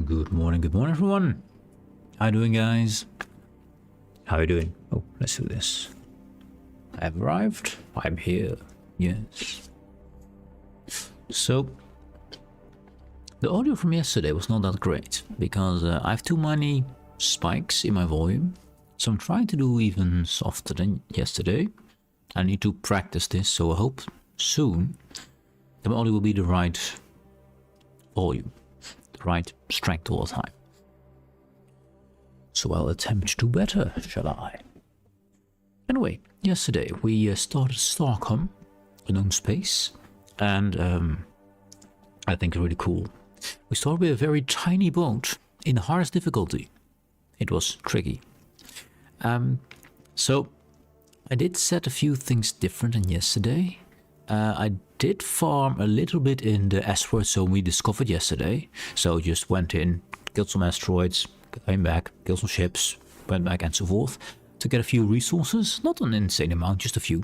Good morning everyone. How you doing, guys? How you doing? Oh, let's do this. I've arrived. I'm here. Yes. So, the audio from yesterday was not that great because I have too many spikes in my volume. So I'm trying to do even softer than yesterday. I need to practice this, so I hope soon the audio will be the right volume, the right strength all the time. So I'll attempt to do better, shall I? Anyway, yesterday we started Starcom, Unknown Space, and I think it's really cool. We started with a very tiny boat in the hardest difficulty. It was tricky. So I did set a few things different than yesterday. I did farm a little bit in the asteroid zone we discovered yesterday. So just went in, killed some asteroids, came back, killed some ships, went back and so forth to get a few resources. Not an insane amount, just a few.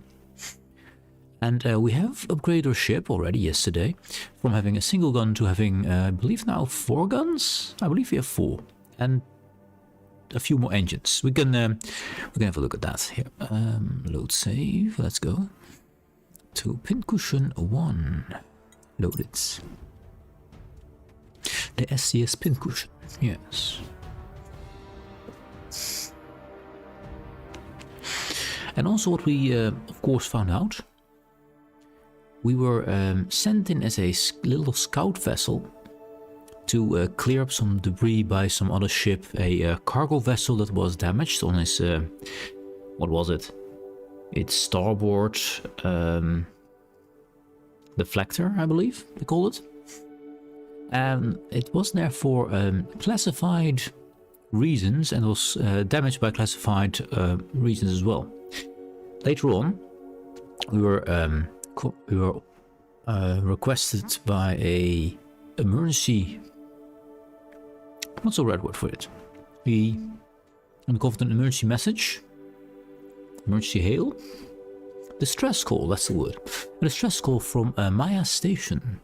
And we have upgraded our ship already yesterday from having a single gun to having, I believe now 4 guns. I believe we have 4 and a few more engines. We can have a look at that here. Load save. Let's go to pincushion 1. Load it. The SCS pincushion. Yes. And also what we of course found out. We were sent in as a little scout vessel to clear up some debris by some other ship, a cargo vessel that was damaged on its, what was it? Its starboard deflector, I believe they call it. It was there for classified reasons and was damaged by classified reasons as well. Later on, we were requested by a emergency. What's the right word for it? We uncovered an emergency message. Emergency hail. Distress call, that's the word. A distress call from Maya Station,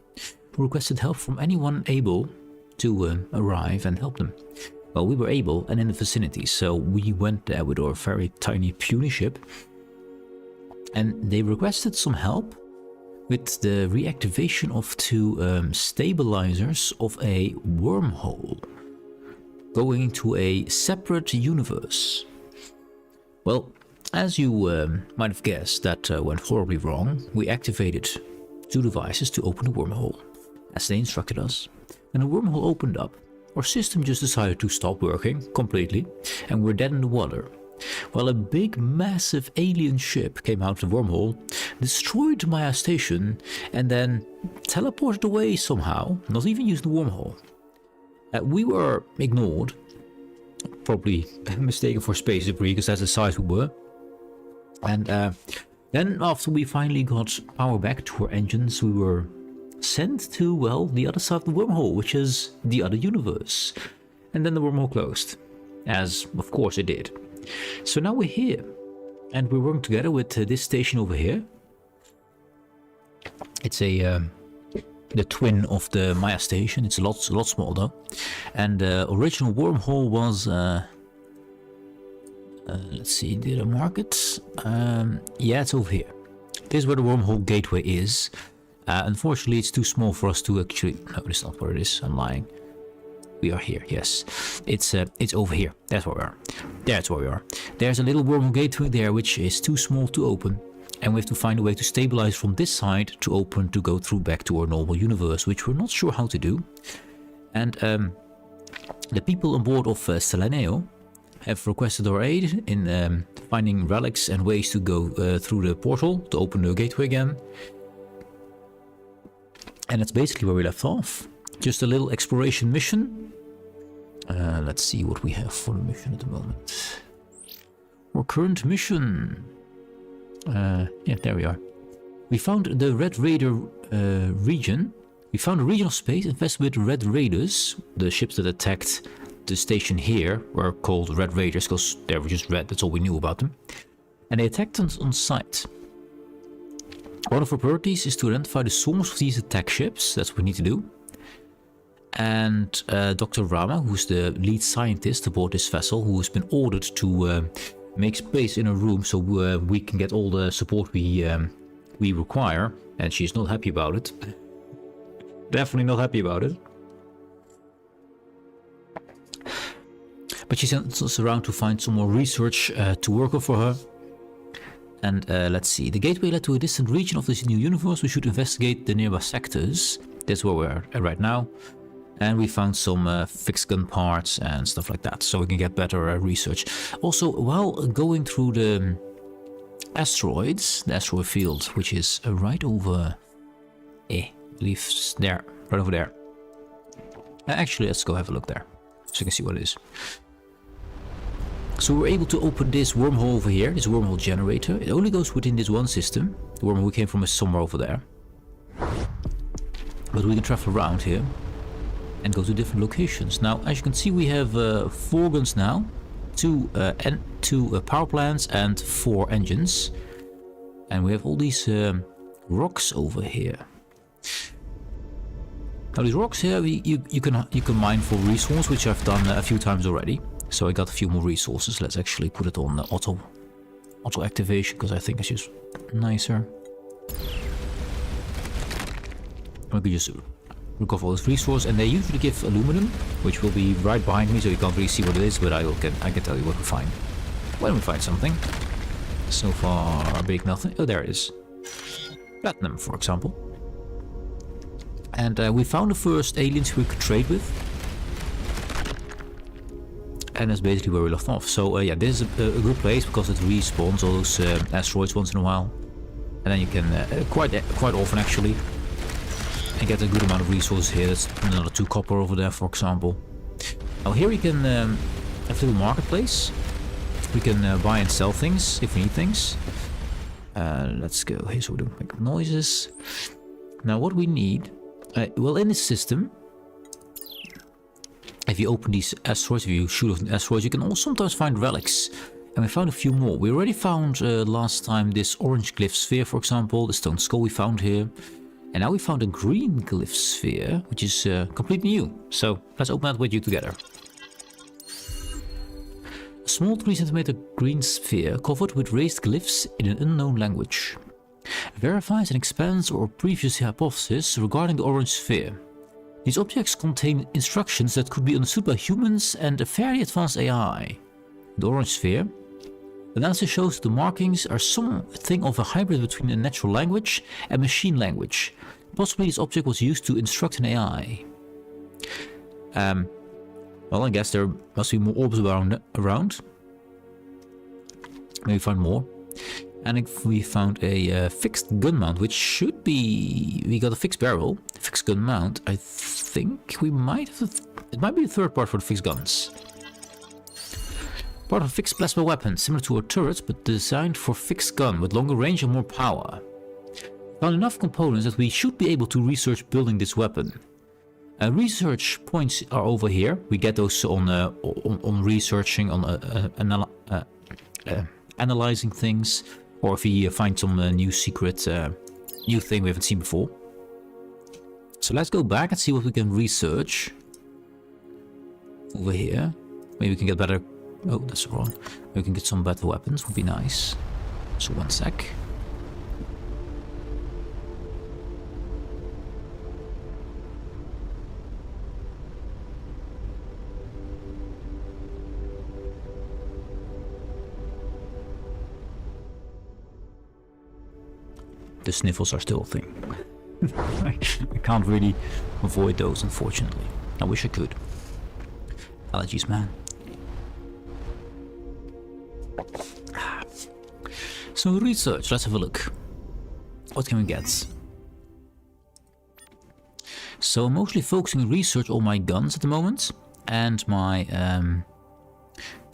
who requested help from anyone able to arrive and help them. Well, we were able and in the vicinity, so we went there with our very tiny puny ship. And they requested some help with the reactivation of 2 stabilizers of a wormhole going into a separate universe. Well, as you might have guessed, that went horribly wrong. We activated 2 devices to open the wormhole, as they instructed us. And the wormhole opened up. Our system just decided to stop working completely, and we're dead in the water. Well, a big, massive alien ship came out of the wormhole, destroyed Maya Station, and then teleported away somehow, not even using the wormhole. We were ignored, probably mistaken for space debris, because that's the size we were. And then after we finally got power back to our engines, we were sent to, well, the other side of the wormhole, which is the other universe. And then the wormhole closed, as of course it did. So now we're here, and we're working together with this station over here. It's a the twin of the Maya Station. It's a lot smaller though. And the original wormhole was let's see, did I mark it? Yeah, it's over here. This is where the wormhole gateway is. Unfortunately, it's too small for us to actually. No, it's not where it is. I'm lying. We are here. Yes, it's over here. That's where we are. That's where we are. There's a little wormhole gateway there, which is too small to open, and we have to find a way to stabilize from this side to open to go through back to our normal universe, which we're not sure how to do. And the people on board of Seleneo have requested our aid in finding relics and ways to go through the portal to open the gateway again. And that's basically where we left off. Just a little exploration mission. Let's see what we have for the mission at the moment. Our current mission. Yeah, there we are. We found the Red Raider region. We found a region of space infested with Red Raiders. The ships that attacked the station here were called Red Raiders because they were just red. That's all we knew about them. And they attacked us on sight. One of our priorities is to identify the source of these attack ships. That's what we need to do. and Dr. Rama, who's the lead scientist aboard this vessel, who has been ordered to make space in a room so we can get all the support we require, and she's not happy about it. Definitely not happy about it. But she sent us around to find some more research to work on for her. And let's see, the gateway led to a distant region of this new universe. We should investigate the nearby sectors. That's where we're at right now. And we found some fixed gun parts and stuff like that, so we can get better research. Also, while going through the asteroids, the asteroid field, which is right over, I believe there, right over there. Actually, let's go have a look there, so you can see what it is. So we're able to open this wormhole over here, this wormhole generator. It only goes within this one system. The wormhole we came from is somewhere over there. But we can travel around here and go to different locations. Now, as you can see, we have 4 guns now, 2 power plants and 4 engines. And we have all these rocks over here. Now these rocks here, you can mine for resource, which I've done a few times already. So I got a few more resources. Let's actually put it on auto activation, because I think it's just nicer. We can just recover all this resource, and they usually give aluminum, which will be right behind me, so you can't really see what it is, but I can tell you what we find when we find something. So far, big nothing. Oh, there it is. Platinum, for example. And we found the first aliens we could trade with. And that's basically where we left off. So yeah, this is a good place because it respawns all those asteroids once in a while. And then you can, quite often actually, and get a good amount of resources here. That's another 2 copper over there, for example. Now here we can have a little marketplace. We can buy and sell things if we need things. Let's go here so we don't make noises. Now what we need, well, in this system, if you open these asteroids, if you shoot off asteroids, you can also sometimes find relics. And we found a few more. We already found last time this orange glyph sphere, for example, the stone skull we found here. And now we found a green glyph sphere, which is completely new. So let's open that with you together. A small 3 cm green sphere covered with raised glyphs in an unknown language. Verifies and expands our previous hypothesis regarding the orange sphere. These objects contain instructions that could be understood by humans and a fairly advanced AI. The orange sphere. Analysis shows the markings are something of a hybrid between a natural language and machine language. Possibly this object was used to instruct an AI. Well, I guess there must be more orbs around. Maybe find more. And if we found a fixed gun mount, which should be... We got a fixed barrel, fixed gun mount. I think we might have... It might be the third part for the fixed guns. Part of a fixed plasma weapon, similar to a turret, but designed for fixed gun with longer range and more power. Found enough components that we should be able to research building this weapon. Research points are over here. We get those on researching, on analyzing things, or if we find some new secret, new thing we haven't seen before. So let's go back and see what we can research over here. Maybe we can get better. Oh, that's wrong. We can get some better weapons. Would be nice. So 1 sec. The sniffles are still a thing. I can't really avoid those, unfortunately. I wish I could. Allergies, man. So research, let's have a look. What can we get? So I'm mostly focusing on research on my guns at the moment. And my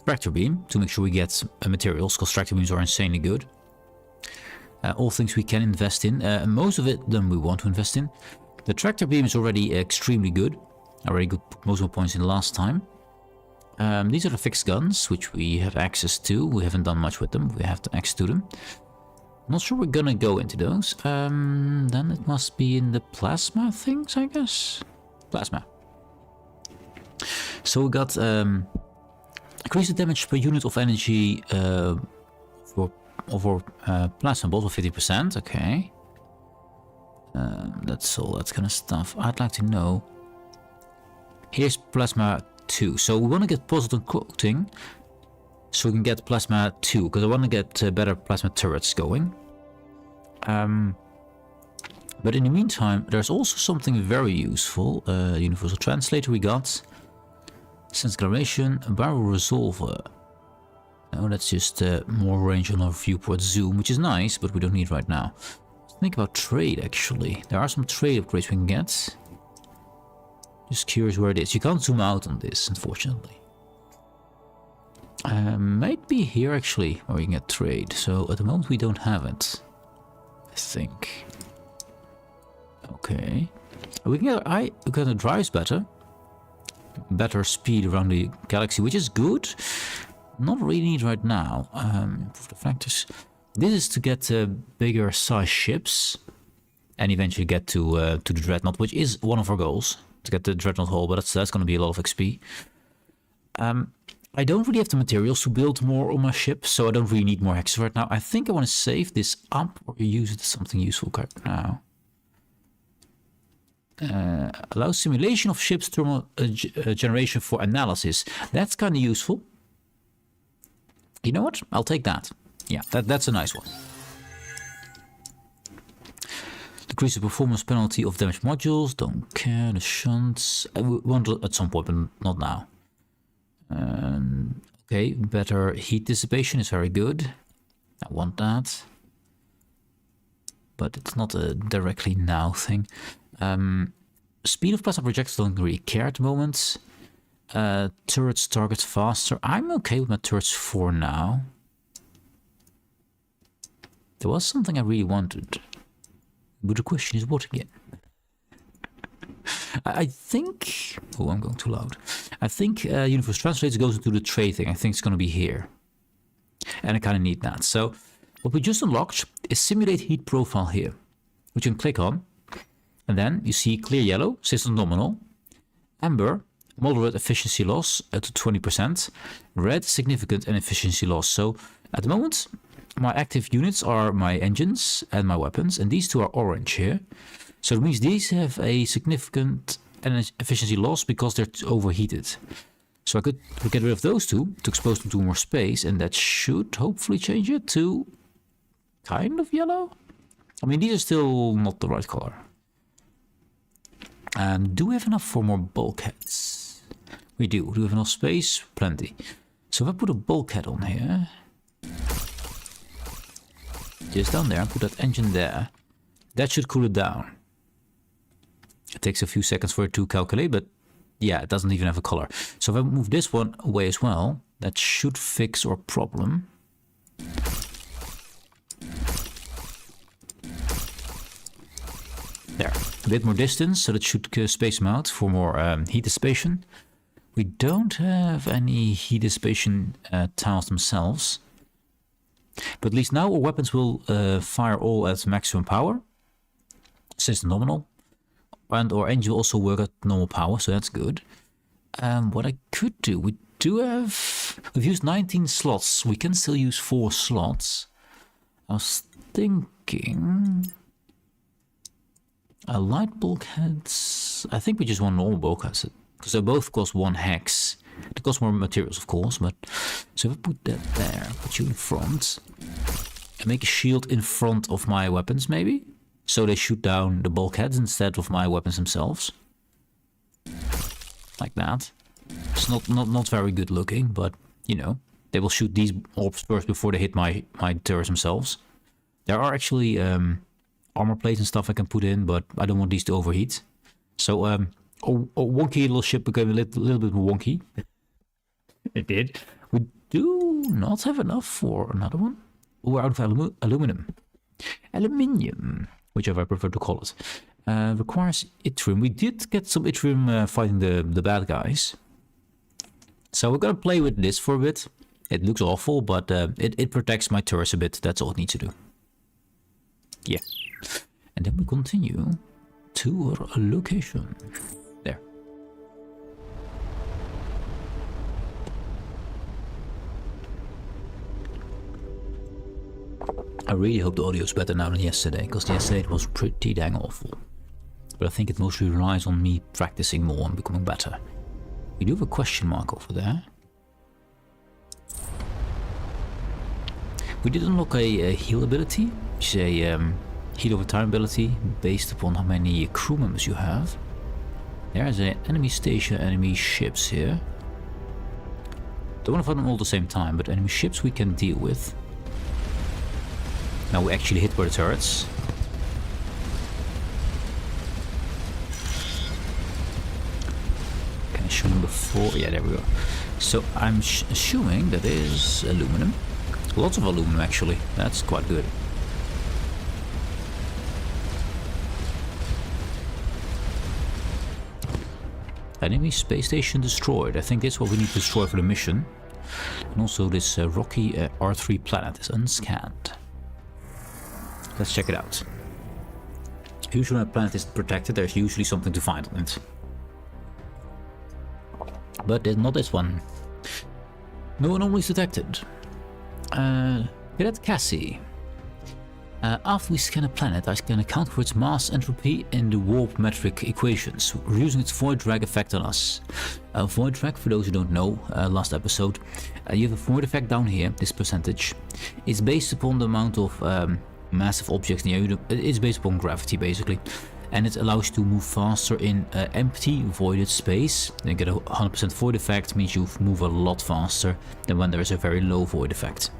tractor beam, to make sure we get materials, because tractor beams are insanely good. All things we can invest in. Most of them we want to invest in. The tractor beam is already extremely good. I already got most of the points in last time. These are the fixed guns, which we have access to. We haven't done much with them. We have access to them. Not sure we're gonna go into those. Then it must be in the plasma things, I guess. Plasma. So we got increase the damage per unit of energy for plasma balls of 50%. Okay. That's all that kind of stuff. I'd like to know. Here's plasma 2. So we want to get positive coating, so we can get plasma 2, because I want to get better plasma turrets going. But in the meantime, there's also something very useful. Universal Translator we got. Sense Acceleration, Barrel Resolver. Oh, that's just more range on our viewport zoom, which is nice, but we don't need right now. Let's think about trade, actually. There are some trade upgrades we can get. Just curious where it is. You can't zoom out on this, unfortunately. Might be here, actually, where we can get trade. So at the moment we don't have it, I think. Okay. We can get the drives better. Better speed around the galaxy, which is good. Not really need right now. Improve the factors. This is to get bigger size ships, and eventually get to the Dreadnought, which is one of our goals, to get the Dreadnought hull. But that's going to be a lot of XP. I don't really have the materials to build more on my ship, so I don't really need more hexes right now. I think I want to save this up or use it as something useful right now. Allow simulation of ships thermal generation for analysis. That's kind of useful. You know what? I'll take that. Yeah, that's a nice one. Decrease the performance penalty of damaged modules. Don't care. The shunts. I want at some point, but not now. Okay, better heat dissipation is very good. I want that. But it's not a directly now thing. Speed of plasma projectiles don't really care at the moment. Turrets target faster. I'm okay with my turrets for now. There was something I really wanted. But the question is what again? I think... Oh, I'm going too loud. I think Universe Translator goes into the trade thing. I think it's going to be here. And I kind of need that. So what we just unlocked is Simulate Heat Profile here, which you can click on. And then you see clear yellow, system nominal. Amber, moderate efficiency loss to 20%. Red, significant and efficiency loss. So at the moment, my active units are my engines and my weapons. And these two are orange here. So it means these have a significant efficiency loss because they're overheated. So I could get rid of those two to expose them to more space. And that should hopefully change it to kind of yellow. I mean, these are still not the right color. And do we have enough for more bulkheads? We do. Do we have enough space? Plenty. So if I put a bulkhead on here, just down there, put that engine there, that should cool it down. It takes a few seconds for it to calculate, but yeah, it doesn't even have a color. So if I move this one away as well, that should fix our problem. There, a bit more distance, so that should space them out for more heat dissipation. We don't have any heat dissipation tiles themselves. But at least now our weapons will fire all at maximum power. System nominal. And our engine will also work at normal power, so that's good. What I could do, we've used 19 slots. We can still use 4 slots. I was thinking... light bulkheads. I think we just want normal bulkheads because they both cost 1 hex. They cost more materials, of course, but so if I put that there, put you in front, and make a shield in front of my weapons, maybe, so they shoot down the bulkheads instead of my weapons themselves, like that. It's not very good looking, but you know, they will shoot these orbs first before they hit my turrets themselves. There are actually armor plates and stuff I can put in, but I don't want these to overheat. So a wonky little ship became a little bit more wonky. It did. We do not have enough for another one. We're out of aluminum. Aluminium, whichever I prefer to call it. Requires yttrium. We did get some yttrium fighting the bad guys. So we're going to play with this for a bit. It looks awful, but it protects my turrets a bit. That's all it needs to do. Yeah. And then we continue to our location. There. I really hope the audio is better now than yesterday, because yesterday it was pretty dang awful. But I think it mostly relies on me practicing more and becoming better. We do have a question mark over there. We did unlock a heal ability, which is a heal over time ability based upon how many crew members you have. There's an enemy station, enemy ships here. Don't want to fight them all at the same time, but enemy ships we can deal with. Now we actually hit where the turrets. Can I shoot them before? Yeah, there we go. So I'm assuming that is aluminum. Lots of aluminum actually. That's quite good. Enemy space station destroyed. I think that's what we need to destroy for the mission. And also this rocky R3 planet is unscanned. Let's check it out. Usually when a planet is protected, there's usually something to find on it. But not this one. No anomalies detected. Cadet Cassie. After we scan a planet, I can account for its mass entropy in the warp metric equations, reducing its void drag effect on us. Void drag, for those who don't know, last episode, you have a void effect down here, this percentage. It's based upon the amount of massive objects near you. It's based upon gravity, basically. And it allows you to move faster in empty, voided space. You get a 100% void effect, means you move a lot faster than when there is a very low void effect.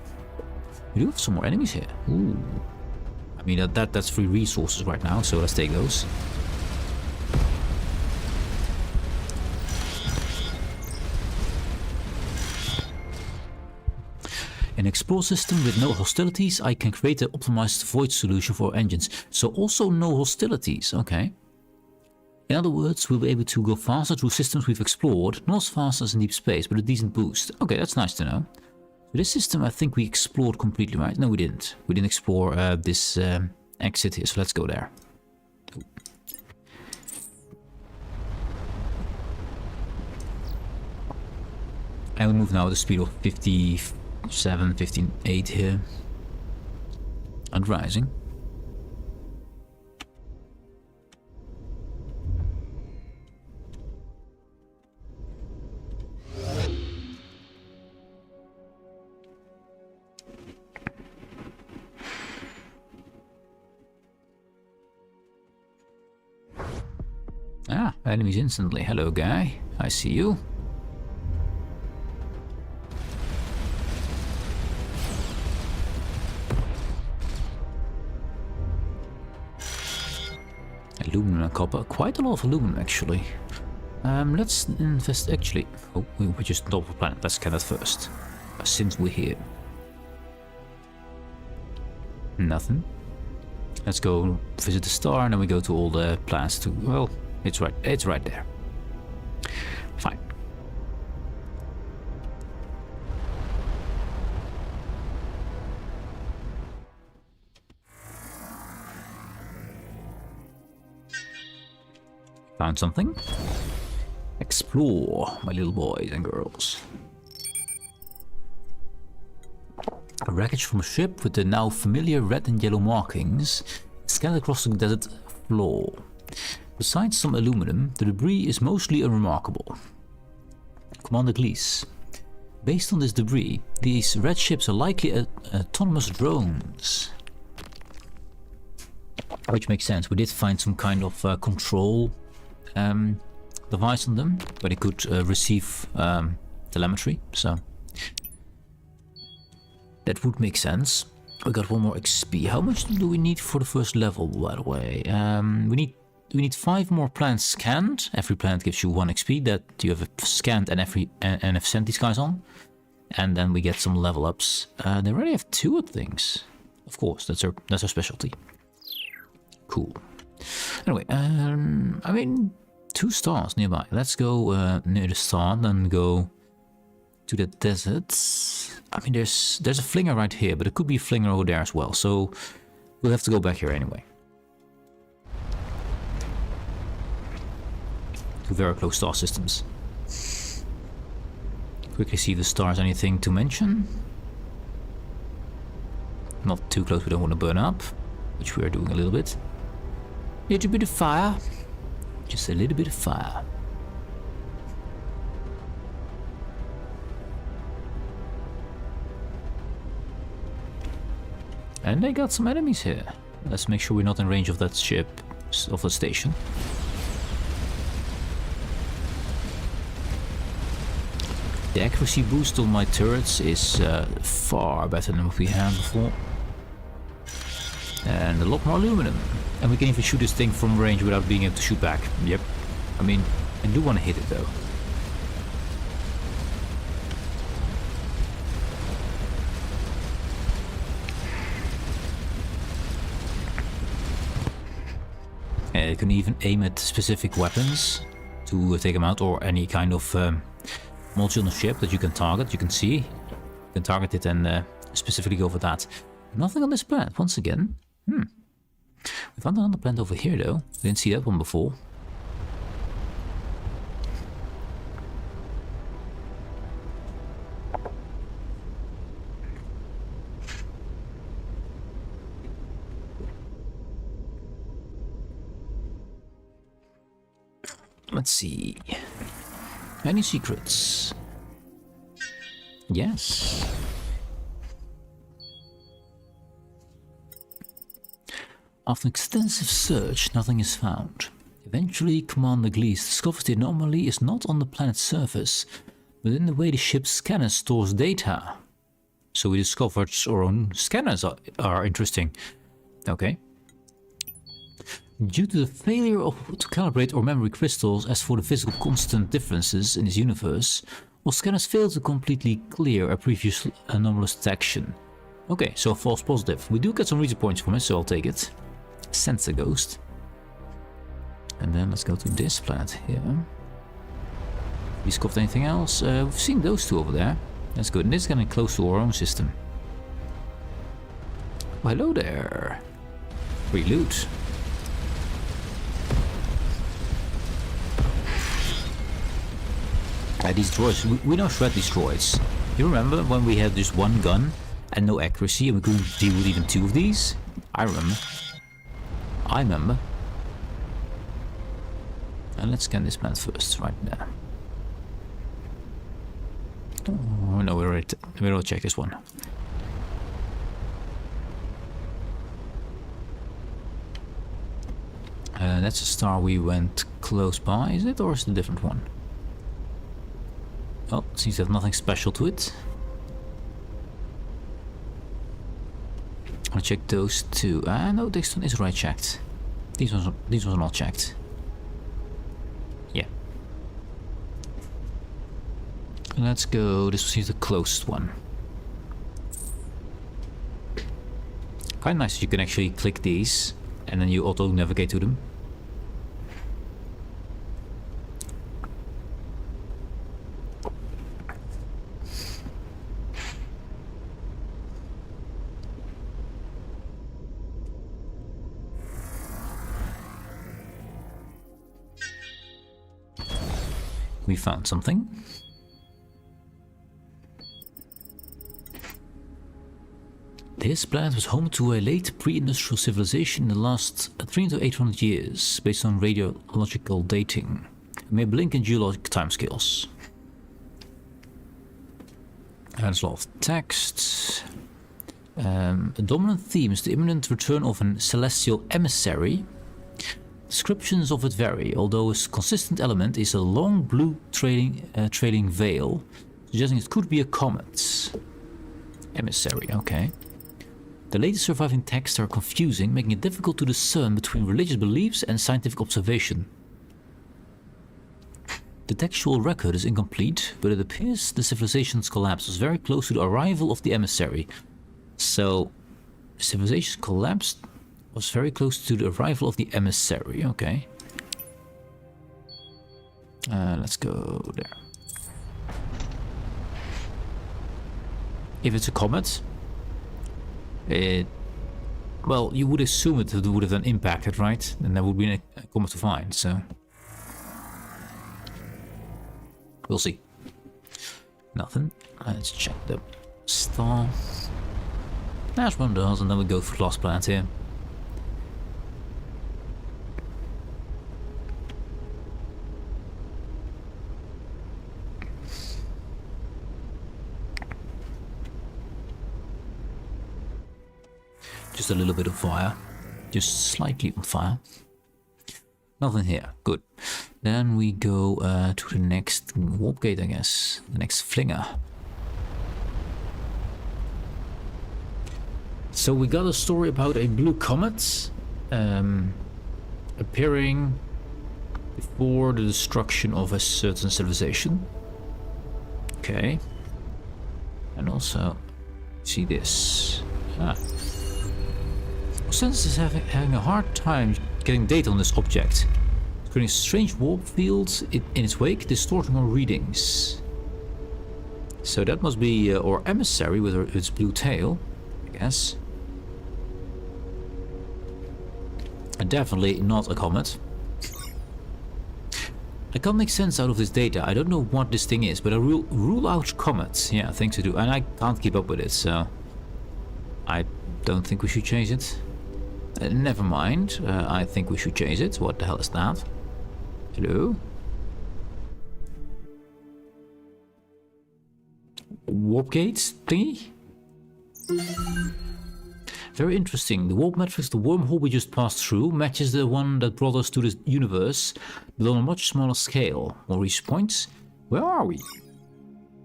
We do have some more enemies here. Ooh. I mean, that's free resources right now, so let's take those. In Explore system with no hostilities, I can create an optimized void solution for engines. So also no hostilities, okay. In other words, we'll be able to go faster through systems we've explored, not as fast as in deep space, but a decent boost. Okay, that's nice to know. So this system I think we explored completely, right? No, we didn't. We didn't explore this exit here, so let's go there. And we move now at the speed of 57, 58 here. And rising. Ah, enemies instantly. Hello, guy. I see you. Aluminum and copper. Quite a lot of aluminum, actually. Let's invest. Actually, oh, we're just on top of the planet. Let's scan that first. Since we're here. Nothing. Let's go visit the star, and then we go to all the planets too. Well, it's right there. Fine. Found something? Explore, my little boys and girls. A wreckage from a ship with the now familiar red and yellow markings scattered across the desert floor. Besides some aluminum, the debris is mostly unremarkable. Commander Glees. Based on this debris, these red ships are likely autonomous drones. Which makes sense. We did find some kind of control device on them, where they could receive telemetry, so that would make sense. We got one more XP. How much do we need for the first level, by the way? We need 5 more planets scanned. Every planet gives you 1 XP that you have scanned and have sent these guys on. And then we get some level ups. They already have 2 things. Of course, that's our specialty. Cool. Anyway, I mean, 2 stars nearby. Let's go near the star, then go to the desert. I mean, there's a flinger right here, but it could be a flinger over there as well. So we'll have to go back here anyway. 2 very close star systems. Quickly see if the stars anything to mention. Not too close, we don't want to burn up, which we are doing a little bit. Little bit of fire. Just a little bit of fire. And they got some enemies here. Let's make sure we're not in range of that ship, of the station. The accuracy boost on my turrets is far better than what we had before. And a lot more aluminum. And we can even shoot this thing from range without being able to shoot back. Yep. I mean, I do want to hit it though. You can even aim at specific weapons to take them out, or any kind of module on the ship that you can target. You can see. You can target it and specifically go for that. Nothing on this planet, once again. We found another planet over here though. Didn't see that one before. Let's see. Any secrets? Yes. After extensive search, nothing is found. Eventually, Commander Glees discovers the anomaly is not on the planet's surface, but in the way the ship's scanner stores data. So we discovered our own scanners are interesting. Okay. Due to the failure to calibrate our memory crystals as for the physical constant differences in this universe, our scanners fail to completely clear a previous anomalous detection. Okay, so false positive. We do get some reason points from it, so I'll take it. Sense a ghost. And then let's go to this planet here. We discovered anything else? We've seen those two over there. That's good. And this is getting close to our own system. Oh, hello there. Free loot. These droids, we don't shred these droids. You remember when we had just one gun and no accuracy and we couldn't deal with even two of these? I remember. And let's scan this planet first, right there. Oh no, we already checked this one. That's a star we went close by, is it? Or is it a different one? Oh, seems to have nothing special to it. I'll check those two. No, this one is already checked. These ones are not checked. Yeah. Let's go. This seems the closest one. Quite nice that you can actually click these and then you auto navigate to them. We found something. This planet was home to a late pre-industrial civilization in the last 300 to 800 years, based on radiological dating. It may blink in geologic timescales. There's a lot of text. A dominant theme is the imminent return of an celestial emissary. Descriptions of it vary, although a consistent element is a long blue trailing veil, suggesting it could be a comet. Emissary, okay. The latest surviving texts are confusing, making it difficult to discern between religious beliefs and scientific observation. The textual record is incomplete, but it appears the civilization's collapse was very close to the arrival of the emissary. So, civilization's collapse was very close to the arrival of the emissary, okay. Let's go there. If it's a comet, well, you would assume it would have then impacted, right? And that would be a comet to find, so we'll see. Nothing. Let's check the star. That's one does, and then we go for the last planet here. Just a little bit of fire. Just slightly on fire. Nothing here. Good. Then we go to the next warp gate, I guess. The next flinger. So we got a story about a blue comet appearing before the destruction of a certain civilization. Okay. And also, see this. Sense is having a hard time getting data on this object. It's creating strange warp fields in its wake, distorting our readings. So that must be our emissary with its blue tail, I guess. And definitely not a comet. I can't make sense out of this data. I don't know what this thing is, but I rule out comets. Yeah, things to do. And I can't keep up with it, so I don't think we should change it. Never mind. I think we should change it. What the hell is that? Hello? Warp gate thingy? Very interesting. The warp matrix, the wormhole we just passed through, matches the one that brought us to this universe, but on a much smaller scale. More reach points. Where are we?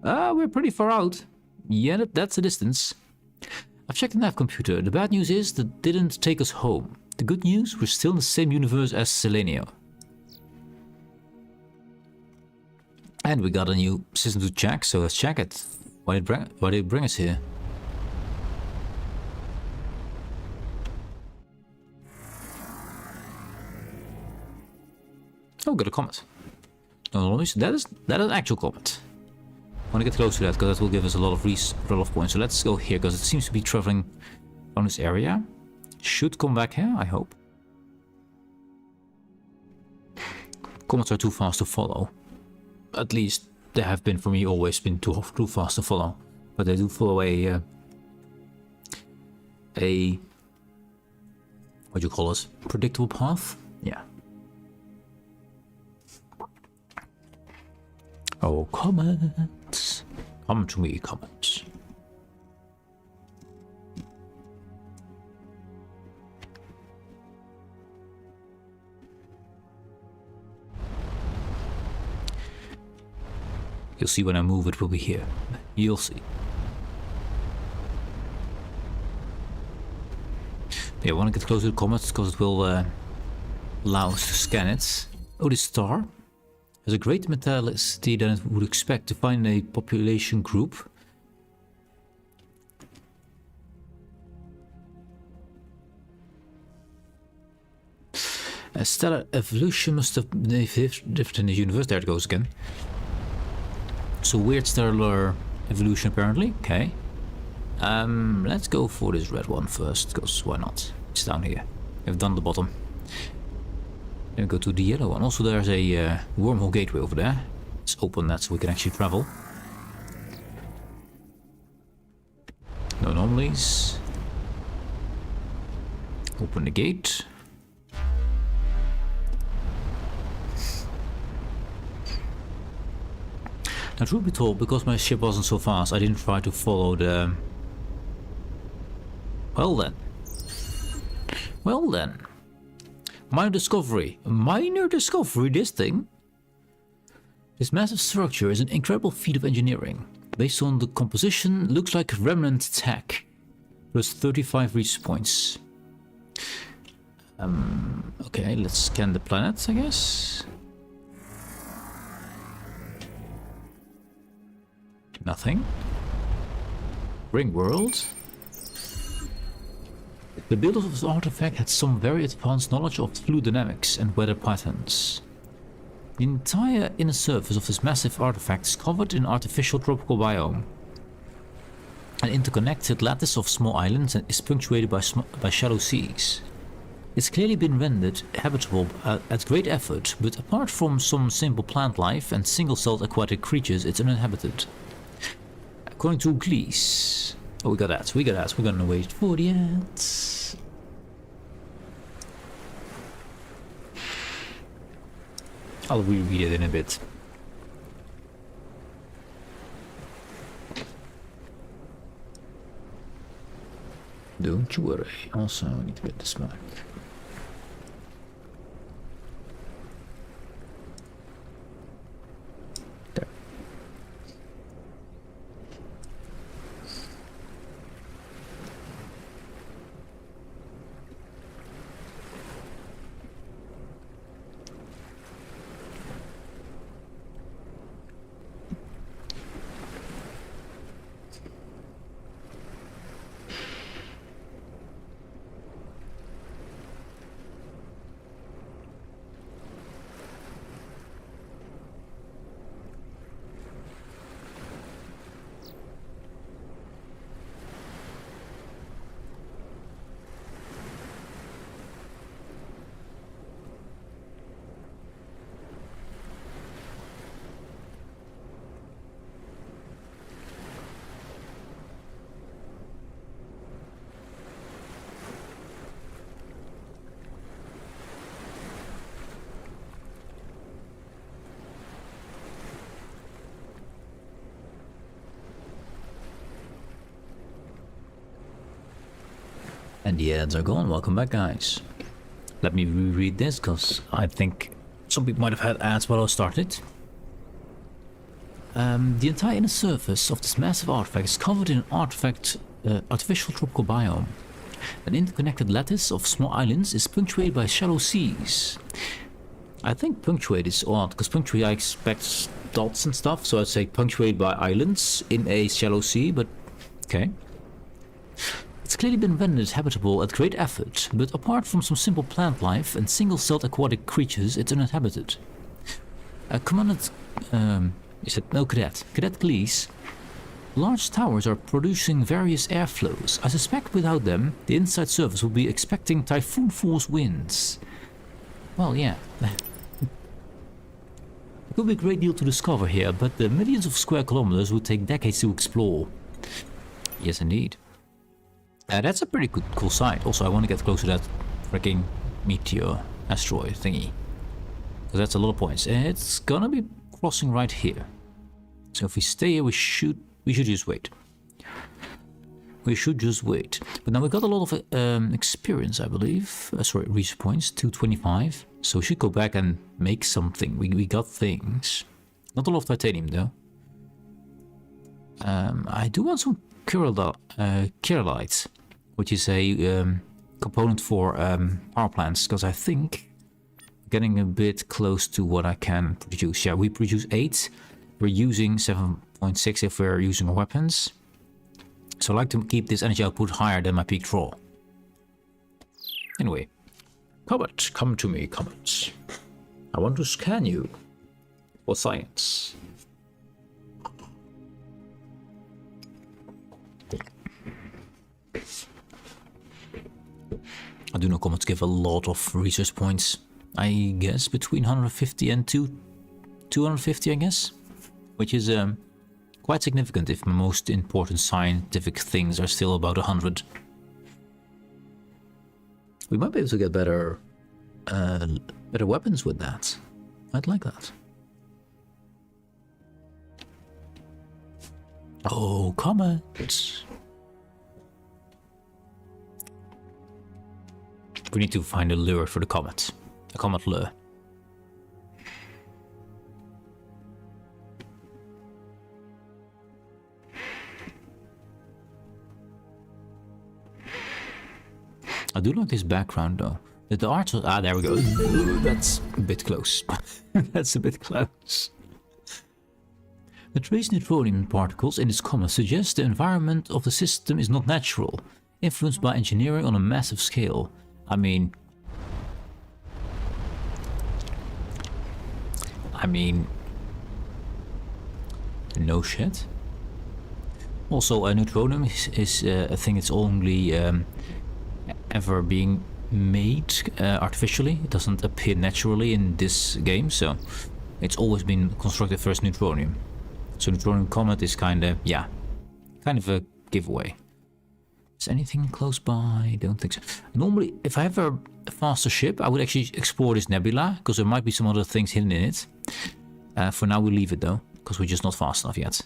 We're pretty far out. Yeah, that's a distance. I've checked the nav computer. The bad news is that didn't take us home. The good news, we're still in the same universe as Selenio. And we got a new system to check, so let's check it. Why did it bring us here? Oh, got a comet. No, that is an actual comet. I want to get close to that because that will give us a lot of points. So let's go here because it seems to be traveling around this area. Should come back here, I hope. Comets are too fast to follow. At least they have been for me always been too fast to follow. But they do follow a what do you call it? Predictable path? Yeah. Oh, comets. Come to me, comets. You'll see when I move, it will be here. You'll see. Yeah, I want to get closer to the comets because it will allow us to scan it. Oh, this star has a greater metallicity than it would expect to find a population group. A stellar evolution must have been different in the universe. There it goes again. So weird stellar evolution apparently. Okay. Let's go for this red one first, because why not? It's down here. We've done the bottom. Then go to the yellow one. Also there's a wormhole gateway over there. Let's open that so we can actually travel. No anomalies. Open the gate. Now truth be told, because my ship wasn't so fast, I didn't try to follow the... Well then. Minor discovery, this thing. This massive structure is an incredible feat of engineering. Based on the composition, looks like remnant tech. Plus 35 reach points. Okay, let's scan the planet, I guess. Nothing. Ring world. The builder of this artifact had some very advanced knowledge of fluid dynamics and weather patterns. The entire inner surface of this massive artifact is covered in an artificial tropical biome. An interconnected lattice of small islands is punctuated by shallow seas. It's clearly been rendered habitable at great effort, but apart from some simple plant life and single-celled aquatic creatures, it's uninhabited. According to Glees, Oh, we got ads, we got ads. We're gonna wait for the ads. I'll reread it in a bit. Don't you worry. Also, I need to get this back. There. And the ads are gone. Welcome back, guys. Let me reread this, because I think some people might have had ads while I started. The entire inner surface of this massive artifact is covered in an artificial tropical biome. An interconnected lattice of small islands is punctuated by shallow seas. I think punctuate is odd, because punctuate I expect dots and stuff, so I'd say punctuated by islands in a shallow sea, but okay. It's clearly been rendered habitable at great effort, but apart from some simple plant life and single-celled aquatic creatures, it's uninhabited. Commandant, is it? No, Cadet. Cadet, please. Large towers are producing various airflows. I suspect without them, the inside surface will be expecting typhoon-force winds. Well, yeah. It could be a great deal to discover here, but the millions of square kilometers would take decades to explore. Yes, indeed. That's a pretty cool site. Also, I want to get close to that freaking meteor asteroid thingy, because that's a lot of points. It's gonna be crossing right here. So if we stay here, we should just wait. We should just wait. But now we got a lot of experience, I believe. Sorry, research points, 225. So we should go back and make something. We got things. Not a lot of titanium though. I do want some Kerolite, which is a component for power plants, because I think getting a bit close to what I can produce. Yeah, we produce 8. We're using 7.6 if we're using our weapons. So I like to keep this energy output higher than my peak draw. Anyway, Comet, come to me, Comet. I want to scan you for science. I do know comets give a lot of research points. I guess between 150 and 250, I guess. Which is quite significant if the most important scientific things are still about 100. We might be able to get better weapons with that. I'd like that. Oh, comet! We need to find a lure for the comet. A comet lure. I do like this background though. The art... Ah, there we go. That's a bit close. That's a bit close. The trace neutronium particles in this comet suggest the environment of the system is not natural, influenced by engineering on a massive scale. I mean, no shit. Also, neutronium is a thing that's only ever being made artificially. It doesn't appear naturally in this game, so it's always been constructed first neutronium. So neutronium comet is kind of a giveaway. Is anything close by? Don't think so. Normally, if I have a faster ship, I would actually explore this nebula, because there might be some other things hidden in it. For now, we leave it though, because we're just not fast enough yet.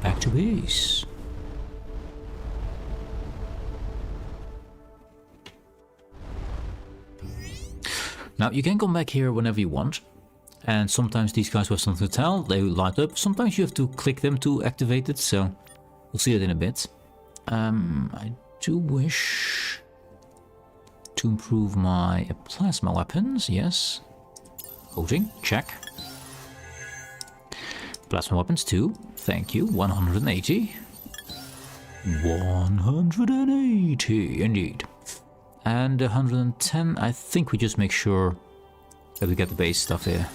Back to base. Now, you can come back here whenever you want. And sometimes these guys have something to tell. They light up. Sometimes you have to click them to activate it. So, we'll see that in a bit. I do wish to improve my plasma weapons. Yes. Coating. Check. Plasma weapons too. Thank you. 180. 180 indeed. And 110. I think we just make sure that we get the base stuff here.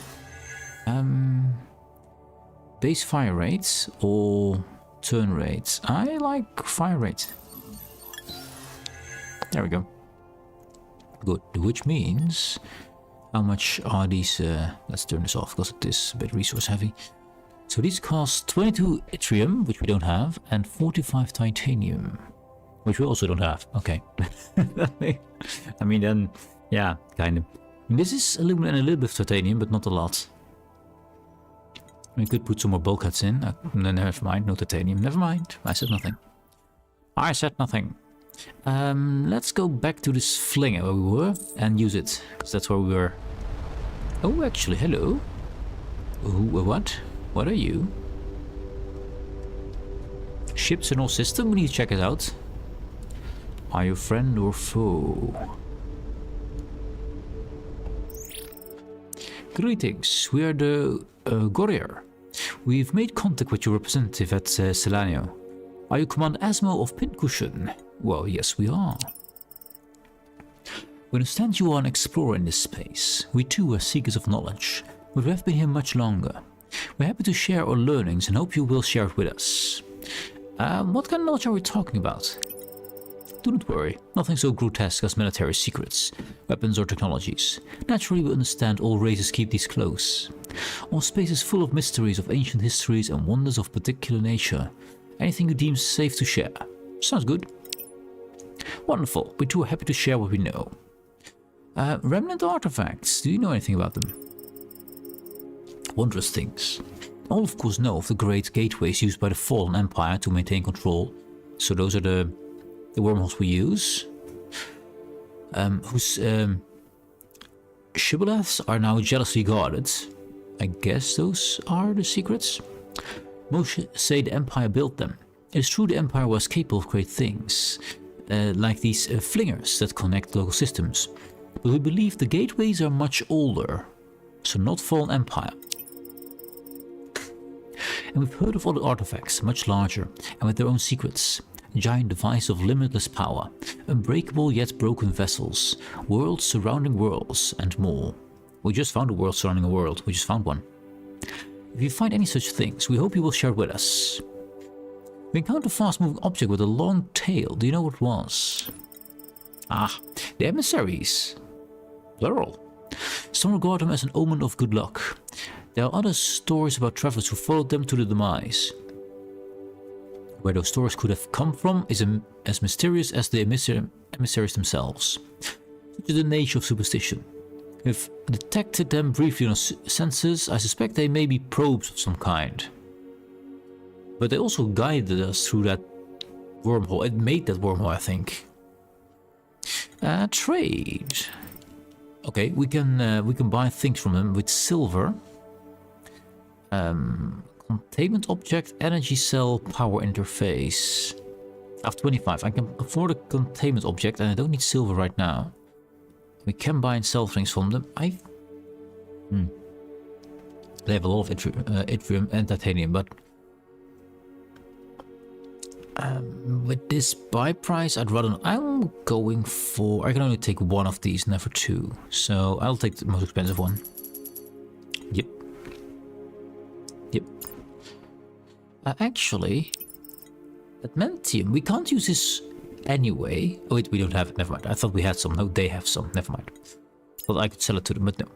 Base fire rates or turn rates? I like fire rate. There we go. Good. Which means, how much are these? Let's turn this off because it is a bit resource heavy. So these cost 22 yttrium, which we don't have, and 45 titanium, which we also don't have. Okay. I mean, then, yeah, kind of. This is aluminum and a little bit of titanium, but not a lot. We could put some more bulkheads in. Never mind, no titanium. Never mind. I said nothing. I said nothing. Let's go back to this flinger where we were and use it, because that's where we were. Oh, actually, hello. Oh, what? What are you? Ships in all system? We need to check it out. Are you friend or foe? Greetings, we are the Gorrier. We've made contact with your representative at Selanio. Are you Command Asmo of Pincushion? Well, yes, we are. We understand you are an explorer in this space. We too are seekers of knowledge, but we have been here much longer. We're happy to share our learnings and hope you will share it with us. What kind of knowledge are we talking about? Do not worry, nothing so grotesque as military secrets, weapons or technologies. Naturally, we understand all races keep these close. Our space is full of mysteries of ancient histories and wonders of particular nature. Anything you deem safe to share. Sounds good. Wonderful, we too are happy to share what we know. Remnant artifacts, do you know anything about them? Wondrous things. All of course know of the great gateways used by the Fallen Empire to maintain control. So those are the wormholes we use. Whose shibboleths are now jealously guarded. I guess those are the secrets. Most say the Empire built them. It is true the Empire was capable of great things, like these flingers that connect local systems. But we believe the gateways are much older, so not Fallen Empire. And we've heard of other artifacts, much larger, and with their own secrets. Giant device of limitless power, unbreakable yet broken vessels, worlds surrounding worlds, and more. We just found a world surrounding a world, we just found one. If you find any such things, we hope you will share it with us. We encountered a fast-moving object with a long tail. Do you know what it was? Ah, the emissaries. Plural. Some regard them as an omen of good luck. There are other stories about travelers who followed them to the demise. Where those stories could have come from is as mysterious as the emissaries themselves. Such is the nature of superstition. We've detected them briefly on our senses. I suspect they may be probes of some kind. But they also guided us through that wormhole. It made that wormhole, I think. Trade. Okay, we can buy things from them with silver. Containment object, energy cell, power interface. I have 25. I can afford a containment object and I don't need silver right now. We can buy and sell things from them. They have a lot of yttrium and titanium, but with this buy price, I'm going for. I can only take one of these, never two. So I'll take the most expensive one. Yep. Actually, adamantium, we can't use this anyway. Oh wait, we don't have it, never mind. I thought we had some. No, they have some, never mind. Well, I could sell it to them, but no.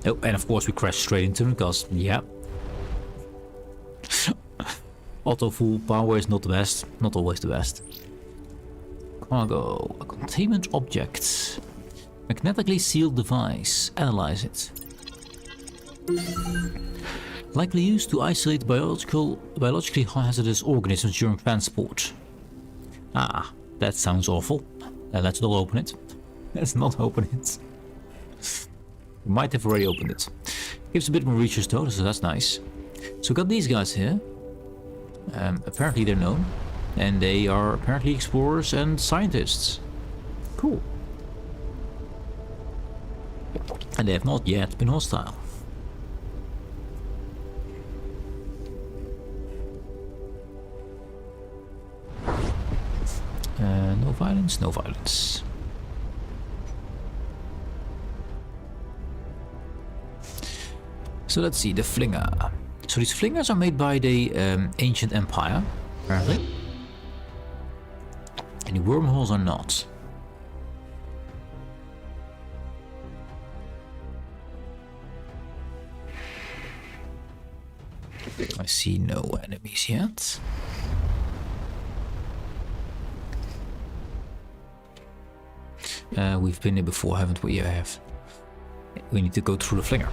Oh, and of course we crashed straight into them because, yeah. Auto full power is not the best. Not always the best. Cargo. A containment object. Magnetically sealed device. Analyze it. Likely used to isolate biologically hazardous organisms during transport. Ah, that sounds awful. Let's not open it. Let's not open it. We might have already opened it. Gives a bit more research though, so that's nice. So we got these guys here. Apparently they're known. And they are apparently explorers and scientists. Cool. And they have not yet been hostile. No violence, no violence. So let's see, the flinger. So these flingers are made by the ancient empire, apparently. And the wormholes are not. I see no enemies yet. We've been here before, haven't we? Yeah, I have. We need to go through the flinger.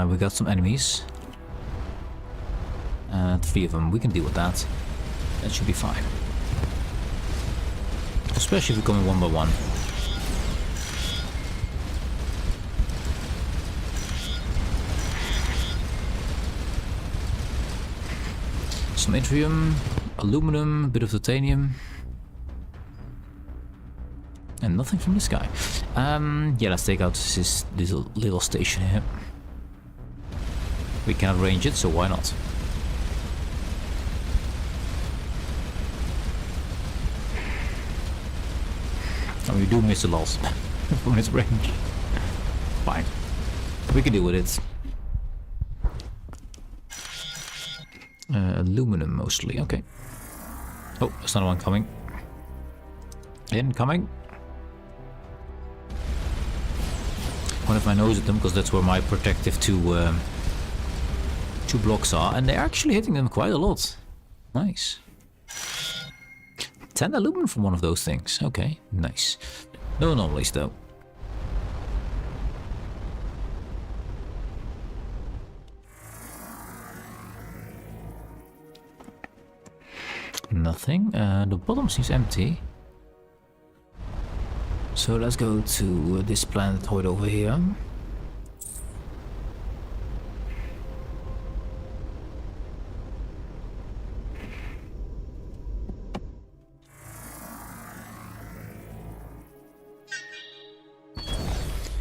We got some enemies. 3 of them. We can deal with that. That should be fine. Especially if we're going one by one. Some yttrium, aluminum, a bit of titanium. And nothing from this guy. Yeah, let's take out this little station here. We cannot range it, so why not? And we do miss a lot from its range. Fine. We can deal with it. Aluminum mostly, okay. Oh, there's another one coming. Incoming. One of my nose at them, because that's where my protective two blocks are, and they're actually hitting them quite a lot. Nice. 10 aluminum from one of those things. Okay, nice. No anomalies though. Nothing. The bottom seems empty. So let's go to this planetoid over here.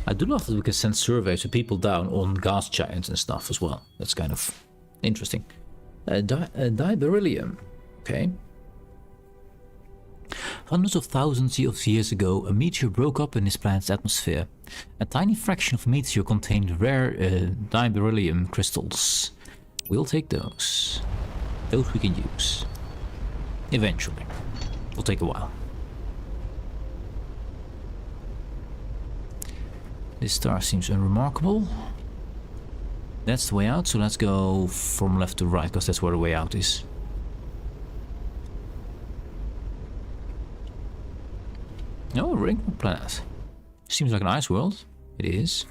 I do love that we can send surveys to people down on gas giants and stuff as well. That's kind of interesting. Diberyllium. Okay. Hundreds of thousands of years ago, a meteor broke up in this planet's atmosphere. A tiny fraction of the meteor contained rare diberyllium crystals. We'll take those. Those we can use. Eventually. It'll take a while. This star seems unremarkable. That's the way out, so let's go from left to right, because that's where the way out is. Oh, a ring planet. Seems like an ice world. It is.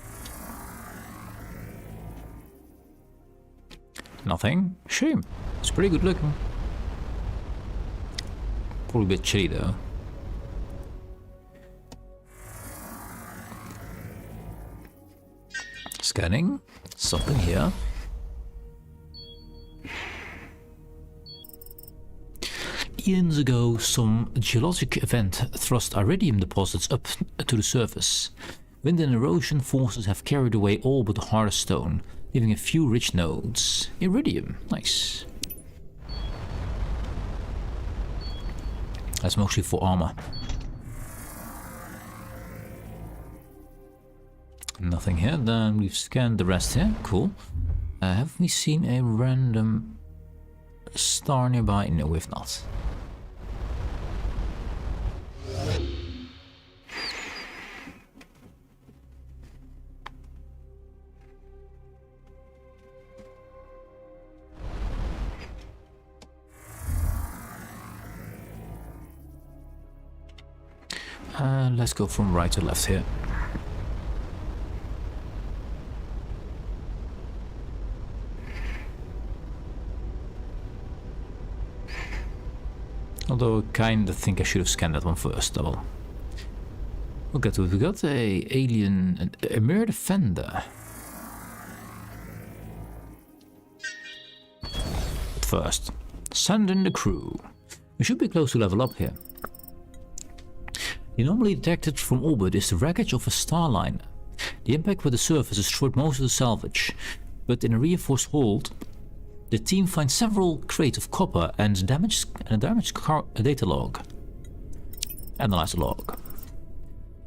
Nothing. Shame. It's pretty good looking. Probably a bit chilly though. Scanning. Something here. Eons ago, some geologic event thrust iridium deposits up to the surface. Wind and erosion forces have carried away all but the hardest stone, leaving a few rich nodes. Iridium. Nice. That's mostly for armor. Nothing here. Then we've scanned the rest here. Cool. Have we seen a random star nearby? No, we've not. Let's go from right to left here. Although I kind of think I should have scanned that one first. We'll get to it. We got a alien, a mere defender. But first, send in the crew. We should be close to level up here. The anomaly detected from orbit is the wreckage of a starliner. The impact with the surface destroyed most of the salvage, but in a reinforced hold, the team finds several crates of copper and a damaged data log. Analyze the log.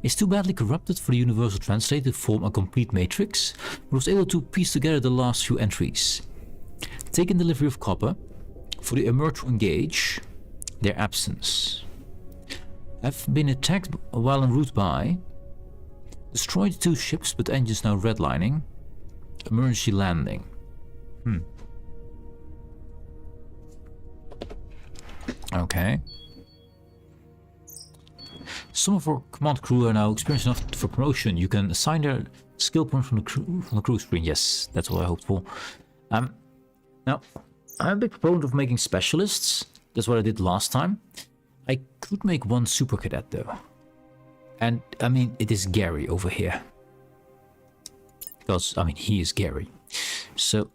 It's too badly corrupted for the universal translator to form a complete matrix, but was able to piece together the last few entries. Taken delivery of copper, for the emerge to engage, their absence. Have been attacked while en route by. Destroyed 2 ships but engines now redlining. Emergency landing. Okay. Some of our command crew are now experienced enough for promotion. You can assign their skill points from the crew screen. Yes, that's what I hoped for. Now, I'm a big proponent of making specialists. That's what I did last time. I could make one super cadet though. And I mean, it is Gary over here. Because, I mean, he is Gary. So,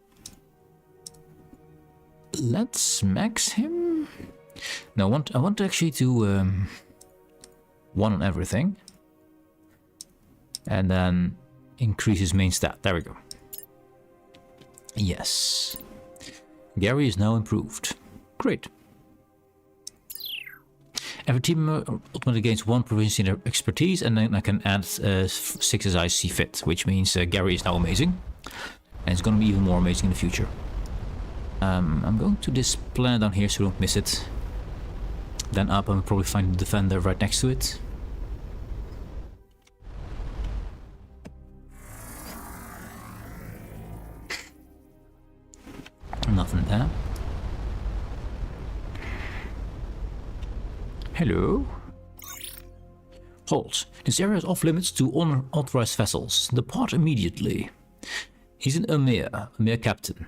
let's max him. No, I want actually to 1 on everything. And then increase his main stat. There we go. Yes. Gary is now improved. Great. Every team ultimately gains 1 proficiency in their expertise, and then I can add 6 as I see fit, which means Gary is now amazing. And it's going to be even more amazing in the future. I'm going to this planet down here so don't miss it. Then up, I'll probably find the defender right next to it. Nothing there. Hello? Halt. This area is off limits to unauthorized vessels. Depart immediately. He's an Amir captain.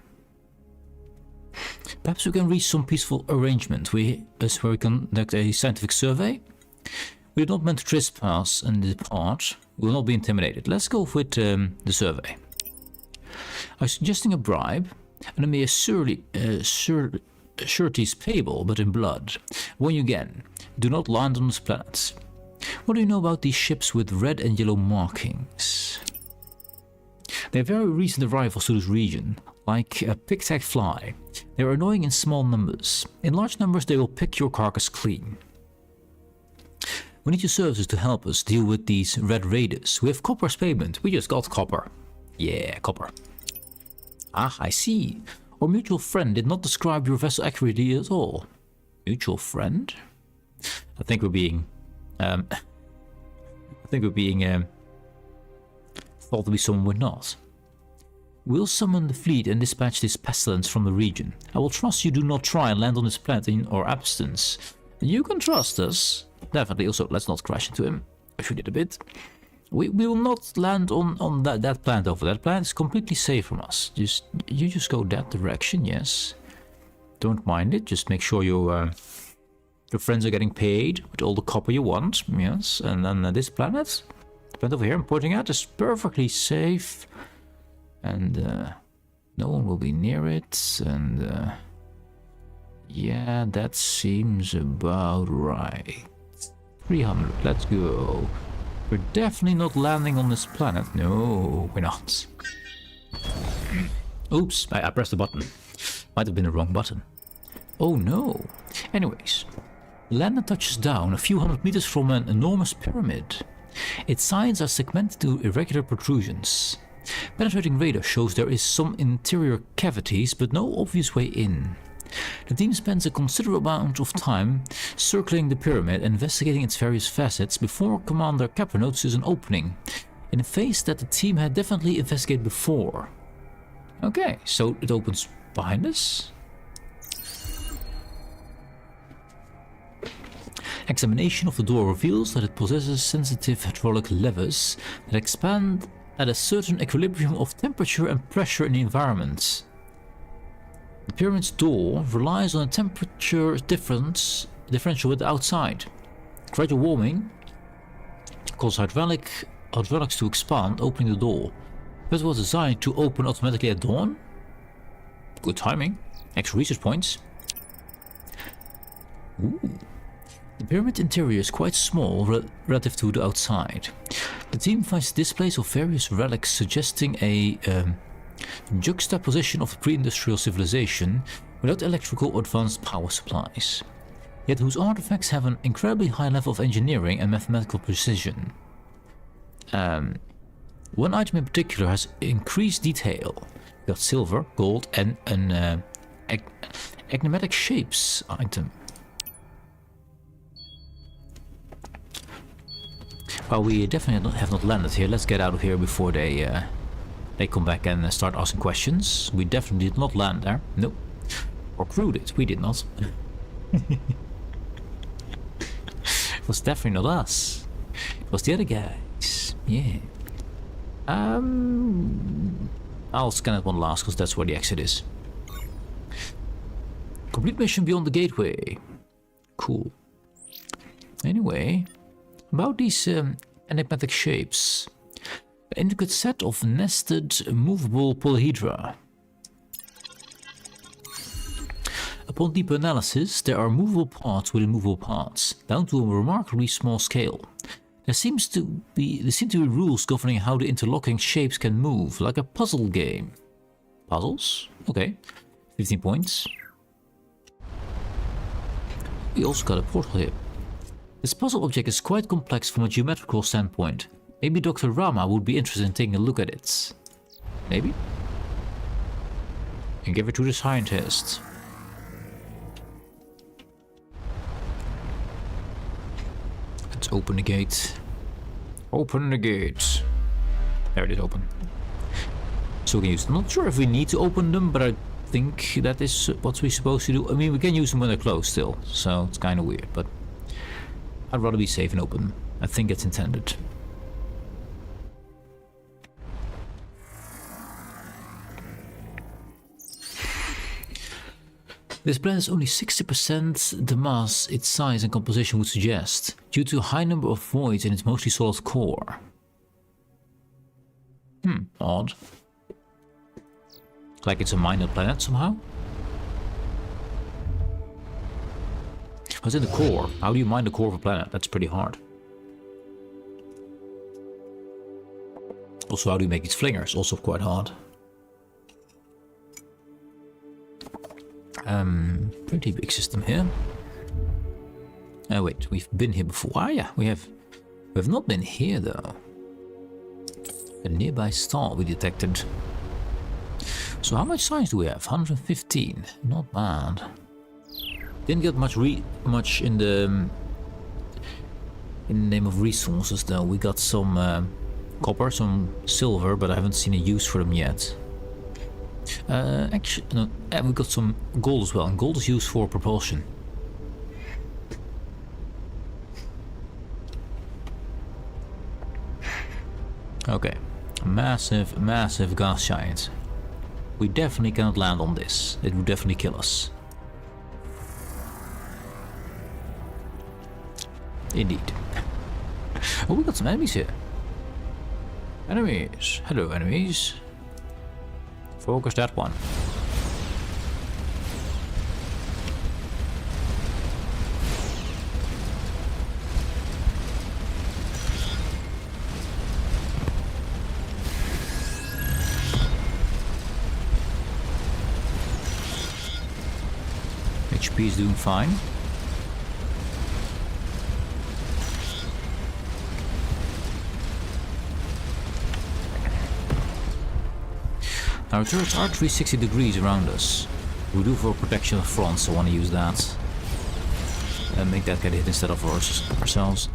Perhaps we can reach some peaceful arrangement where we conduct a scientific survey. We are not meant to trespass and depart. We will not be intimidated. Let's go with the survey. I'm suggesting a bribe, and Amir sureties payable, but in blood. Warn you again, do not land on this planet. What do you know about these ships with red and yellow markings? They are very recent arrivals to this region, like a pick-tag fly. They are annoying in small numbers. In large numbers they will pick your carcass clean. We need your services to help us deal with these red raiders. We have copper as payment. We just got copper. Yeah, copper. Ah, I see. Our mutual friend did not describe your vessel accurately at all. Mutual friend? I think we're being thought to be someone we're not. We'll summon the fleet and dispatch this pestilence from the region. I will trust you do not try and land on this planet in our absence. You can trust us. Definitely. Also, let's not crash into him. I should did a bit. We will not land on that planet over. That planet is completely safe from us. You just go that direction, yes. Don't mind it. Just make sure your friends are getting paid with all the copper you want. Yes. And then this planet over here I'm pointing at is perfectly safe. And no one will be near it. And yeah, that seems about right. 300. Let's go. We're definitely not landing on this planet. No, we're not. Oops, I pressed the button. Might have been the wrong button. Oh no. Anyways, Land and touches down a few hundred meters from an enormous pyramid. Its sides are segmented to irregular protrusions. Penetrating radar shows there is some interior cavities, but no obvious way in. The team spends a considerable amount of time circling the pyramid and investigating its various facets before Commander Kepler notices an opening in a phase that the team had definitely investigated before. Okay, so it opens behind us. Examination of the door reveals that it possesses sensitive hydraulic levers that expand at a certain equilibrium of temperature and pressure in the environment. The pyramid's door relies on a temperature differential with the outside. Gradual warming causes hydraulics to expand, opening the door. But it was designed to open automatically at dawn? Good timing. Extra research points. Ooh. The pyramid interior is quite small relative to the outside. The team finds displays of various relics suggesting a juxtaposition of the pre-industrial civilization without electrical or advanced power supplies, yet whose artifacts have an incredibly high level of engineering and mathematical precision. One item in particular has increased detail. We got silver, gold, and an enigmatic shapes item. Well, we definitely have not landed here. Let's get out of here before they come back and start asking questions. We definitely did not land there. Nope. Or crew did. We did not. It was definitely not us. It was the other guys. Yeah. I'll scan it one last because that's where the exit is. Complete mission beyond the gateway. Cool. Anyway, about these enigmatic shapes. An intricate set of nested, movable polyhedra. Upon deeper analysis, there are movable parts within movable parts, down to a remarkably small scale. There seem to be rules governing how the interlocking shapes can move, like a puzzle game. Puzzles? Okay. 15 points. We also got a portal here. This puzzle object is quite complex from a geometrical standpoint. Maybe Dr. Rama would be interested in taking a look at it. Maybe? And give it to the scientist. Let's open the gate. Open the gate. There it is, open. So we can use them. I'm not sure if we need to open them, but I think that is what we're supposed to do. I mean, we can use them when they're closed still, so it's kind of weird, but I'd rather be safe and open them. I think it's intended. This planet is only 60% the mass its size and composition would suggest, due to a high number of voids in its mostly solid core. Odd. Like it's a minor planet somehow? What's in the core? How do you mine the core of a planet? That's pretty hard. Also, how do you make its flingers? Also quite hard. Pretty big system here. Oh wait, we've been here before. Ah yeah, we have not been here though. A nearby star we detected. So how much science do we have? 115. Not bad. Didn't get much in the name of resources though. We got some copper, some silver, but I haven't seen a use for them yet. Actually, no, we got some gold as well, and gold is used for propulsion. Okay, massive, massive gas giant. We definitely cannot land on this. It would definitely kill us. Indeed. Oh, we got some enemies here. Enemies. Hello, enemies. Focus that one. HP is doing fine. Our turrets are 360 degrees around us. We do for protection of fronts, so I want to use that. And make that get hit instead of ourselves.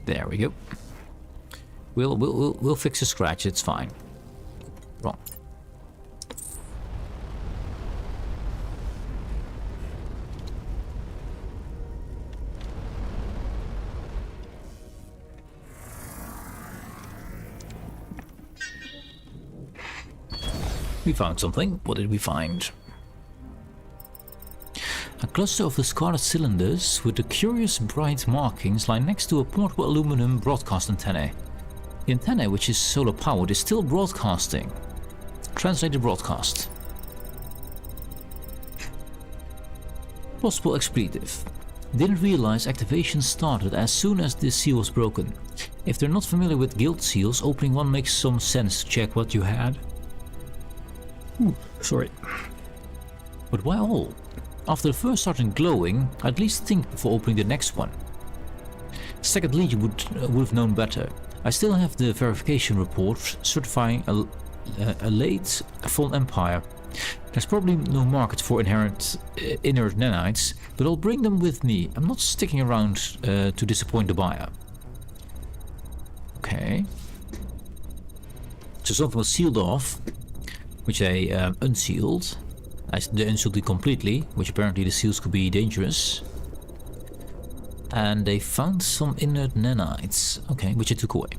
There we go. We'll fix a scratch, it's fine. Wrong. We found something. What did we find? A cluster of the scarlet cylinders with the curious bright markings lie next to a portable aluminum broadcast antennae. The antennae, which is solar powered, is still broadcasting. Translated broadcast. Possible expletive. Didn't realize activation started as soon as this seal was broken. If they're not familiar with guild seals, opening one makes some sense to check what you had. Ooh, sorry. But why all? After the first started glowing, I'd at least think before opening the next one. Second Legion would have known better. I still have the verification report certifying a late fallen empire. There's probably no market for inert nanites, but I'll bring them with me. I'm not sticking around to disappoint the buyer. Okay. So something was sealed off, which they unsealed. They unsealed it completely, which apparently the seals could be dangerous. And they found some inert nanites, okay, which they took away.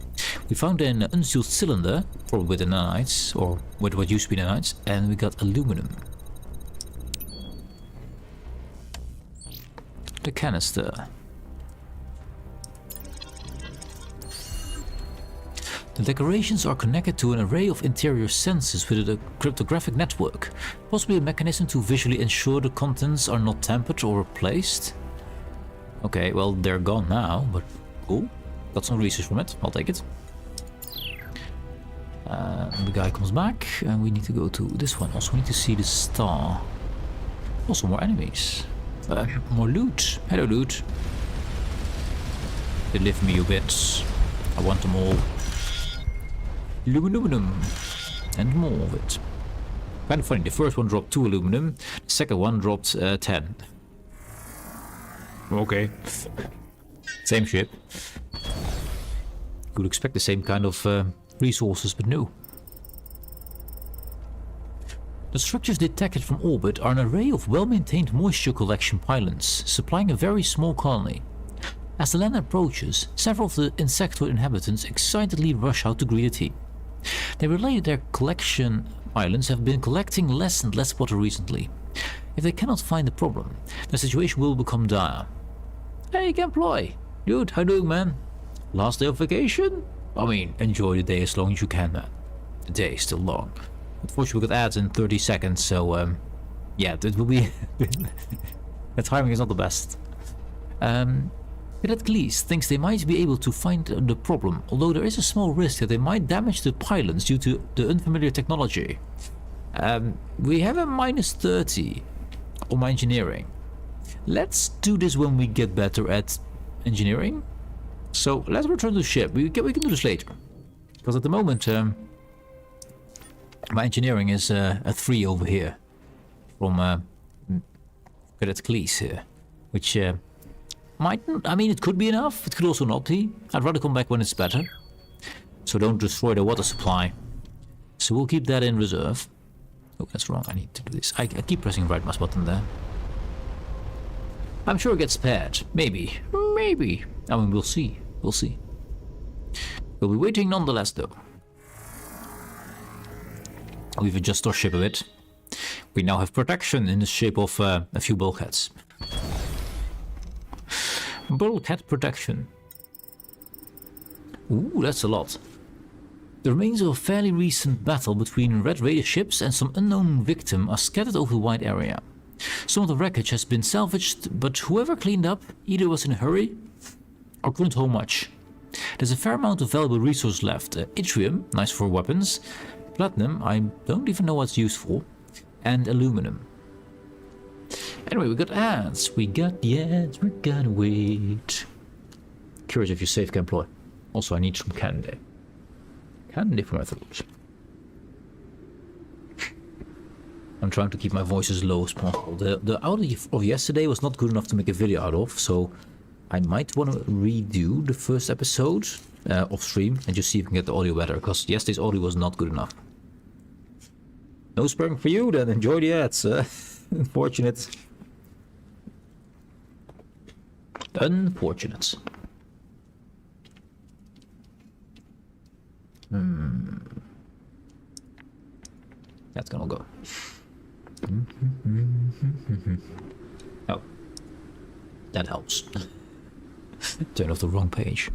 We found an unsealed cylinder, probably with the nanites, or with what used to be nanites, and we got aluminum. The canister. The decorations are connected to an array of interior sensors with a cryptographic network, possibly a mechanism to visually ensure the contents are not tampered or replaced. Okay, well, they're gone now, but cool. Got some research from it, I'll take it. The guy comes back, and we need to go to this one. Also, we need to see the star. Also, more enemies. More loot. Hello, loot. Deliver me your bits. I want them all. Aluminum. And more of it. Kind of funny, the first one dropped 2 aluminum, the second one dropped 10. Okay. Same ship. Could expect the same kind of resources, but no. The structures detected from orbit are an array of well-maintained moisture collection pylons, supplying a very small colony. As the land approaches, several of the insectoid inhabitants excitedly rush out to greet the team. They relate their collection pylons have been collecting less and less water recently. If they cannot find the problem, the situation will become dire. Hey, Gamploy! Dude, how you doing, man? Last day of vacation? I mean, enjoy the day as long as you can, man. The day is still long. Unfortunately, we got ads in 30 seconds, so, yeah, it will be... the timing is not the best. Cadet Glees thinks they might be able to find the problem, although there is a small risk that they might damage the pylons due to the unfamiliar technology. We have a minus 30 on my engineering. Let's do this when we get better at engineering. So let's return to the ship. We can do this later. Because at the moment, my engineering is a 3 over here. From Cadet Glees here. Which might, I mean, it could be enough. It could also not be. I'd rather come back when it's better. So don't destroy the water supply. So we'll keep that in reserve. Oh, that's wrong. I need to do this. I keep pressing right mouse button there. I'm sure it gets spared. Maybe. Maybe. I mean, we'll see. We'll see. We'll be waiting nonetheless, though. We've adjusted our ship a bit. We now have protection in the shape of a few bulkheads. Bulkhead protection. Ooh, that's a lot. The remains of a fairly recent battle between Red Raider ships and some unknown victim are scattered over the wide area. Some of the wreckage has been salvaged, but whoever cleaned up either was in a hurry or couldn't haul much. There's a fair amount of valuable resource left. Yttrium, nice for weapons. Platinum, I don't even know what's used for. And aluminum. Anyway, we got ads. We got the ads. We gotta wait. Curious if you're safe, Gamploy. Also, I need some candy. Candy from my throat. I'm trying to keep my voice as low as possible. The audio of yesterday was not good enough to make a video out of, so I might want to redo the first episode off stream and just see if we can get the audio better, because yesterday's audio was not good enough. No sparring for you, then enjoy the ads. Unfortunate. Unfortunate. That's gonna go. Oh. That helps. Turn off the wrong page.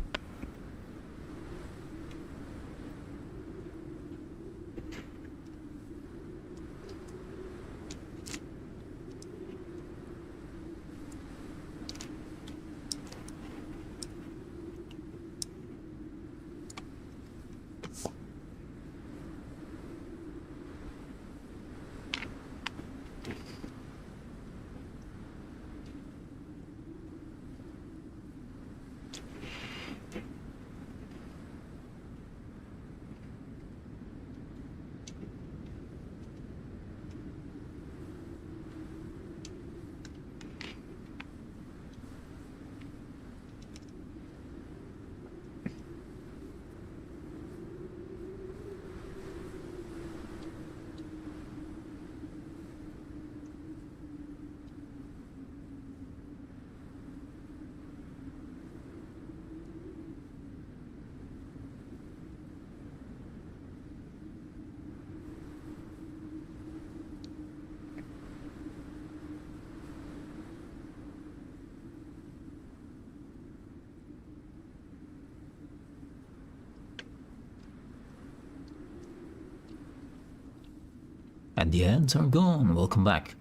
And the ants are gone. Welcome back.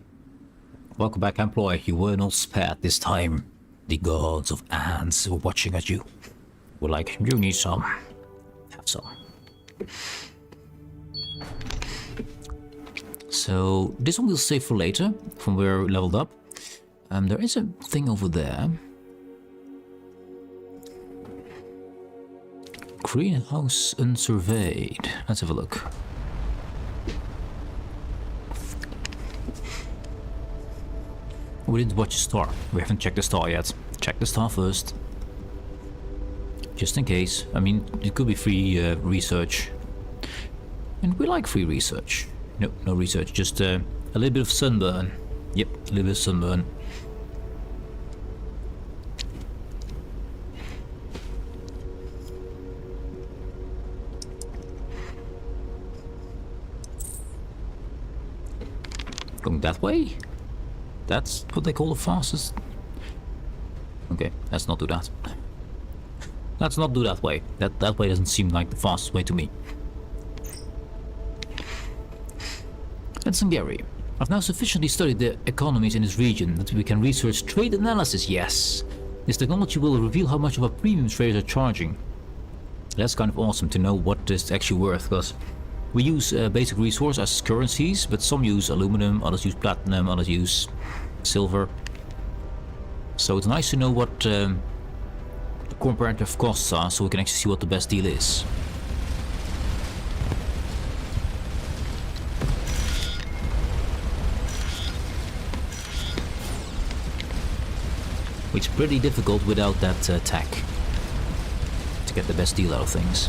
Welcome back, employee. You were not spared this time. The gods of ants were watching at you. We're like, you need some. Have some. So, this one we'll save for later, from where we leveled up. There is a thing over there. Greenhouse unsurveyed. Let's have a look. We didn't watch the star. We haven't checked the star yet. Check the star first. Just in case. I mean, it could be free research. And we like free research. No, no research. Just a little bit of sunburn. Yep, a little bit of sunburn. Going that way? That's what they call the fastest. Okay, let's not do that. Let's not do that way. That way doesn't seem like the fastest way to me. That's Hungary. I've now sufficiently studied the economies in this region that we can research trade analysis. Yes, this technology will reveal how much of a premium traders are charging. That's kind of awesome to know what it's actually worth, because we use basic resource as currencies, but some use aluminum, others use platinum, others use silver. So it's nice to know what the comparative costs are, so we can actually see what the best deal is. Which is pretty difficult without that tech to get the best deal out of things.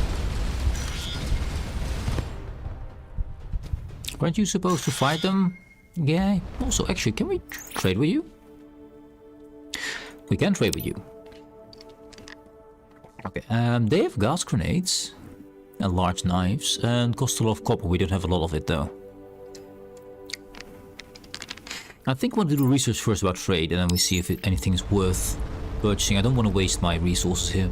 Weren't you supposed to fight them? Yeah. Also, actually, can we trade with you? We can trade with you. Okay, they have gas grenades and large knives and cost a lot of copper. We don't have a lot of it though. I think we'll do research first about trade and then we see if anything is worth purchasing. I don't want to waste my resources here.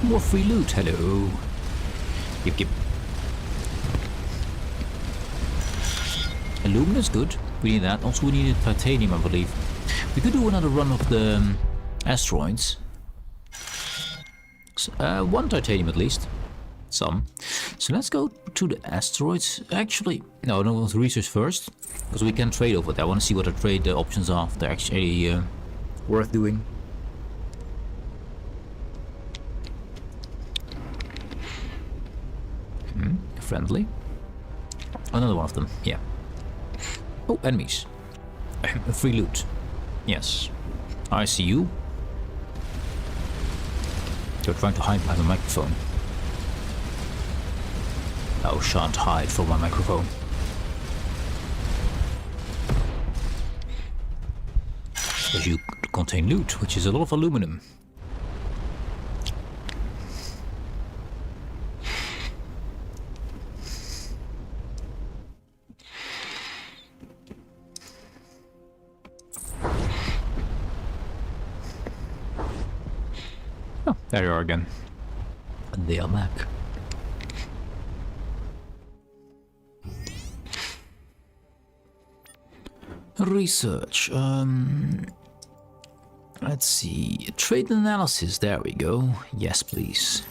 More free loot, hello. Yep, yep. Aluminum is good, we need that. Also we needed titanium, I believe. We could do another run of the asteroids. So, one titanium at least. Some. So let's go to the asteroids. Actually, no, I want to research first. Because we can trade over there. I want to see what the trade options are. If they're actually worth doing. Friendly. Another one of them, yeah. Oh, enemies. Free loot. Yes. I see you. You're trying to hide behind the microphone. Thou shan't hide from my microphone. Because you contain loot, which is a lot of aluminum. Oh, there you are again. And they are back. Research. Let's see. Trade analysis. There we go. Yes, please.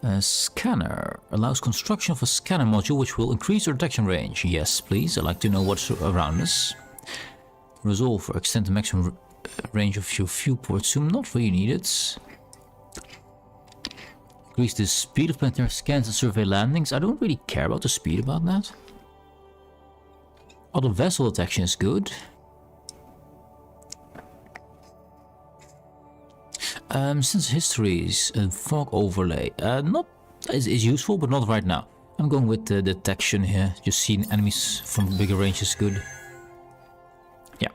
A scanner allows construction of a scanner module which will increase your detection range. Yes, please. I'd like to know what's around us. Resolver. Extend the maximum range of your viewport zoom. Not really needed. Increase the speed of planetary scans and survey landings. I don't really care about the speed about that. Other vessel detection is good. Since histories and fog overlay, not is useful, but not right now. I'm going with the detection here. Just seeing enemies from bigger range is good. Yeah.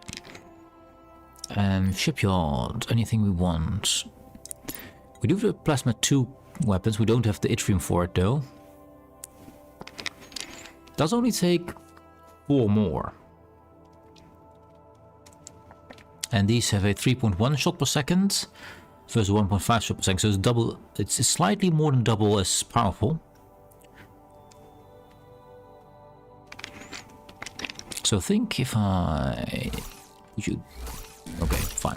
Shipyard. Anything we want. We do have the plasma 2 weapons. We don't have the yttrium for it though. Does only take 4 more. And these have a 3.1 shot per second versus 1.5 shot per second. So it's double. It's slightly more than double as powerful. So think if I put you. Okay, fine.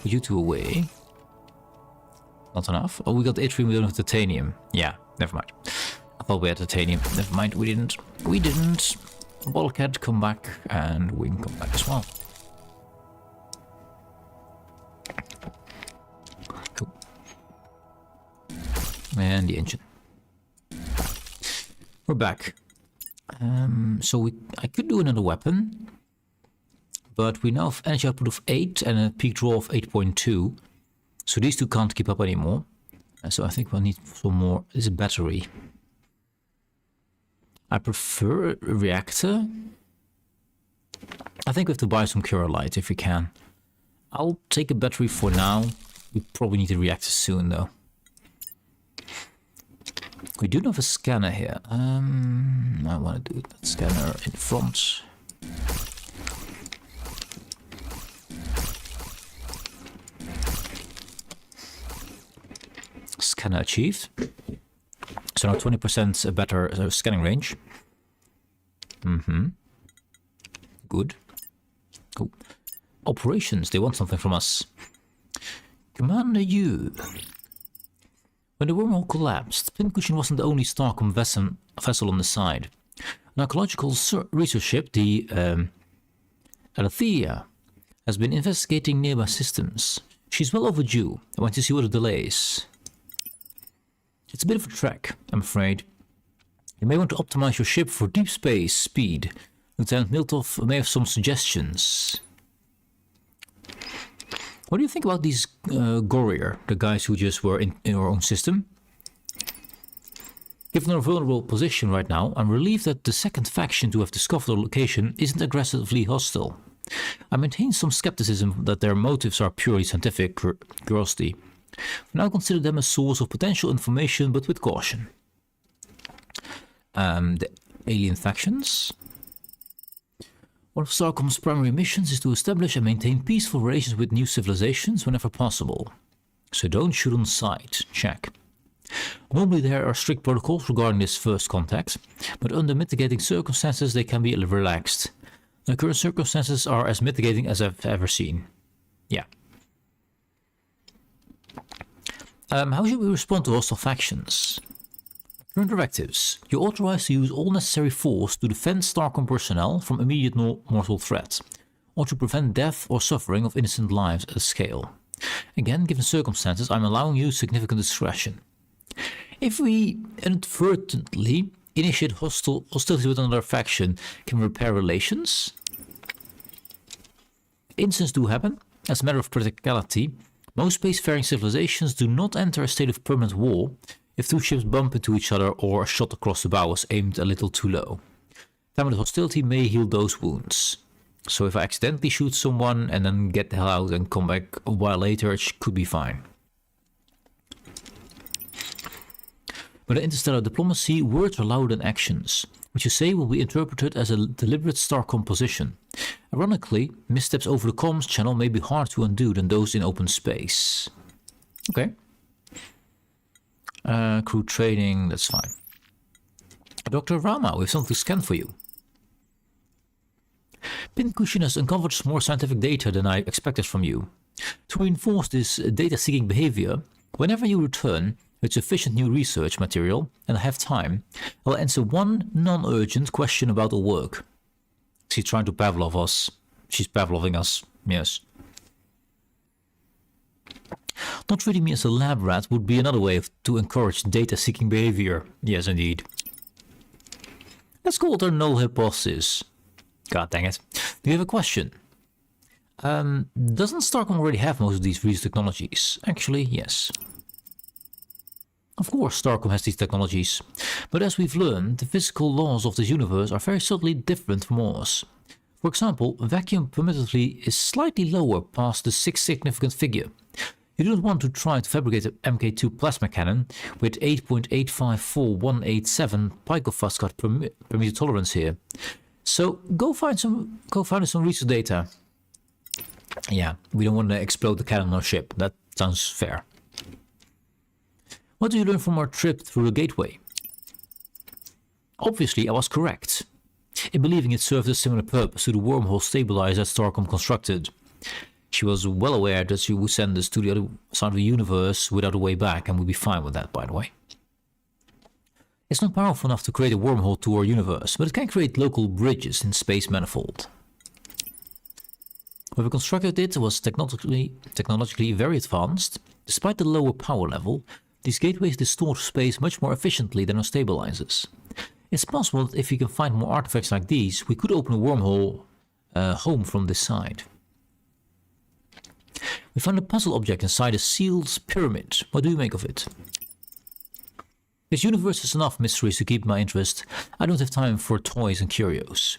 Put you two away. Not enough. Oh, we got yttrium. We don't have titanium. Yeah, never mind. I thought we had titanium. Never mind. We didn't. We didn't. Bulkhead, come back, and we can come back as well. Cool. And the engine. We're back. So I could do another weapon, but we now have energy output of 8 and a peak draw of 8.2. So these two can't keep up anymore. So I think we'll need some more. This is a battery. I prefer a reactor. I think we have to buy some Curalight if we can. I'll take a battery for now. We probably need a reactor soon though. We do have a scanner here. I want to do that scanner in front. Scanner achieved. So now 20% better scanning range. Good. Cool. Operations, they want something from us. Commander Yu. When the wormhole collapsed, Pincushion wasn't the only Starcom vessel on the side. An archaeological research ship, the ALMIGTHY, has been investigating nearby systems. She's well overdue. I want to see what the delay is. It's a bit of a trek, I'm afraid. You may want to optimize your ship for deep space speed. Lieutenant Miltov may have some suggestions. What do you think about these Gorier, the guys who just were in our own system? Given our vulnerable position right now, I'm relieved that the second faction to have discovered our location isn't aggressively hostile. I maintain some skepticism that their motives are purely scientific curiosity. For now, consider them a source of potential information, but with caution. The alien factions. One of Starcom's primary missions is to establish and maintain peaceful relations with new civilizations whenever possible. So don't shoot on sight. Check. Normally there are strict protocols regarding this first contact, but under mitigating circumstances they can be relaxed. The current circumstances are as mitigating as I've ever seen. Yeah. How should we respond to hostile factions? Current directives. You're authorized to use all necessary force to defend Starcom personnel from immediate mortal threat, or to prevent death or suffering of innocent lives at a scale. Again, given circumstances, I'm allowing you significant discretion. If we inadvertently initiate hostility with another faction, can we repair relations? Incidents do happen. As a matter of practicality, most spacefaring civilizations do not enter a state of permanent war if two ships bump into each other or a shot across the bow is aimed a little too low. Time of hostility may heal those wounds. So if I accidentally shoot someone and then get the hell out and come back a while later, it could be fine. But in interstellar diplomacy, words are louder than actions. What you say will be interpreted as a deliberate Starcom position. Ironically, missteps over the comms channel may be harder to undo than those in open space. Okay. Crew training, that's fine. Dr. Rama, we have something to scan for you. Pincushion has uncovered more scientific data than I expected from you. To reinforce this data-seeking behavior, whenever you return with sufficient new research material and I have time, I'll answer one non-urgent question about the work. She's trying to Pavlov us. She's Pavloving us, yes. Not treating me as a lab rat would be another way to encourage data-seeking behavior. Yes, indeed. Let's call it our null hypothesis. God dang it. Do you have a question? Doesn't Starcom already have most of these research technologies? Actually, yes. Of course, Starcom has these technologies, but as we've learned, the physical laws of this universe are very subtly different from ours. For example, vacuum permittivity is slightly lower past the 6th significant figure. You do not want to try to fabricate an Mk2 plasma cannon with 8.854187 picofascot per meter tolerance here. So go find some research data. Yeah, we don't want to explode the cannon on our ship. That sounds fair. What do you learn from our trip through the gateway? Obviously, I was correct in believing it served a similar purpose to the wormhole stabilizer that Starcom constructed. She was well aware that she would send us to the other side of the universe without a way back, and we'd be fine with that, by the way. It's not powerful enough to create a wormhole to our universe, but it can create local bridges in space manifold. When we constructed it was technologically very advanced. Despite the lower power level, these gateways distort space much more efficiently than our stabilizers. It's possible that if we can find more artifacts like these, we could open a wormhole home from this side. We found a puzzle object inside a sealed pyramid. What do you make of it? This universe has enough mysteries to keep my interest. I don't have time for toys and curios.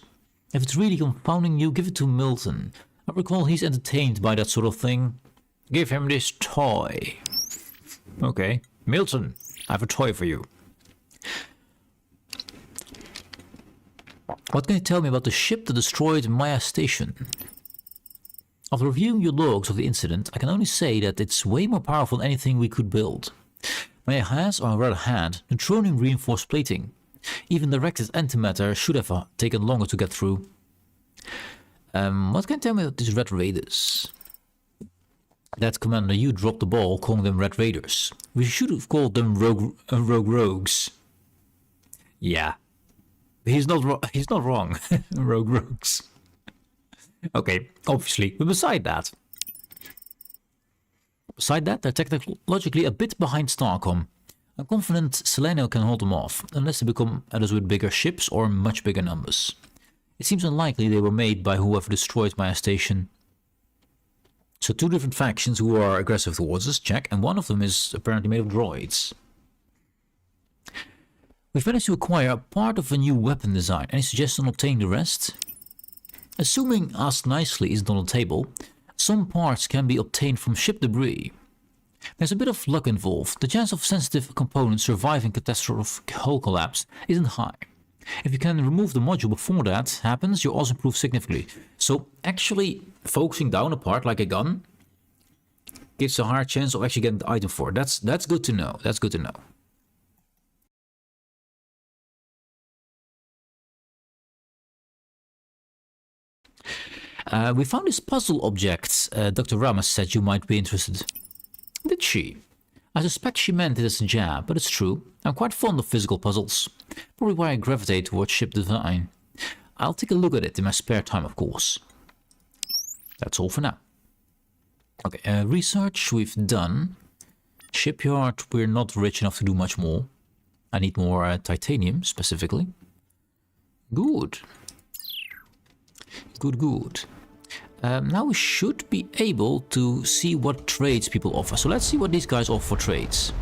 If it's really confounding you, give it to Milton. I recall he's entertained by that sort of thing. Give him this toy. Okay. Milton, I have a toy for you. What can you tell me about the ship that destroyed Maya Station? After reviewing your logs of the incident, I can only say that it's way more powerful than anything we could build. Maya has, or rather had, neutronium reinforced plating. Even directed antimatter should have taken longer to get through. What can you tell me about these Red Raiders? That Commander, you dropped the ball calling them Red Raiders. We should have called them Rogues. Yeah. He's not wrong. Rogues. Okay, obviously, but beside that, they're technologically a bit behind Starcom. I'm confident Seleno can hold them off, unless they become others with bigger ships or much bigger numbers. It seems unlikely they were made by whoever destroyed Maya Station. So 2 different factions who are aggressive towards us, check, and one of them is apparently made of droids. We've managed to acquire a part of a new weapon design. Any suggestion on obtaining the rest? Assuming Ask Nicely isn't on the table, some parts can be obtained from ship debris. There's a bit of luck involved. The chance of sensitive components surviving catastrophic hull collapse isn't high. If you can remove the module before that happens, your odds improve significantly. So actually focusing down a part like a gun gives a higher chance of actually getting the item for it. That's good to know. That's good to know. We found this puzzle object. Dr. Ramos said you might be interested. Did she? I suspect she meant it as a jab, but it's true. I'm quite fond of physical puzzles. Probably why I gravitate towards ship design. I'll take a look at it in my spare time, of course. That's all for now. Okay, research we've done. Shipyard, we're not rich enough to do much more. I need more titanium, specifically. Good. Good. Now we should be able to see what trades people offer. So let's see what these guys offer for trades.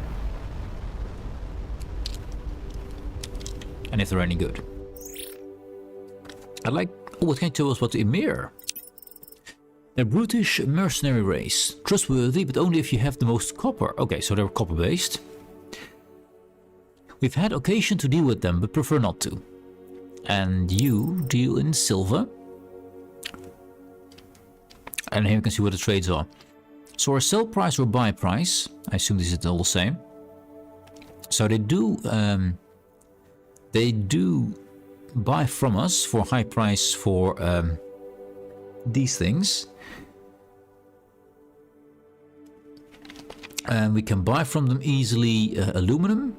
And if they're any good. Oh, what can you tell us about the Emir? They're brutish mercenary race. Trustworthy, but only if you have the most copper. Okay, so they're copper based. We've had occasion to deal with them, but prefer not to. And you deal in silver. And here you can see what the trades are. So our sell price or buy price. I assume this is all the same. So they do buy from us for high price for these things. And we can buy from them easily aluminum.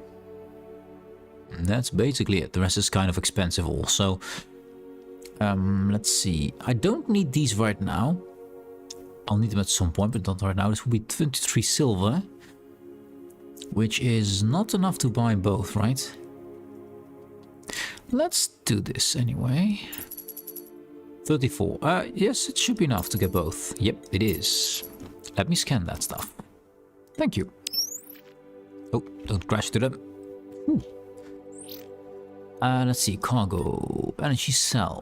And that's basically it. The rest is kind of expensive also. Let's see. I don't need these right now. I'll need them at some point, but not right now. This will be 23 silver. Which is not enough to buy both, right? Let's do this anyway. 34. Yes, it should be enough to get both. Yep, it is. Let me scan that stuff. Thank you. Oh, don't crash to them. Let's see. Cargo. Energy cell.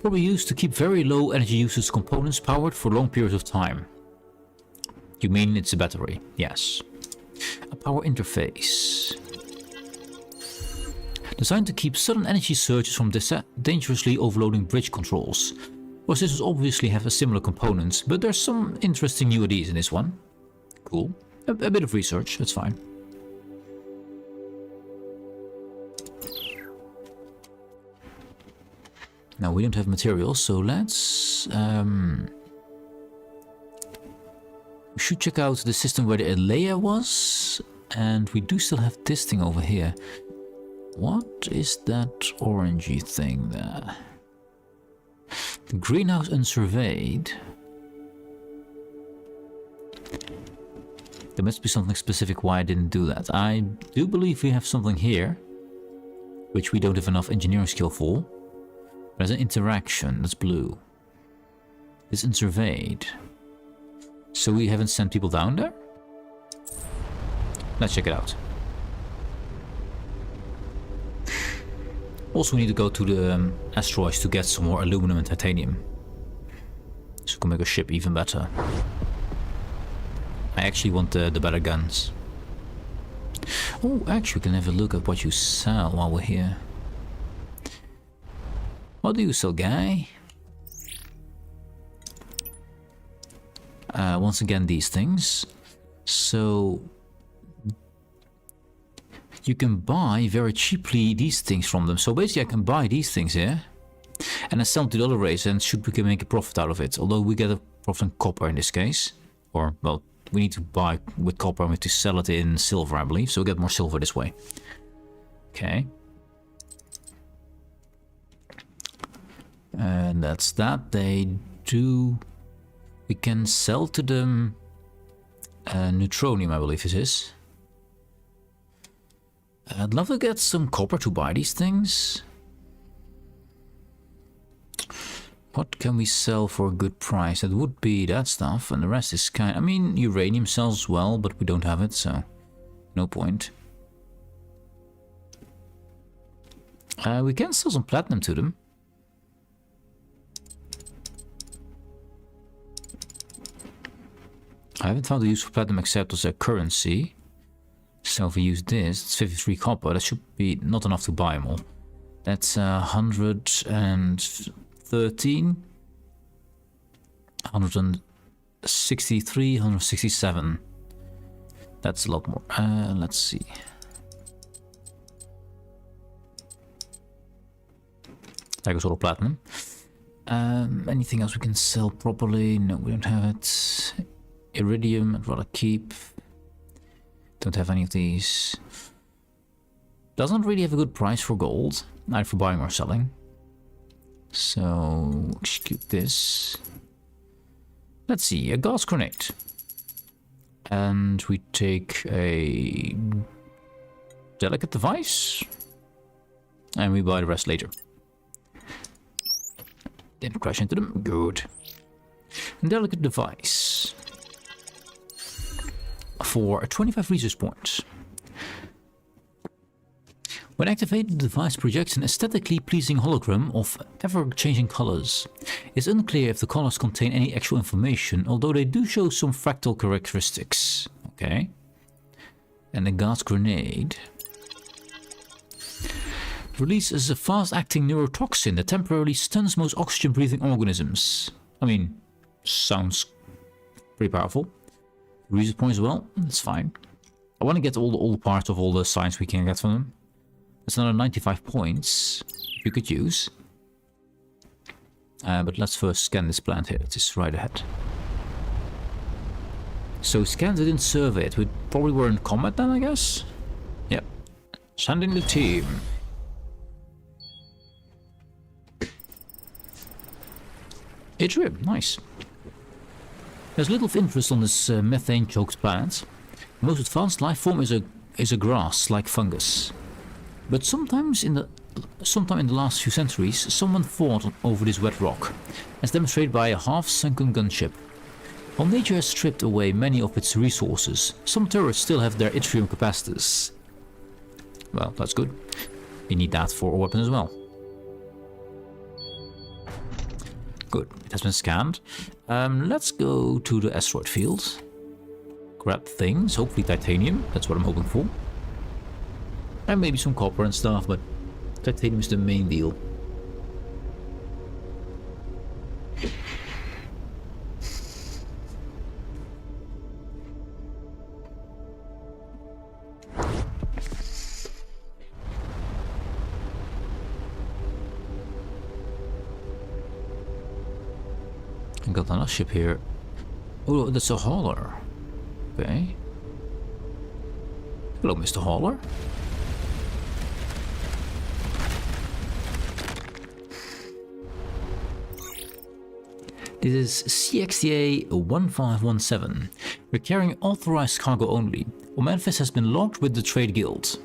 Probably used to keep very low energy usage components powered for long periods of time. You mean it's a battery? Yes. A power interface. Designed to keep sudden energy surges from dangerously overloading bridge controls. Well, systems obviously have a similar components, but there's some interesting new ideas in this one. Cool. A bit of research, that's fine. Now we don't have materials, so let's... we should check out the system where the Alea was. And we do still have this thing over here. What is that orangey thing there? The greenhouse unsurveyed. There must be something specific why I didn't do that. I do believe we have something here, which we don't have enough engineering skill for. There's an interaction, that's blue. It's unsurveyed. So we haven't sent people down there? Let's check it out. Also, we need to go to the asteroids to get some more aluminum and titanium. So we can make a ship even better. I actually want the better guns. Oh, actually, we can have a look at what you sell while we're here. What do you sell, guy? Once again, these things. So you can buy very cheaply these things from them. So basically I can buy these things here and I sell them to the other race, and we can make a profit out of it. Although we get a profit in copper in this case. Or, well, we need to buy with copper and we have to sell it in silver, I believe. So we get more silver this way. Okay. And that's that. They do... We can sell to them neutronium, I believe this is. I'd love to get some copper to buy these things. What can we sell for a good price? That would be that stuff, and the rest is kind... I mean, uranium sells well, but we don't have it, so no point. We can sell some platinum to them. I haven't found a use for platinum except as a currency. So if we use this, it's 53 copper. That should be not enough to buy them all. That's 113, 163, 167. That's a lot more. Let's see. There goes all the platinum. Anything else we can sell properly? No, we don't have it. Iridium, I'd rather keep. Don't have any of these. Doesn't really have a good price for gold, neither for buying or selling. So execute this. Let's see, a gas grenade. And we take a delicate device. And we buy the rest later. Didn't crash into them. Good. Delicate device. For 25 research points. When activated, the device projects an aesthetically pleasing hologram of ever-changing colors. It's unclear if the colors contain any actual information, although they do show some fractal characteristics. Okay. And the gas grenade releases a fast-acting neurotoxin that temporarily stuns most oxygen-breathing organisms. I mean, sounds pretty powerful. Research points as well, that's fine. I want to get all the parts of all the science we can get from them. That's another 95 points you could use. But let's first scan this plant here. It is right ahead. So scans it in survey it. We probably were in combat then, I guess? Yep. Sending the team. Atrium, nice. There's little of interest on this methane-choked planet. The most advanced life form is a grass like fungus. But sometime in the last few centuries, someone fought over this wet rock, as demonstrated by a half-sunken gunship. While nature has stripped away many of its resources, some turrets still have their yttrium capacitors. Well, that's good. We need that for a weapon as well. Good, it has been scanned. Let's go to the asteroid field. Grab things, hopefully titanium, that's what I'm hoping for. And maybe some copper and stuff, but titanium is the main deal. I got another ship here. Oh, that's a hauler. Okay. Hello, Mr. Hauler. This is CXTA 1517. We're carrying authorized cargo only. Memphis has been logged with the Trade Guild.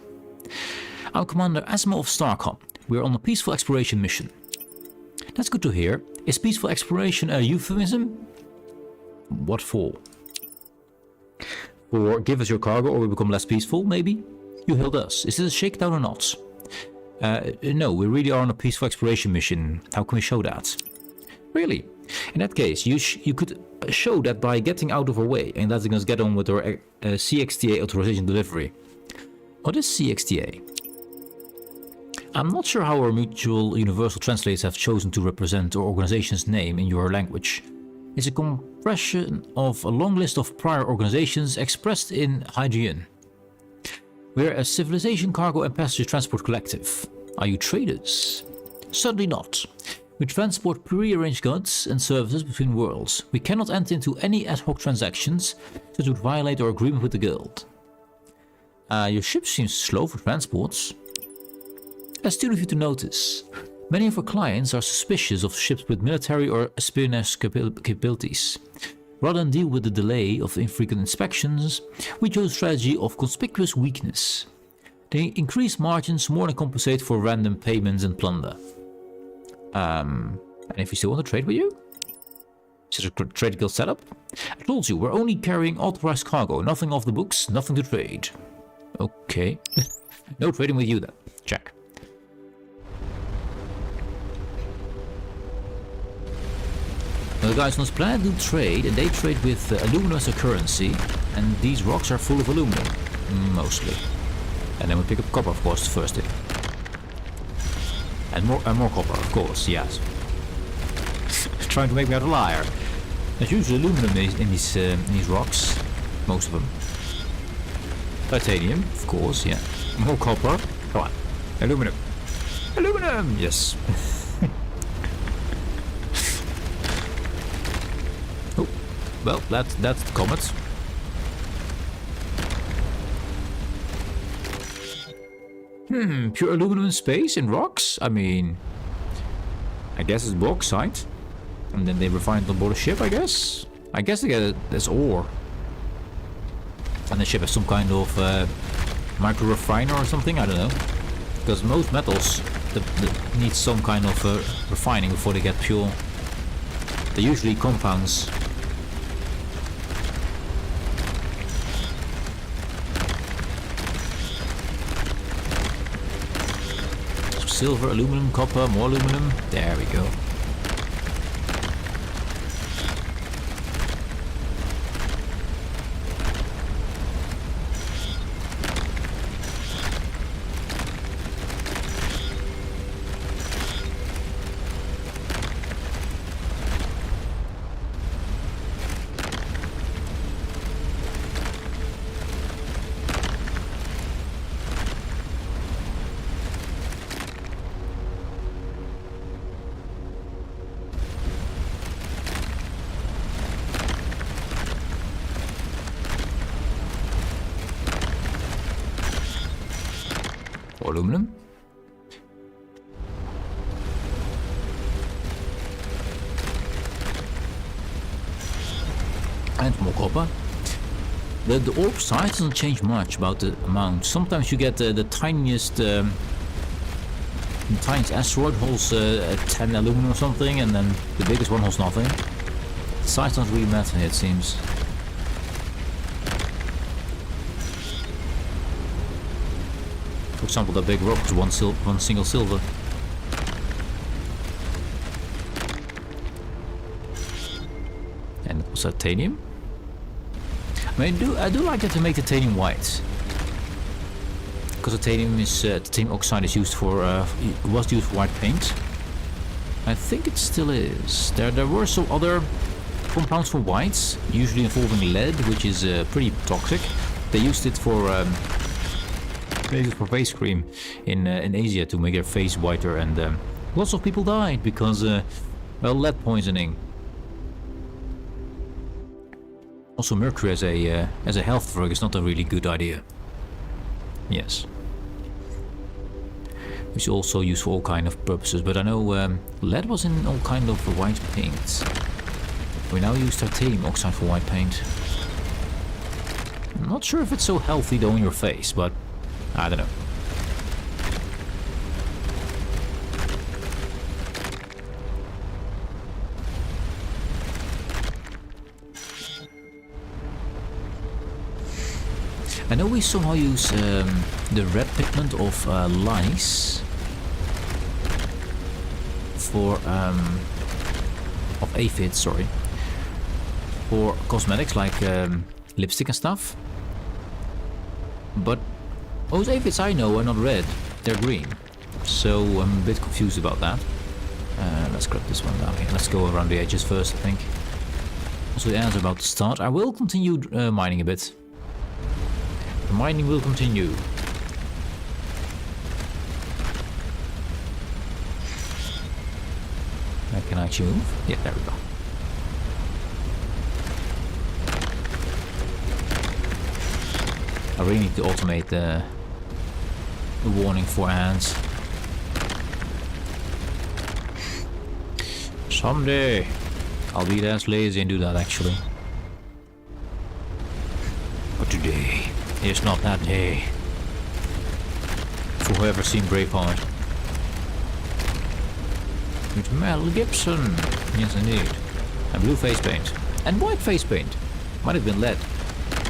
I'm Commander Asmo of Starcom. We're on a peaceful exploration mission. That's good to hear. Is peaceful exploration a euphemism? What for? For give us your cargo or we become less peaceful, maybe? You held us. Is this a shakedown or not? No, we really are on a peaceful exploration mission. How can we show that? Really? In that case, you could show that by getting out of our way and letting us get on with our CXTA authorization delivery. What is CXTA? I'm not sure how our mutual universal translators have chosen to represent our organization's name in your language. It's a compression of a long list of prior organizations expressed in Hydrian. We're a civilization cargo and passenger transport collective. Are you traders? Certainly not. We transport pre-arranged goods and services between worlds. We cannot enter into any ad hoc transactions, so it would violate our agreement with the guild. Your ship seems slow for transports. Astute of you to notice. Many of our clients are suspicious of ships with military or espionage capabilities. Rather than deal with the delay of infrequent inspections, we chose a strategy of conspicuous weakness. They increase margins more than compensate for random payments and plunder. And if we still want to trade with you? Is it a trade guild setup? I told you, we're only carrying authorized cargo, nothing off the books, nothing to trade. Okay. No trading with you then. Check. Now the guys on this planet do trade, and they trade with aluminum as a currency, and these rocks are full of aluminum. Mostly. And then we pick up copper, of course, the first thing. And more copper, of course, yes. Trying to make me out a liar. There's usually aluminum in these rocks. Most of them. Titanium, of course, yeah. More copper. Come on. Aluminum. Aluminum! Yes. Oh, well, that's the comet. Pure aluminum in space, in rocks? I mean, I guess it's bauxite. And then they refine it on board a ship, I guess? I guess they get it as ore. And the ship has some kind of micro refiner or something, I don't know. Because most metals need some kind of refining before they get pure. They're usually compounds. Silver, aluminum, copper, more aluminum. There we go. Aluminum. And more copper. The orb size doesn't change much about the amount. Sometimes you get the tiniest asteroid holds 10 aluminum or something, and then the biggest one holds nothing. The size doesn't really matter, it seems. For example, that big rock was one single silver. And it was titanium. I mean, I do like that to make titanium white, because titanium oxide is used for was used for white paint. I think it still is. There were some other compounds for whites, usually involving lead, which is pretty toxic. They used it for face cream in Asia to make their face whiter, and lots of people died because well, lead poisoning. Also, mercury as a health drug is not a really good idea. Yes, which is also used for all kind of purposes. But I know lead was in all kind of white paints. We now use titanium oxide for white paint. I'm not sure if it's so healthy though on your face, but I don't know. I know we somehow use the red pigment of lice for of aphids, sorry, for cosmetics like lipstick and stuff. But those aphids I know are not red, they're green. So I'm a bit confused about that. Let's grab this one down here. Let's go around the edges first, I think. Also, the ads are about to start. I will continue mining a bit. The mining will continue. Can I actually move? Yeah, there we go. I really need to automate the warning for ants. Someday I'll be as lazy and do that actually. But today is not that day. For whoever's seen Braveheart. With Mel Gibson. Yes indeed. And blue face paint. And white face paint. Might have been lead.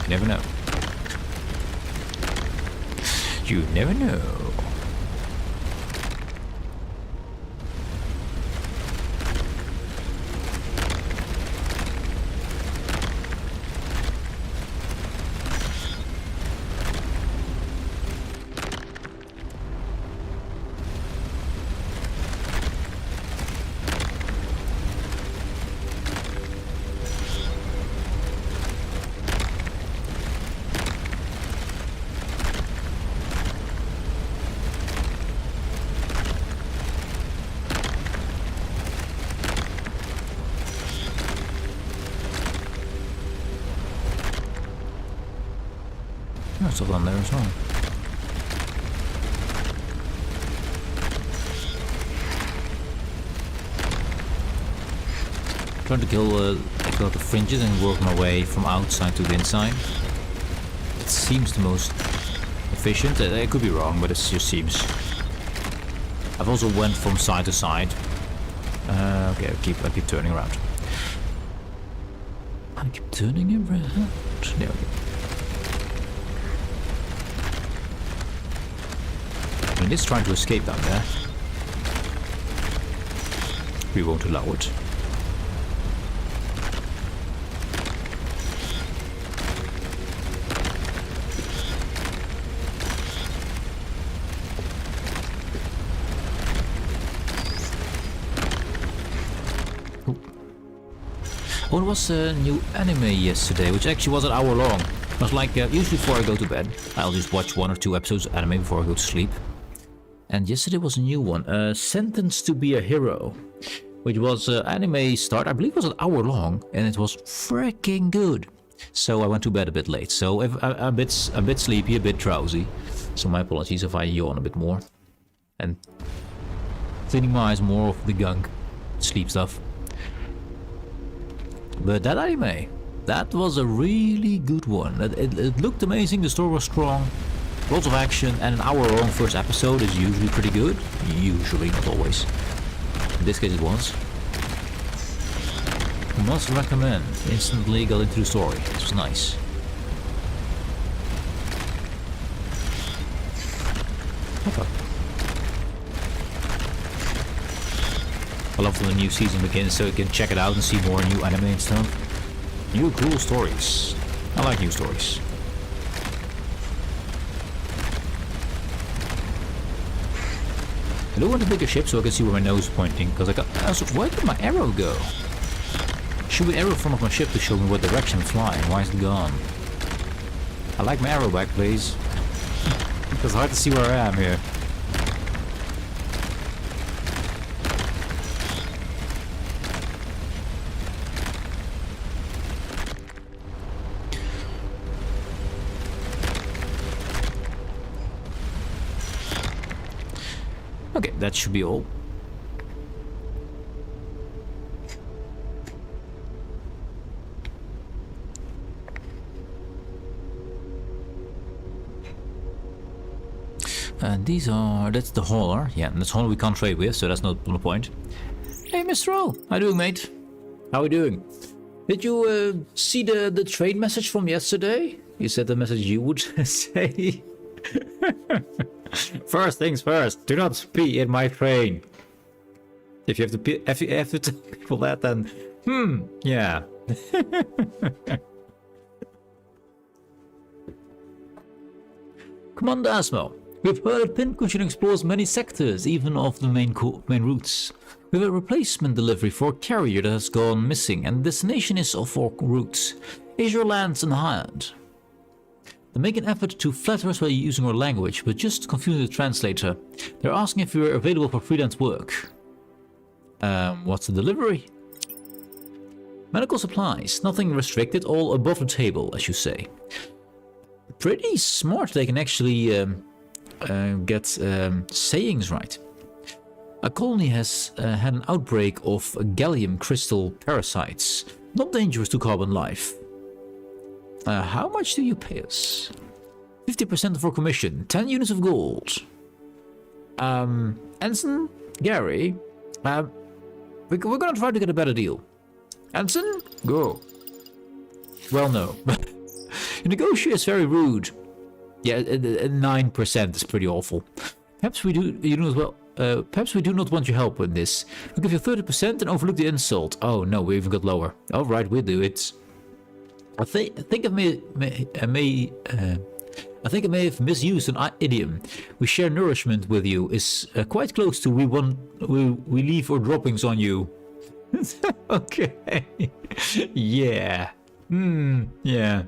You never know. You never know. There's stuff on there as well. Trying to kill the fringes and work my way from outside to the inside. It seems the most efficient. I could be wrong, but it just seems. I've also went from side to side. Okay, I keep turning around. I keep turning around. There we go. I mean, it's trying to escape down there. We won't allow it. Oh, there was a new anime yesterday, which actually was an hour long. It was like, usually before I go to bed, I'll just watch 1 or 2 episodes of anime before I go to sleep. And yesterday was a new one, Sentenced to be a Hero, which was anime start, I believe it was an hour long, and it was freaking good. So I went to bed a bit late, so if, I'm a bit sleepy, a bit drowsy. So my apologies if I yawn a bit more. And cleaning my eyes more of the gunk, sleep stuff. But that anime, that was a really good one. It looked amazing, the story was strong, lots of action, and an hour-long first episode is usually pretty good. Usually, not always. In this case it was. Must recommend. Instantly got into the story. It was nice. Okay. I love when the new season begins so you can check it out and see more new anime and stuff. New cool stories. I like new stories. I do want a bigger ship so I can see where my nose is pointing, because I got... where did my arrow go? Shoot an arrow in front of my ship to show me what direction I'm flying. Why is it gone? I like my arrow back, please. It's hard to see where I am here. Okay, that should be all. And these are... that's the hauler. Yeah, and that's hauler we can't trade with, so that's not the point. Hey, Mr. O, how you doing, mate? How are we doing? Did you see the trade message from yesterday? You said the message you would say. First things first, do not pee in my train. If you have to pee, if you have to tell people that, then yeah. Commander Asmo, we've heard that Pincushion explores many sectors, even off the main routes. We have a replacement delivery for a carrier that has gone missing, and the destination is off our routes. Is your lands unhired? They make an effort to flatter us by using our language, but just confusing the translator. They're asking if we're available for freelance work. What's the delivery? Medical supplies, nothing restricted, all above the table, as you say. Pretty smart, they can actually get sayings right. A colony has had an outbreak of gallium crystal parasites, not dangerous to carbon life. How much do you pay us? 50% of our commission, 10 units of gold. Ensign, Gary, we're gonna try to get a better deal. Ensign, go. Well, no. Your negotiator is very rude. Yeah, 9% is pretty awful. Perhaps we do, you know as well. Perhaps we do not want your help with this. We'll give you 30% and overlook the insult. Oh no, we even got lower. All right, we'll do it. I think I may have misused an idiom. We share nourishment with you is quite close to we leave our droppings on you. Okay. Yeah. Yeah.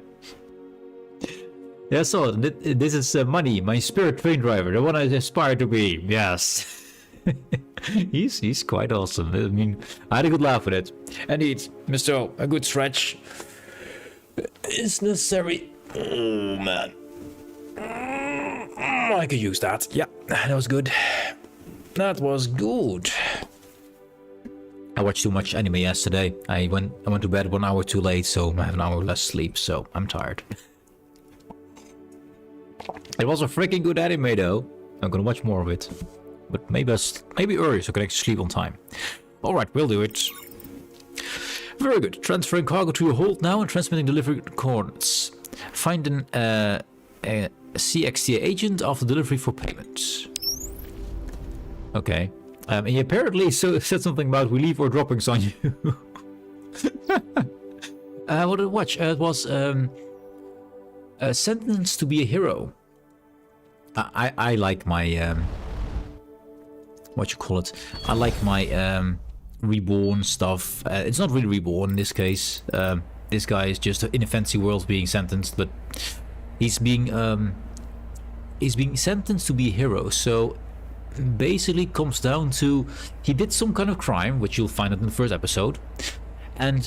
Yeah, so this is Money, my spirit train driver, the one I aspire to be. Yes. he's quite awesome. I mean, I had a good laugh with it. Indeed, Mr. O, a good stretch is necessary. Oh man. I could use that. Yeah, that was good. That was good. I watched too much anime yesterday. I went to bed 1 hour too late, so I have an hour less sleep, so I'm tired. It was a freaking good anime though. I'm gonna watch more of it. But maybe early so I can actually sleep on time. Alright, we'll do it. Very good. Transferring cargo to your hold now and transmitting delivery coordinates. Find a CXTA agent after delivery for payment. Okay. He apparently said something about relief or droppings on you. What did I watch? It was Sentenced to be a Hero. I like my what you call it? I like my reborn stuff. It's not really reborn in this case. This guy is just in a fancy world being sentenced, but he's being sentenced to be a hero. So basically comes down to he did some kind of crime, which you'll find out in the first episode, and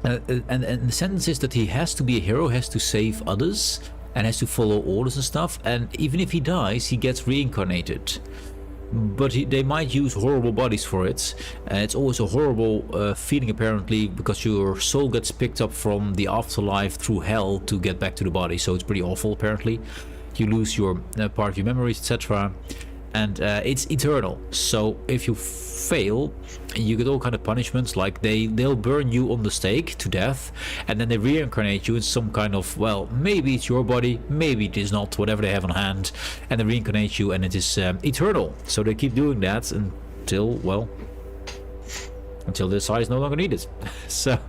the sentence is that he has to be a hero, has to save others, and has to follow orders and stuff. And even if he dies, he gets reincarnated. But they might use horrible bodies for it. It's always a horrible feeling apparently, because your soul gets picked up from the afterlife through hell to get back to the body. So it's pretty awful apparently. You lose your part of your memories, etc. And it's eternal. So if you fail, you get all kind of punishments, like they'll burn you on the stake to death, and then they reincarnate you in some kind of, well, maybe it's your body, maybe it is not, whatever they have on hand, and they reincarnate you, and it is eternal. So they keep doing that until, well, until their side is no longer needed. So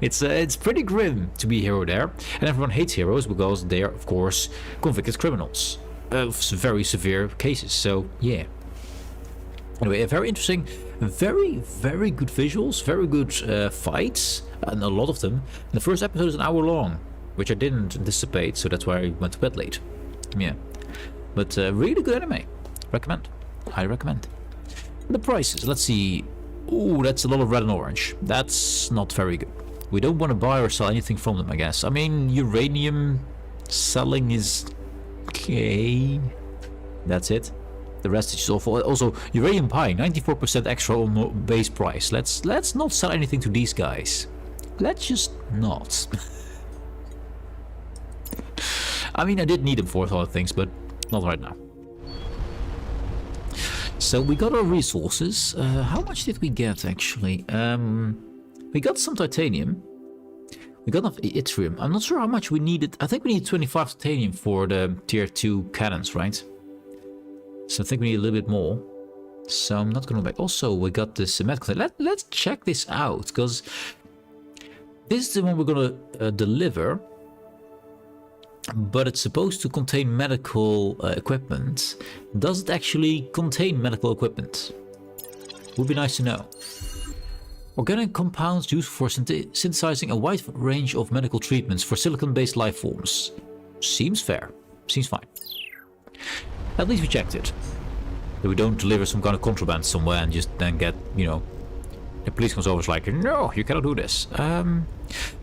it's pretty grim to be a hero there, and everyone hates heroes because they are, of course, convicted criminals of very severe cases. So yeah. Anyway, a very interesting, very good visuals, very good fights, and a lot of them. And the first episode is an hour long, which I didn't anticipate, so that's why I went to bed late. Yeah, but really good anime. Recommend, highly recommend. The prices, let's see. Ooh, that's a lot of red and orange. That's not very good. We don't want to buy or sell anything from them, I guess. I mean, uranium selling is okay. That's it. The rest is just awful. Also, uranium pie, 94% extra on base price. Let's not sell anything to these guys. Let's just not. I mean, I did need them for other things, but not right now. So we got our resources. How much did we get actually? We got some titanium. We got enough yttrium. I'm not sure how much we needed. I think we need 25 titanium for the tier 2 cannons, right? So I think we need a little bit more. So I'm not going to buy. Also, we got this medical. Let's check this out, because this is the one we're going to deliver. But it's supposed to contain medical equipment. Does it actually contain medical equipment? Would be nice to know. Organic compounds used for synthesizing a wide range of medical treatments for silicon-based life forms. Seems fair. Seems fine. At least we checked it. That we don't deliver some kind of contraband somewhere and just then get, you know, the police comes over and is like, no, you cannot do this. So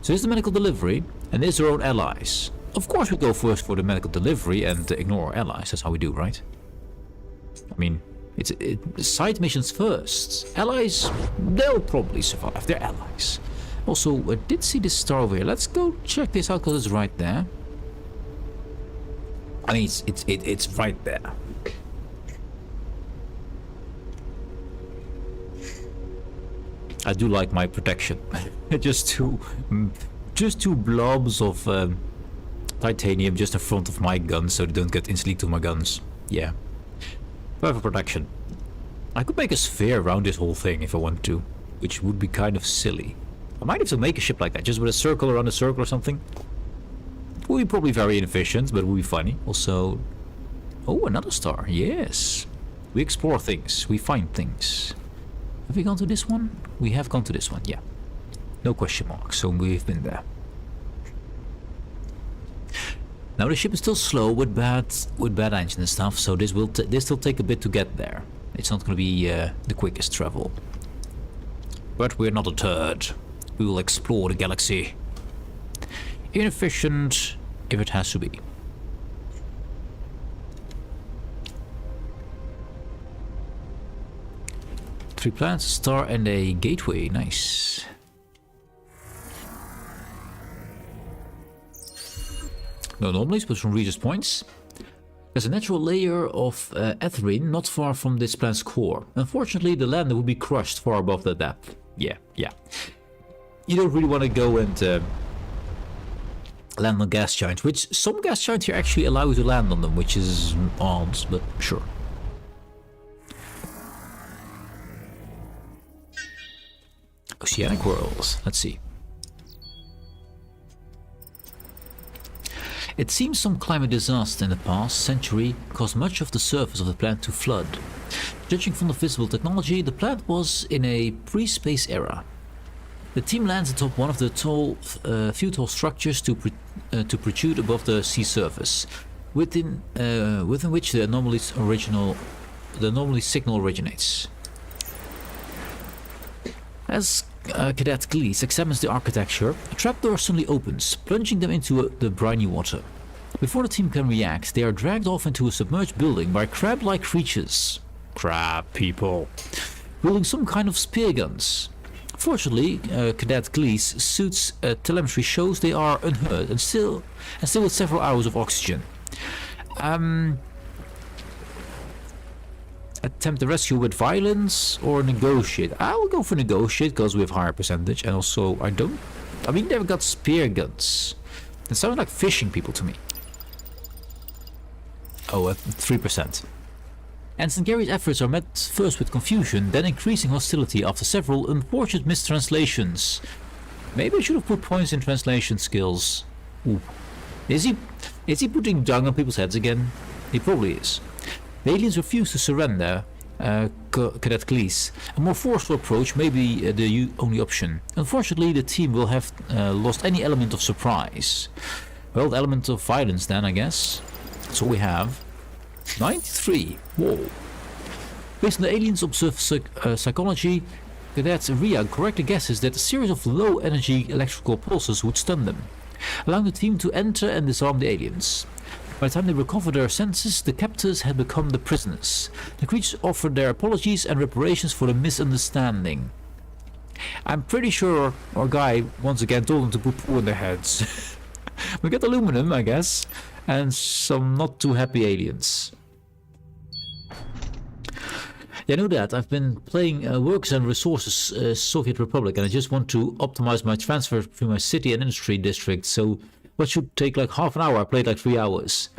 here's the medical delivery, and there's our own allies. Of course we go first for the medical delivery and ignore our allies. That's how we do, right? I mean, it's side missions first. Allies, they'll probably survive. They're allies. Also, I did see this star over here. Let's go check this out, because it's right there. I mean, it's right there. I do like my protection. just two blobs of titanium just in front of my guns, so they don't get instantly to my guns. Yeah. Perfect protection. I could make a sphere around this whole thing if I want to, which would be kind of silly. I might have to make a ship like that, just with a circle around a circle or something. It would be probably very inefficient, but it would be funny. Also, oh, another star. Yes. We explore things. We find things. Have we gone to this one? We have gone to this one, yeah. No question mark, so we've been there. Now the ship is still slow with bad engine and stuff, so this will take a bit to get there. It's not going to be the quickest travel. But we're not deterred. We will explore the galaxy. Inefficient if it has to be. 3 planets, a star, and a gateway. Nice. No anomalies, but some Regis points. There's a natural layer of etherine not far from this planet's core. Unfortunately, the lander will be crushed far above the depth. Yeah. You don't really want to go and land on gas giants, which some gas giants here actually allow you to land on them, which is odd, but sure. Oceanic worlds. Let's see. It seems some climate disaster in the past century caused much of the surface of the planet to flood. Judging from the visible technology, the planet was in a pre-space era. The team lands atop one of the few tall structures to protrude above the sea surface, within which the anomaly signal originates. As Cadet Glees examines the architecture, a trapdoor suddenly opens, plunging them into the briny water. Before the team can react, they are dragged off into a submerged building by crab-like creatures. Crab people. Wielding some kind of spear guns. Fortunately, Cadet Glees' suit's telemetry shows they are unhurt and still with several hours of oxygen. Attempt the rescue with violence or negotiate? I will go for negotiate because we have higher percentage, and also I mean they've got spear guns. It sounds like fishing people to me. Oh, 3%. Ensign Gary's efforts are met first with confusion, then increasing hostility after several unfortunate mistranslations. Maybe I should have put points in translation skills. Ooh. Is he putting dung on people's heads again? He probably is. The aliens refuse to surrender, Cadet Glees. A more forceful approach may be the only option. Unfortunately, the team will have lost any element of surprise. Well, the element of violence then, I guess. That's all we have. 93. Whoa. Based on the aliens' observed psychology, Cadet Ria correctly guesses that a series of low-energy electrical pulses would stun them, allowing the team to enter and disarm the aliens. By the time they recovered their senses, the captors had become the prisoners. The creatures offered their apologies and reparations for the misunderstanding. I'm pretty sure our guy once again told them to put poo in their heads. We got aluminum, I guess, and some not too happy aliens. Yeah, I know that. I've been playing Works and Resources Soviet Republic, and I just want to optimize my transfer between my city and industry district, so what should take like half an hour, I played like 3 hours.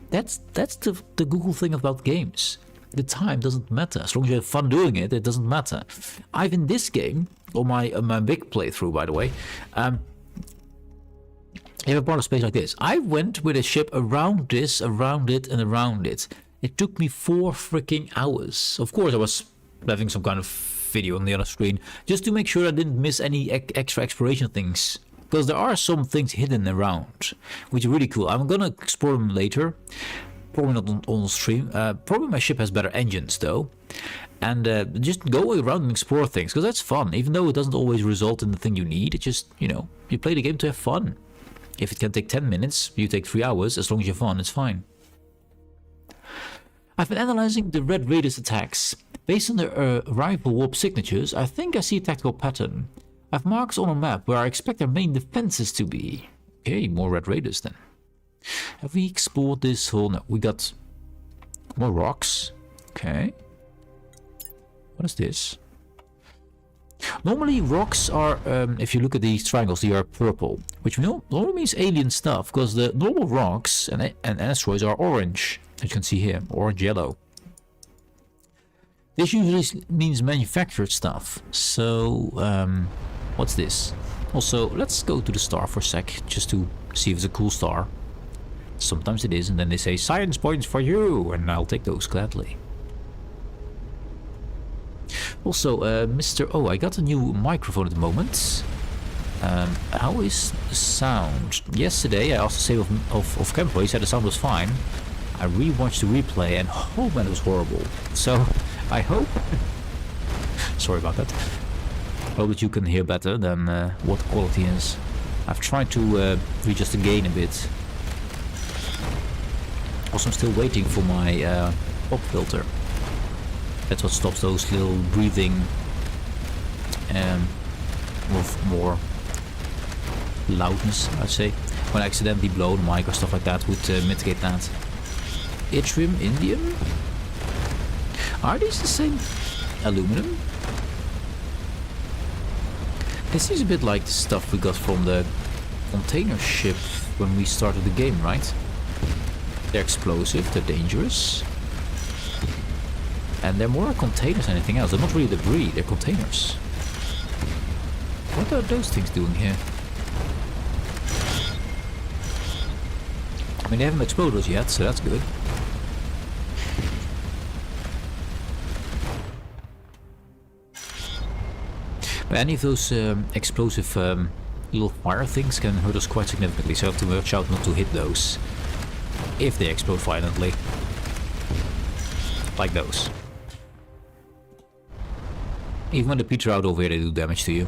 That's the Google thing about games. The time doesn't matter. As long as you have fun doing it, it doesn't matter. I've in this game, or my big playthrough by the way, you have a part of space like this. I went with a ship around this, around it, and around it. It took me 4 freaking hours. Of course I was having some kind of video on the other screen, just to make sure I didn't miss any extra exploration things. Because there are some things hidden around, which are really cool. I'm gonna explore them later. Probably not on stream. Probably my ship has better engines though. And just go around and explore things, because that's fun. Even though it doesn't always result in the thing you need, it just, you play the game to have fun. If it can take 10 minutes, you take 3 hours, as long as you're fun, it's fine. I've been analyzing the Red Raiders attacks. Based on their arrival warp signatures, I think I see a tactical pattern. I've marks on a map where I expect their main defenses to be. Okay, more Red Raiders then. Have we explored this whole... No, we got more rocks. Okay. What is this? Normally rocks are, if you look at these triangles, they are purple. Which normally means alien stuff, because the normal rocks and asteroids are orange. As you can see here, orange-yellow. This usually means manufactured stuff. So, what's this? Also, let's go to the star for a sec, just to see if it's a cool star. Sometimes it is, and then they say, science points for you, and I'll take those gladly. Also, Mr. Oh, I got a new microphone at the moment. How is the sound? Yesterday, I asked to save of camera, he said the sound was fine. I rewatched the replay, and oh man, it was horrible. So, I hope... Sorry about that. I hope that you can hear better than what the quality is. I've tried to readjust the gain a bit. Also, I'm still waiting for my pop filter. That's what stops those little breathing with more loudness, I'd say. When I accidentally blow the mic or stuff like that would mitigate that. Yttrium, indium? Are these the same aluminum? It seems a bit like the stuff we got from the container ship when we started the game, right? They're explosive, they're dangerous. And they're more containers than anything else. They're not really debris, they're containers. What are those things doing here? I mean, they haven't exploded us yet, so that's good. But any of those explosive little fire things can hurt us quite significantly, so I have to watch out not to hit those. If they explode violently. Like those. Even when they peter out over here, they do damage to you.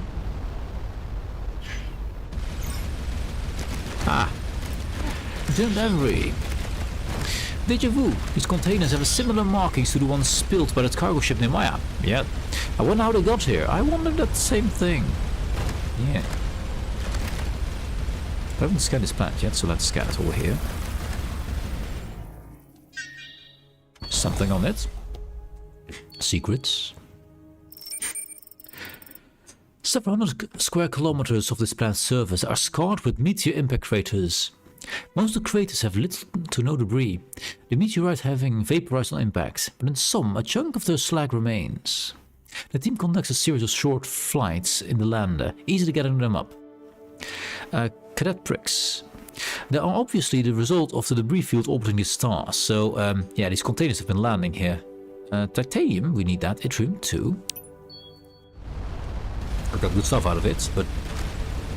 Ah. Delivery. Deja vu. These containers have similar markings to the ones spilled by that cargo ship near Maya. Yeah. I wonder how they got here. I wonder that same thing. Yeah. I haven't scanned this planet yet, so let's scan it over here. Something on it. Secrets. Several hundred square kilometers of this planet's surface are scarred with meteor impact craters. Most of the craters have little to no debris, the meteorite having vaporized on impact, but in some, a chunk of the slag remains. The team conducts a series of short flights in the lander, easily getting them up. Cadet pricks. They are obviously the result of the debris field orbiting the star, so yeah, these containers have been landing here. Titanium, we need that. Yttrium too. I got good stuff out of it, but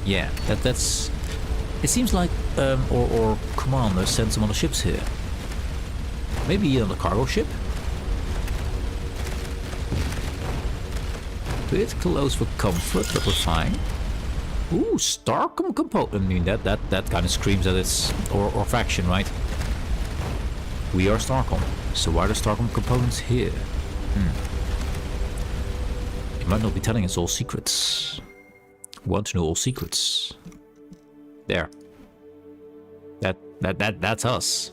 yeah, that's... It seems like or Commander sent some other ships here. Maybe on a cargo ship? Bit close for comfort, but we're fine. Ooh, Starcom component. I mean, that kind of screams that it's... Or faction, right? We are Starcom. So why are the Starcom components here? It might not be telling us all secrets. We want to know all secrets. There. That's us.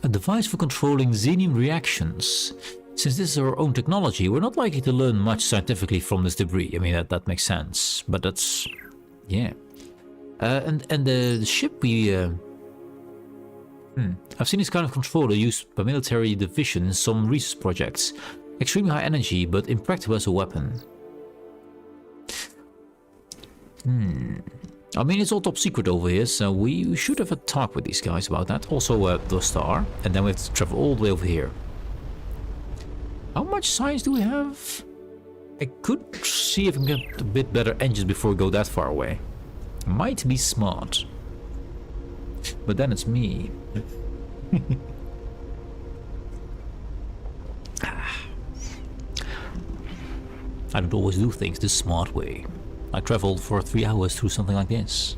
A device for controlling xenium reactions. Since this is our own technology, we're not likely to learn much scientifically from this debris. I mean, that makes sense. But that's... yeah. And the ship we... I've seen this kind of controller used by military division in some research projects. Extremely high energy, but impractical as a weapon. I mean, it's all top secret over here, so we should have a talk with these guys about that. Also, the star, and then we have to travel all the way over here. How much science do we have? I could see if I can get a bit better engines before we go that far away. Might be smart. But then it's me. I don't always do things the smart way. I traveled for 3 hours through something like this.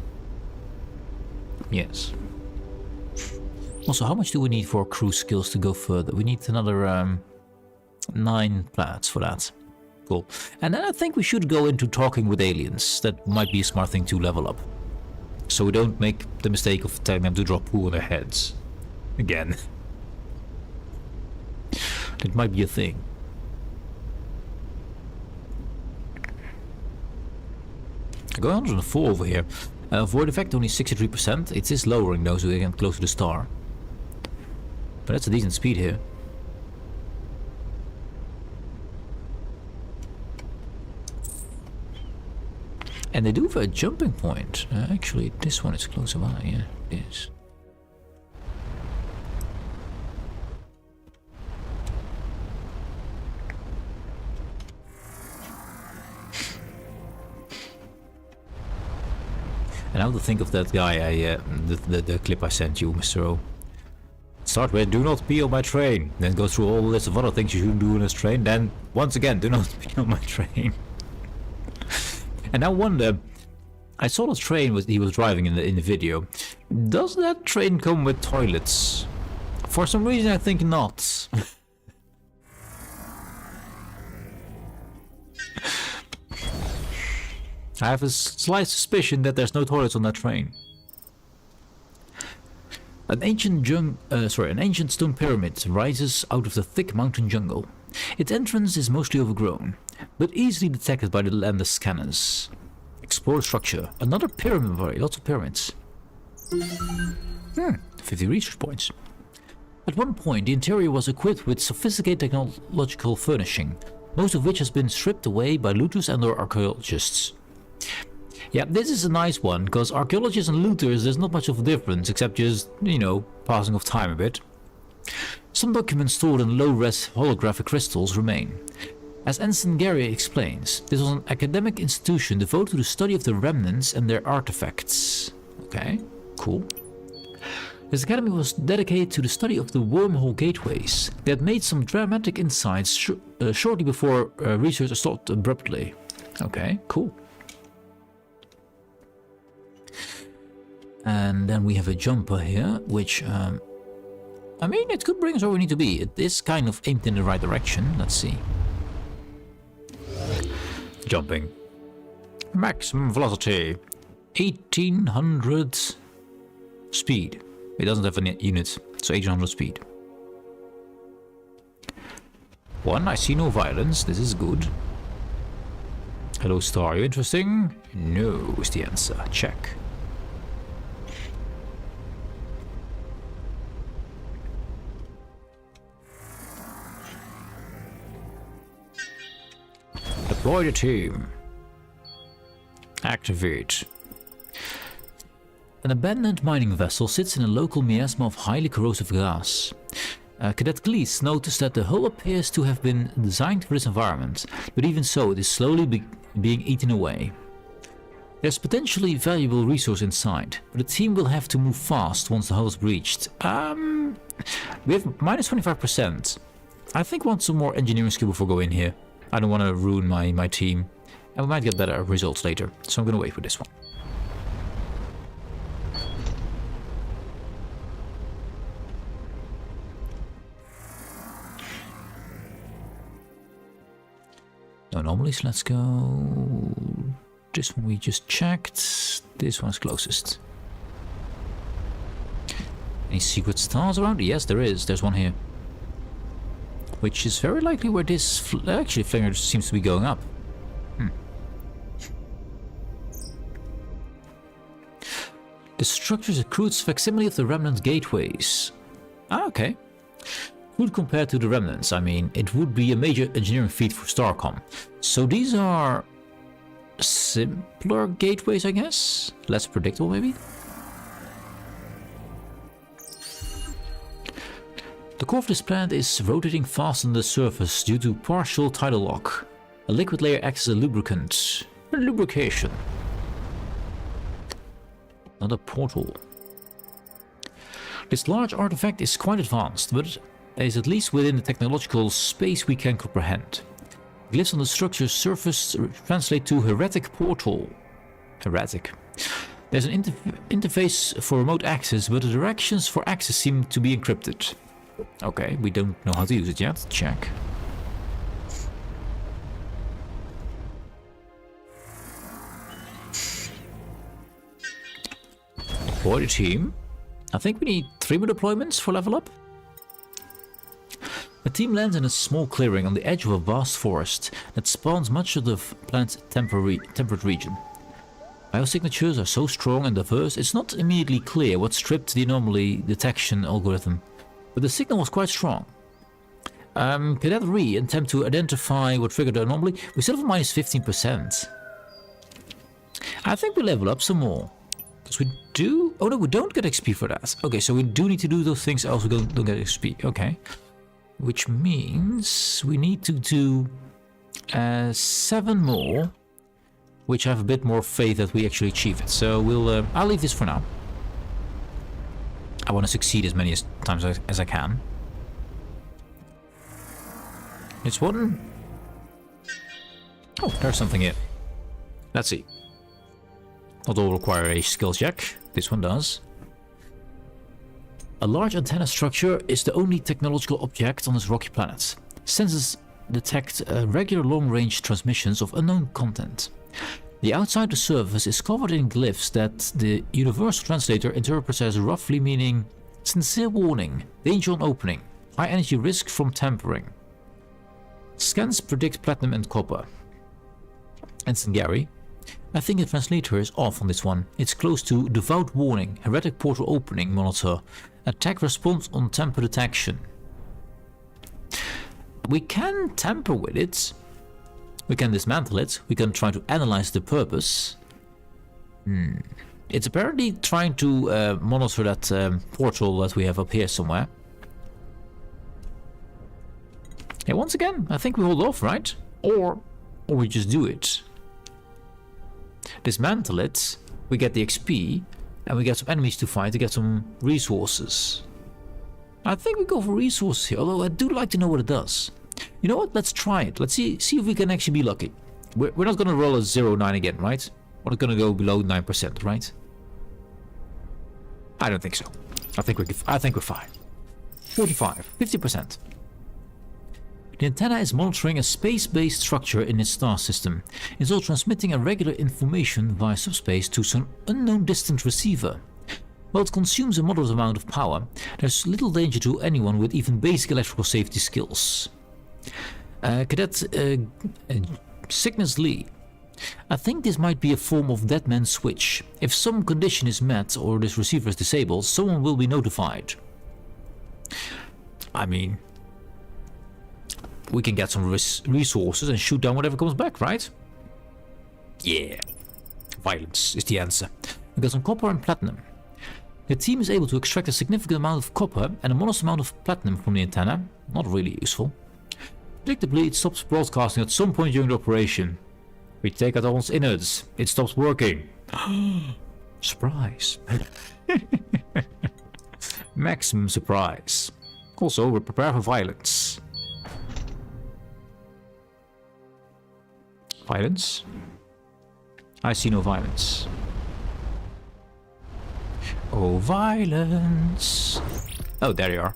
Yes. Also, how much do we need for crew skills to go further? We need another 9 planets for that. Cool. And then I think we should go into talking with aliens. That might be a smart thing to level up. So we don't make the mistake of telling them to drop poo on their heads. Again. That might be a thing. Going 104 over here. Void effect only 63%. It is lowering though, so we get close to the star. But that's a decent speed here. And they do have a jumping point. Actually, this one is closer by. Yeah, it is. And now to think of that guy, the clip I sent you, Mr. O. Start with, do not pee on my train. Then go through all the list of other things you shouldn't do on this train. Then, once again, do not pee on my train. And I wonder, I saw the train he was driving in the video. Does that train come with toilets For some reason I think not. I have a slight suspicion that there's no toilets on that train. An ancient stone pyramid rises out of the thick mountain jungle. Its entrance is mostly overgrown, but easily detected by the landless scanners. Explore the structure. Another pyramid, lots of pyramids. 50 research points. At one point, the interior was equipped with sophisticated technological furnishing, most of which has been stripped away by looters and or archaeologists. Yeah, this is a nice one, because archaeologists and looters, there's not much of a difference, except just, you know, passing of time a bit. Some documents stored in low-res holographic crystals remain. As Ensign Gary explains, this was an academic institution devoted to the study of the remnants and their artifacts. Okay, cool. This academy was dedicated to the study of the wormhole gateways. They had made some dramatic insights shortly before research stopped abruptly. Okay, cool. And then we have a jumper here, which, I mean, it could bring us where we need to be. It is kind of aimed in the right direction. Let's see. Jumping. Maximum velocity. 1800 speed. It doesn't have any units, so 1800 speed. 1. I see no violence. This is good. Hello, star. Are you interesting? No is the answer. Check. Deploy the team. Activate. An abandoned mining vessel sits in a local miasma of highly corrosive gas. Cadet Glees noticed that the hull appears to have been designed for this environment, but even so it is slowly being eaten away. There's potentially valuable resource inside, but the team will have to move fast once the hull is breached. We have minus 25%. I think we want some more engineering skill before going in here. I don't want to ruin my team, and we might get better results later, so I'm going to wait for this one. No anomalies, let's go. This one we just checked. This one's closest. Any secret stars around? Yes, there is. There's one here. Which is very likely where this actually flinger seems to be going up. The structure is a crude facsimile of the remnant gateways. Ah, okay. Crude compared to the remnants, I mean, it would be a major engineering feat for Starcom. So these are simpler gateways, I guess? Less predictable, maybe? The core of this planet is rotating fast on the surface due to partial tidal lock. A liquid layer acts as a lubricant. Lubrication. Another portal. This large artifact is quite advanced, but is at least within the technological space we can comprehend. Glyphs on the structure's surface translate to heretic portal. Heretic. There's an interface for remote access, but the directions for access seem to be encrypted. Okay, we don't know how to use it yet. Check. Deploy the team. I think we need 3 more deployments for level up. The team lands in a small clearing on the edge of a vast forest that spawns much of the planet's temperate region. Biosignatures are so strong and diverse, it's not immediately clear what stripped the anomaly detection algorithm, but the signal was quite strong. Cadet Re attempt to identify what triggered the anomaly. We still have minus 15%. I think we level up some more. Because we do... Oh no, we don't get XP for that. Okay, so we do need to do those things, else we don't get XP. Okay. Which means we need to do 7 more. Which I have a bit more faith that we actually achieve it. So we'll... I'll leave this for now. I want to succeed as many times as I can. It's one. Oh, there's something here. Let's see. Not all require a skill check. This one does. A large antenna structure is the only technological object on this rocky planet. Sensors detect regular long-range transmissions of unknown content. The outside of the surface is covered in glyphs that the universal translator interprets as roughly meaning sincere warning, danger on opening, high energy risk from tampering. Scans predict platinum and copper. Ensign Gary, I think the translator is off on this one. It's close to devout warning, heretic portal opening monitor, attack response on tamper detection. We can tamper with it. We can dismantle it. We can try to analyze the purpose. It's apparently trying to monitor that portal that we have up here somewhere. Yeah, once again, I think we hold off, right? Or we just do it. Dismantle it, we get the XP, and we get some enemies to fight to get some resources. I think we go for resources here, although I do like to know what it does. You know what? Let's try it. Let's see if we can actually be lucky. We're not going to roll a 0.9 again, right? We're not going to go below 9%, right? I don't think so. I think we're fine. 45, 50%. The antenna is monitoring a space-based structure in its star system. It's also transmitting irregular information via subspace to some unknown distant receiver. While it consumes a moderate amount of power, there's little danger to anyone with even basic electrical safety skills. Cadet Cygnus Lee. I think this might be a form of dead man's switch. If some condition is met or this receiver is disabled, someone will be notified. I mean, we can get some resources and shoot down whatever comes back, right? Yeah. Violence is the answer. We got some copper and platinum. The team is able to extract a significant amount of copper and a modest amount of platinum from the antenna. Not really useful. Predictably, it stops broadcasting at some point during the operation. We take out all its innards. It stops working. Surprise. Maximum surprise. Also, we're prepared for violence. Violence? I see no violence. Oh, violence. Oh, there you are.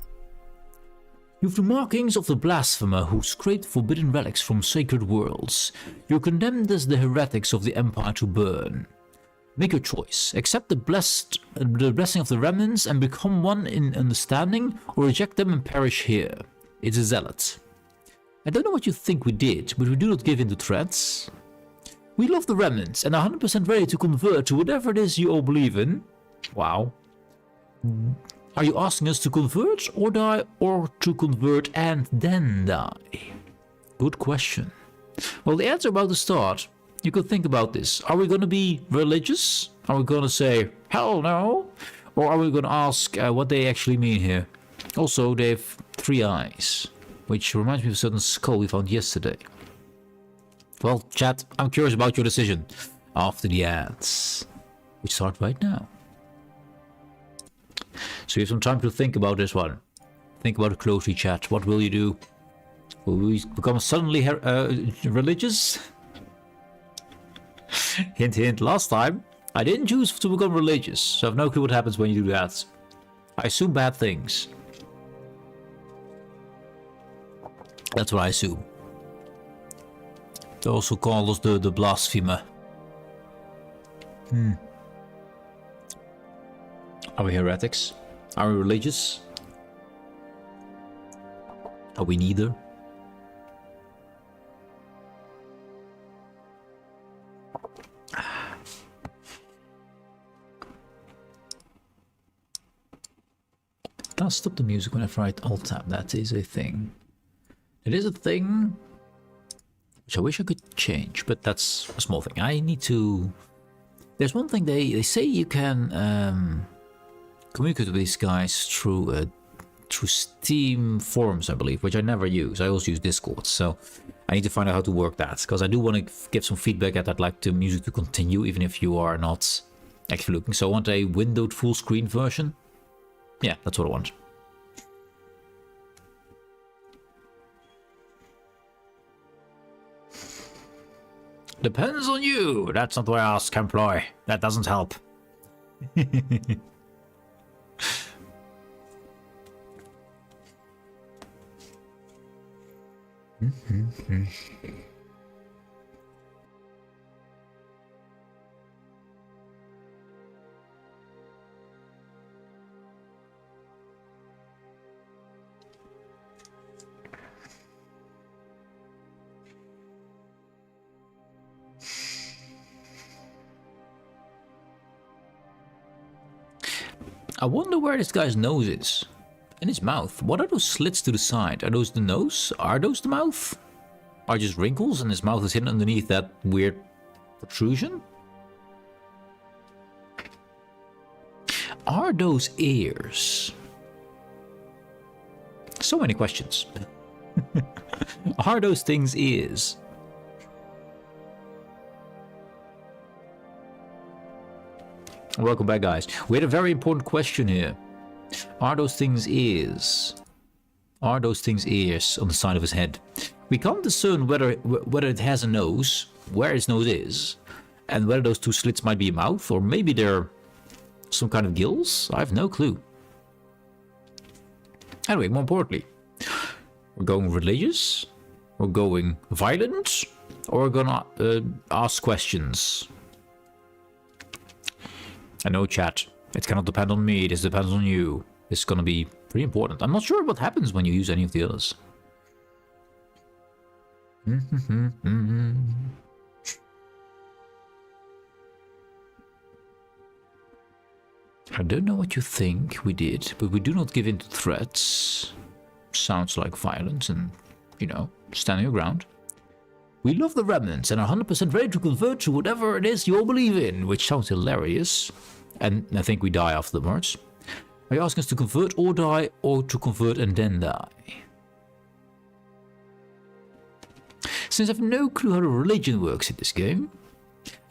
You have the markings of the blasphemer who scraped forbidden relics from sacred worlds. You're condemned as the heretics of the Empire to burn. Make your choice. Accept the blessing of the remnants and become one in understanding, or reject them and perish here. It's a zealot. I don't know what you think we did, but we do not give in to threats. We love the remnants and are 100% ready to convert to whatever it is you all believe in. Wow. Are you asking us to convert or die, or to convert and then die? Good question. Well, the answer about to start. You could think about this. Are we going to be religious? Are we going to say, hell no? Or are we going to ask what they actually mean here? Also, they have 3 eyes, which reminds me of a certain skull we found yesterday. Well, chat, I'm curious about your decision after the ads, which start right now. So you have some time to think about this one. Think about it closely, chat. What will you do? Will we become suddenly religious? Hint, hint. Last time, I didn't choose to become religious, so I have no clue what happens when you do that. I assume bad things. That's what I assume. They also call us the blasphemer. Are we heretics? Are we religious? Are we neither? I'll stop the music whenever I alt-tab. That is a thing. It is a thing which I wish I could change, but that's a small thing. I need to... There's one thing they say you can communicate with these guys through Steam forums, I believe, which I never use. I also use Discord, so I need to find out how to work that, because I do want to give some feedback that I'd like the music to continue, even if you are not actually looking. So I want a windowed full screen version. Yeah, that's what I want. Depends on you. That's not the way I ask employ. That doesn't help. I wonder where this guy's nose is. In his mouth. What are those slits to the side? Are those the nose? Are those the mouth? Are just wrinkles and his mouth is hidden underneath that weird protrusion? Are those ears? So many questions. Are those things ears? Welcome back, guys. We had a very important question here. Are those things ears? Are those things ears on the side of his head? We can't discern whether it has a nose, where its nose is, and whether those two slits might be a mouth, or maybe they're some kind of gills. I have no clue. Anyway, more importantly, we're going religious, we're going violent, or we're gonna ask questions. I know, chat. It cannot depend on me. This depends on you. This is gonna be pretty important. I'm not sure what happens when you use any of the others. I don't know what you think we did, but we do not give in to threats. Sounds like violence and, you know, standing your ground. We love the remnants and are 100% ready to convert to whatever it is you all believe in, which sounds hilarious. And I think we die afterwards. Are you asking us to convert or die, or to convert and then die? Since I have no clue how the religion works in this game,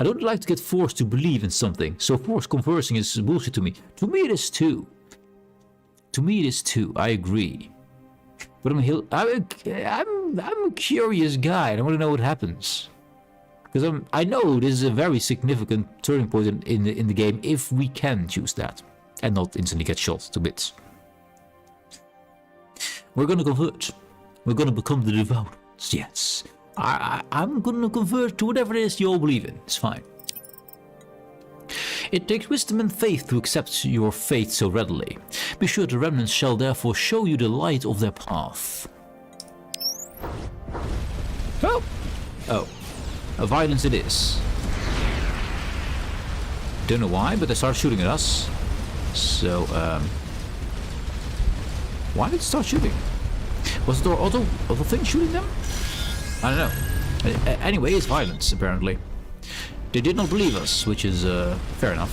I don't like to get forced to believe in something, so forced conversing is bullshit to me. To me it is too. To me it is too, I agree. But I'm a curious guy and I want to know what happens. Because I know this is a very significant turning point in the game if we can choose that. And not instantly get shot to bits. We're gonna convert. We're gonna become the devout. Yes. I'm gonna convert to whatever it is you all believe in. It's fine. It takes wisdom and faith to accept your fate so readily. Be sure the remnants shall therefore show you the light of their path. Oh! Oh. A violence it is. Don't know why, but they start shooting at us. So, why did it start shooting? Was it our auto thing shooting them? I don't know. Anyway, it's violence, apparently. They did not believe us, which is fair enough.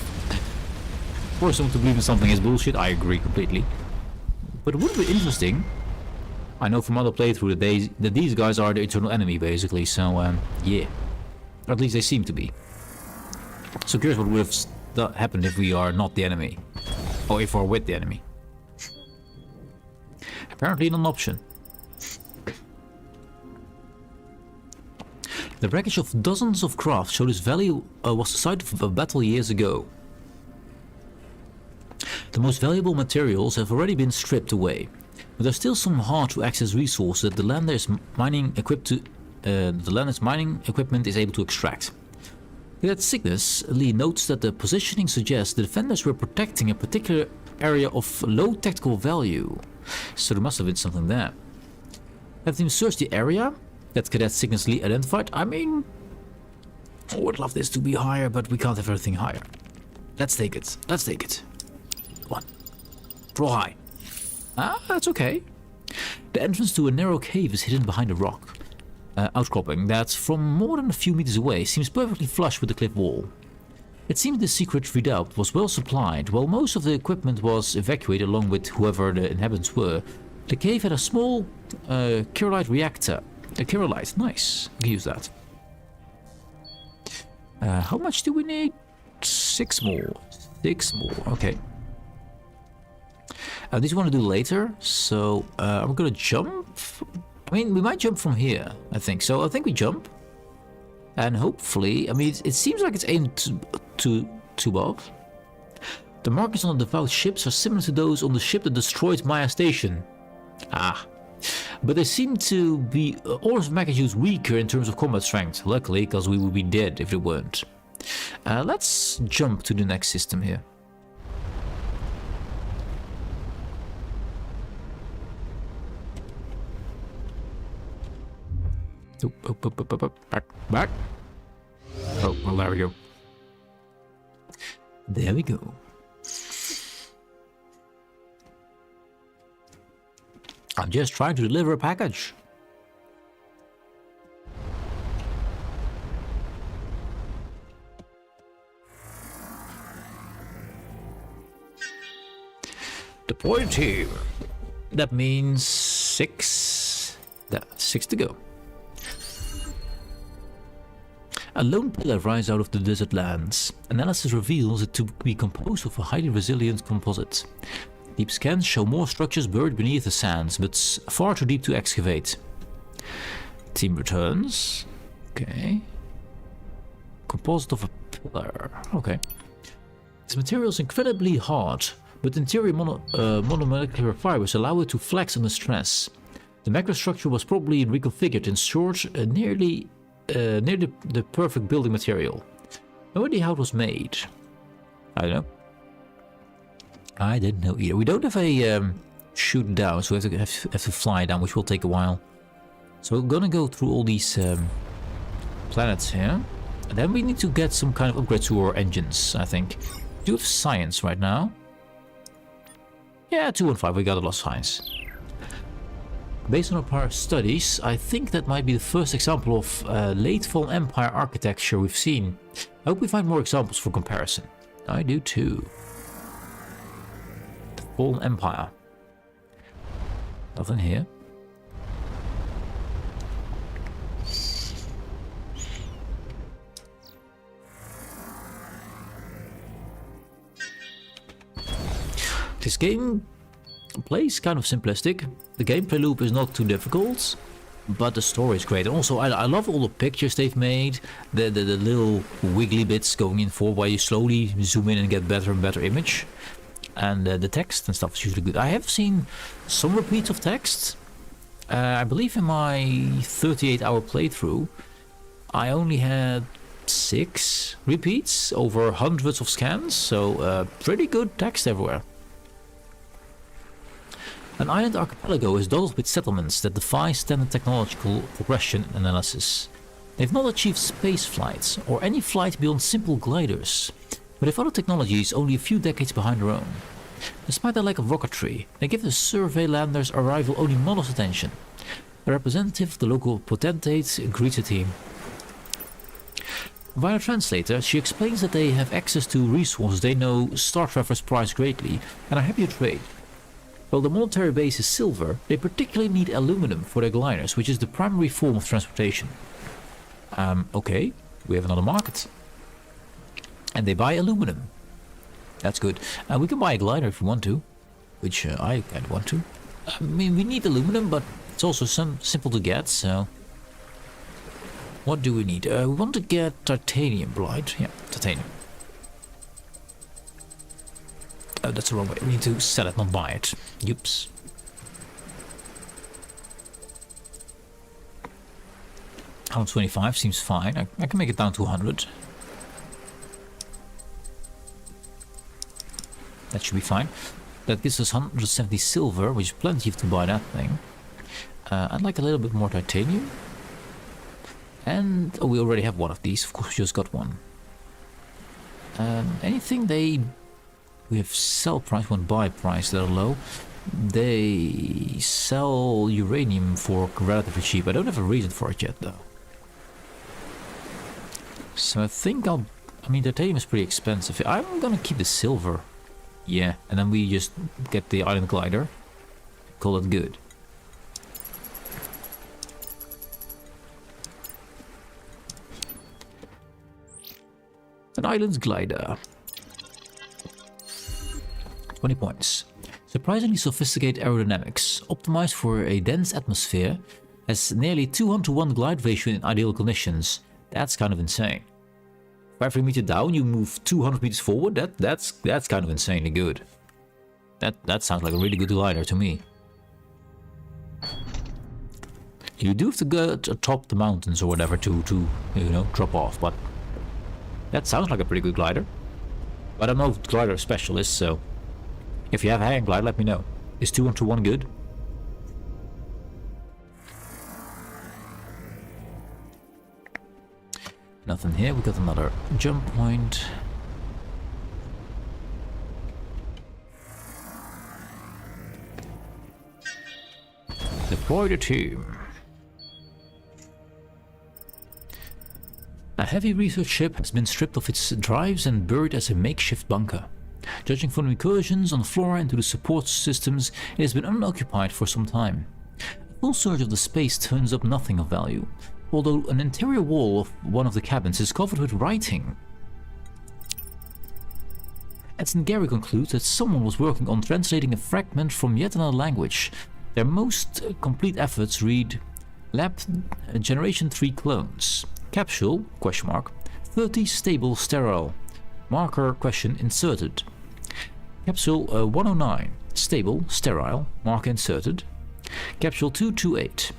For someone to believe in something is bullshit, I agree completely. But it would be interesting. I know from other playthroughs that these guys are the eternal enemy, basically, so yeah. Or at least they seem to be. So curious what would have happened if we are not the enemy. Or if we're with the enemy. Apparently not an option. The wreckage of dozens of craft showed this valley was the site of a battle years ago. The most valuable materials have already been stripped away, but there's still some hard-to-access resources that the lander's mining equipment is able to extract. Cadet Cygnus Lee notes that the positioning suggests the defenders were protecting a particular area of low tactical value, so there must have been something there. Have them search the area that Cadet Cygnus Lee identified? I mean, I would love this to be higher, but we can't have everything higher. Let's take it. Let's take it. One. Draw high. Ah, that's okay. The entrance to a narrow cave is hidden behind a rock. Outcropping that, from more than a few meters away, seems perfectly flush with the cliff wall. It seems the secret redoubt was well supplied. While most of the equipment was evacuated along with whoever the inhabitants were, the cave had a small Kyrolite reactor. A Kyrolite, nice. I can use that. How much do we need? 6 more. 6 more, okay. This we want to do later, so we're gonna jump. I mean, we might jump from here, I think. So I think we jump. And hopefully, I mean, it seems like it's aimed to above. The markings on the devout ships are similar to those on the ship that destroyed Maya Station. Ah. But they seem to be orders of magnitude weaker in terms of combat strength. Luckily, because we would be dead if they weren't. Let's jump to the next system here. Back. Oh, well, there we go. There we go. I'm just trying to deliver a package. Deploy team. That means 6. That's 6 to go. A lone pillar rises out of the desert lands. Analysis reveals it to be composed of a highly resilient composite. Deep scans show more structures buried beneath the sands, but far too deep to excavate. Team returns. Okay. Composite of a pillar. Okay. This material is incredibly hard, but interior monomolecular fibers allow it to flex under stress. The macrostructure was probably reconfigured in short, near the perfect building material. No idea how it was made. I don't know. I didn't know either. We don't have a shoot down, so we have to fly down, which will take a while. So we're gonna go through all these planets here. And then we need to get some kind of upgrade to our engines, I think. Do you have science right now? Yeah, 2 and 5, we got a lot of science. Based on our prior studies, I think that might be the first example of late fall Empire architecture we've seen. I hope we find more examples for comparison. I do too. The Fallen Empire. Nothing here. This game plays kind of simplistic. The gameplay loop is not too difficult, but the story is great. And also, I love all the pictures they've made. The little wiggly bits going in for where you slowly zoom in and get better and better image. And the text and stuff is usually good. I have seen some repeats of text. I believe in my 38-hour playthrough, I only had 6 repeats over hundreds of scans. So pretty good text everywhere. An island archipelago is dotted with settlements that defy standard technological progression analysis. They've not achieved space flights, or any flight beyond simple gliders, but have other technologies only a few decades behind their own. Despite their lack of rocketry, they give the survey landers' arrival only modest attention. A representative of the local potentate greets the team. Via a translator, she explains that they have access to resources they know star travelers prize greatly, and are happy to trade. While the monetary base is silver, they particularly need aluminum for their gliders, which is the primary form of transportation. Okay, we have another market. And they buy aluminum. That's good. We can buy a glider if we want to, which I kind of want to. I mean, we need aluminum, but it's also simple to get, so... What do we need? We want to get titanium, right? Yeah, titanium. Oh, that's the wrong way. We need to sell it, not buy it. Oops. $125 seems fine. I can make it down to 100. That should be fine. That gives us 170 silver, which is plenty to buy that thing. I'd like a little bit more titanium. And we already have one of these. Of course, we just got one. Anything we have sell price, one buy price that are low. They sell uranium for relatively cheap. I don't have a reason for it yet though. So I think I mean, titanium is pretty expensive. I'm gonna keep the silver. Yeah, and then we just get the island glider. Call it good. An island glider. 20 points. Surprisingly sophisticated aerodynamics, optimized for a dense atmosphere, has nearly 2:1 glide ratio in ideal conditions. That's kind of insane. For every meter down, you move 200 meters forward. That's kind of insanely good. That sounds like a really good glider to me. You do have to go atop the mountains or whatever to you know, drop off, but that sounds like a pretty good glider. But I'm no glider specialist, so if you have a hang glide, let me know. Is 2-1 good? Nothing here. We got another jump point. Deploy the team. A heavy research ship has been stripped of its drives and buried as a makeshift bunker. Judging from the incursions on the floor into the support systems, it has been unoccupied for some time. A full search of the space turns up nothing of value, although an interior wall of one of the cabins is covered with writing. Ensign Gary concludes that someone was working on translating a fragment from yet another language. Their most complete efforts read Lab Generation 3 clones. Capsule, question mark, 30 stable sterile. Marker question inserted. Capsule 109, stable sterile. Marker inserted. Capsule 228,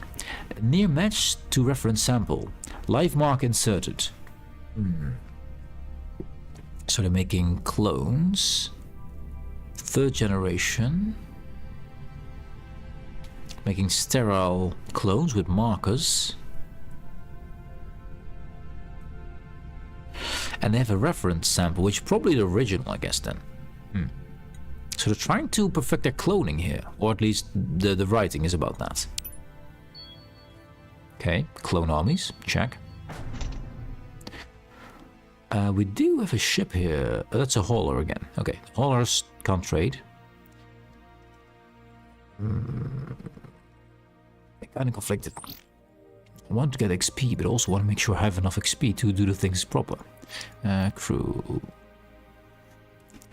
near match to reference sample. Live mark inserted. So they're making clones. 3rd generation. Making sterile clones with markers. And they have a reference sample, which is probably the original, I guess, then. So they're trying to perfect their cloning here, or at least the writing is about that. Okay, clone armies, check. We do have a ship here. That's a hauler again. Okay, haulers can't trade. I'm kind of conflicted. I want to get XP, but also want to make sure I have enough XP to do the things proper. Crew.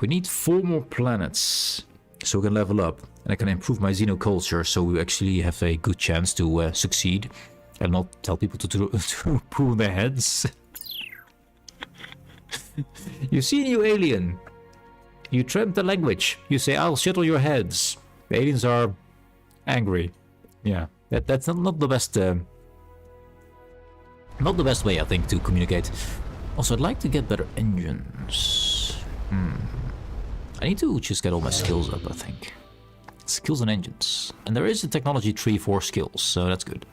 We need 4 more planets so we can level up, and I can improve my xenoculture so we actually have a good chance to succeed and not tell people to pull their heads. You see a new alien. You tramp the language. You say, I'll shuttle your heads. The aliens are angry. Yeah, that's not the best. Not the best way, I think, to communicate. Also, I'd like to get better engines. I need to just get all my skills up, I think. Skills and engines. And there is a technology tree for skills, so that's good.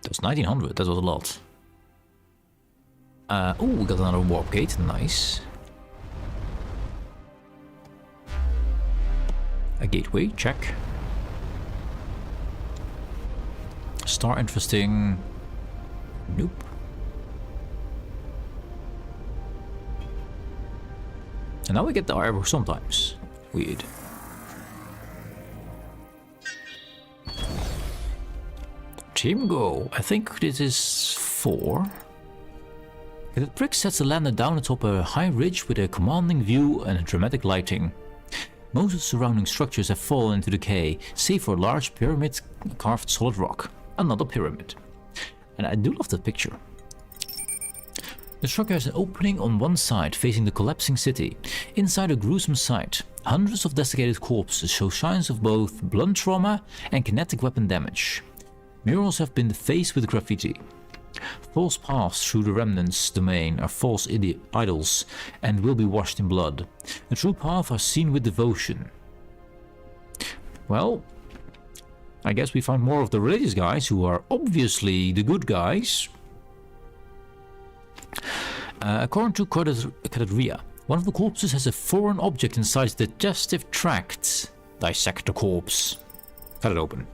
That was 1900, that was a lot. Oh, we got another warp gate, nice. A gateway, check. Star interesting. Nope. And now we get the arrow sometimes. Weird. Team go. I think this is 4. The brig sets the lander down atop a high ridge with a commanding view and dramatic lighting. Most of the surrounding structures have fallen into decay, save for a large pyramid carved solid rock. Another pyramid. And I do love that picture. The structure has an opening on one side facing the collapsing city. Inside a gruesome sight, hundreds of desiccated corpses show signs of both blunt trauma and kinetic weapon damage. Murals have been defaced with graffiti. False paths through the remnants domain are false idols and will be washed in blood. A true path are seen with devotion. Well, I guess we found more of the religious guys who are obviously the good guys. According to Cadadria, one of the corpses has a foreign object inside its digestive tract. Dissect the corpse. Cut it open.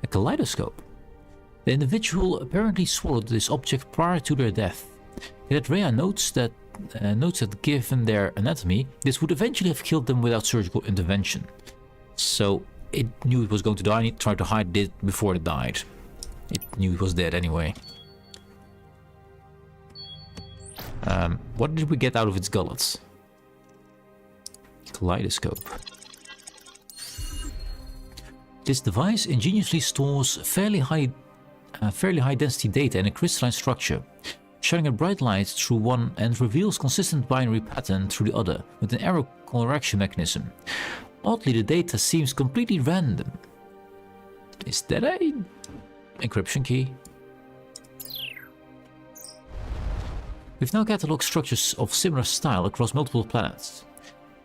A kaleidoscope. The individual apparently swallowed this object prior to their death. Cadadria notes that given their anatomy, this would eventually have killed them without surgical intervention. So it knew it was going to die and it tried to hide it before it died. It knew it was dead anyway. What did we get out of its gullets? Kaleidoscope. This device ingeniously stores fairly high density data in a crystalline structure. shining a bright light through one and reveals consistent binary pattern through the other, with an error correction mechanism. Oddly, the data seems completely random. Is that a encryption key? We've now catalogued structures of similar style across multiple planets.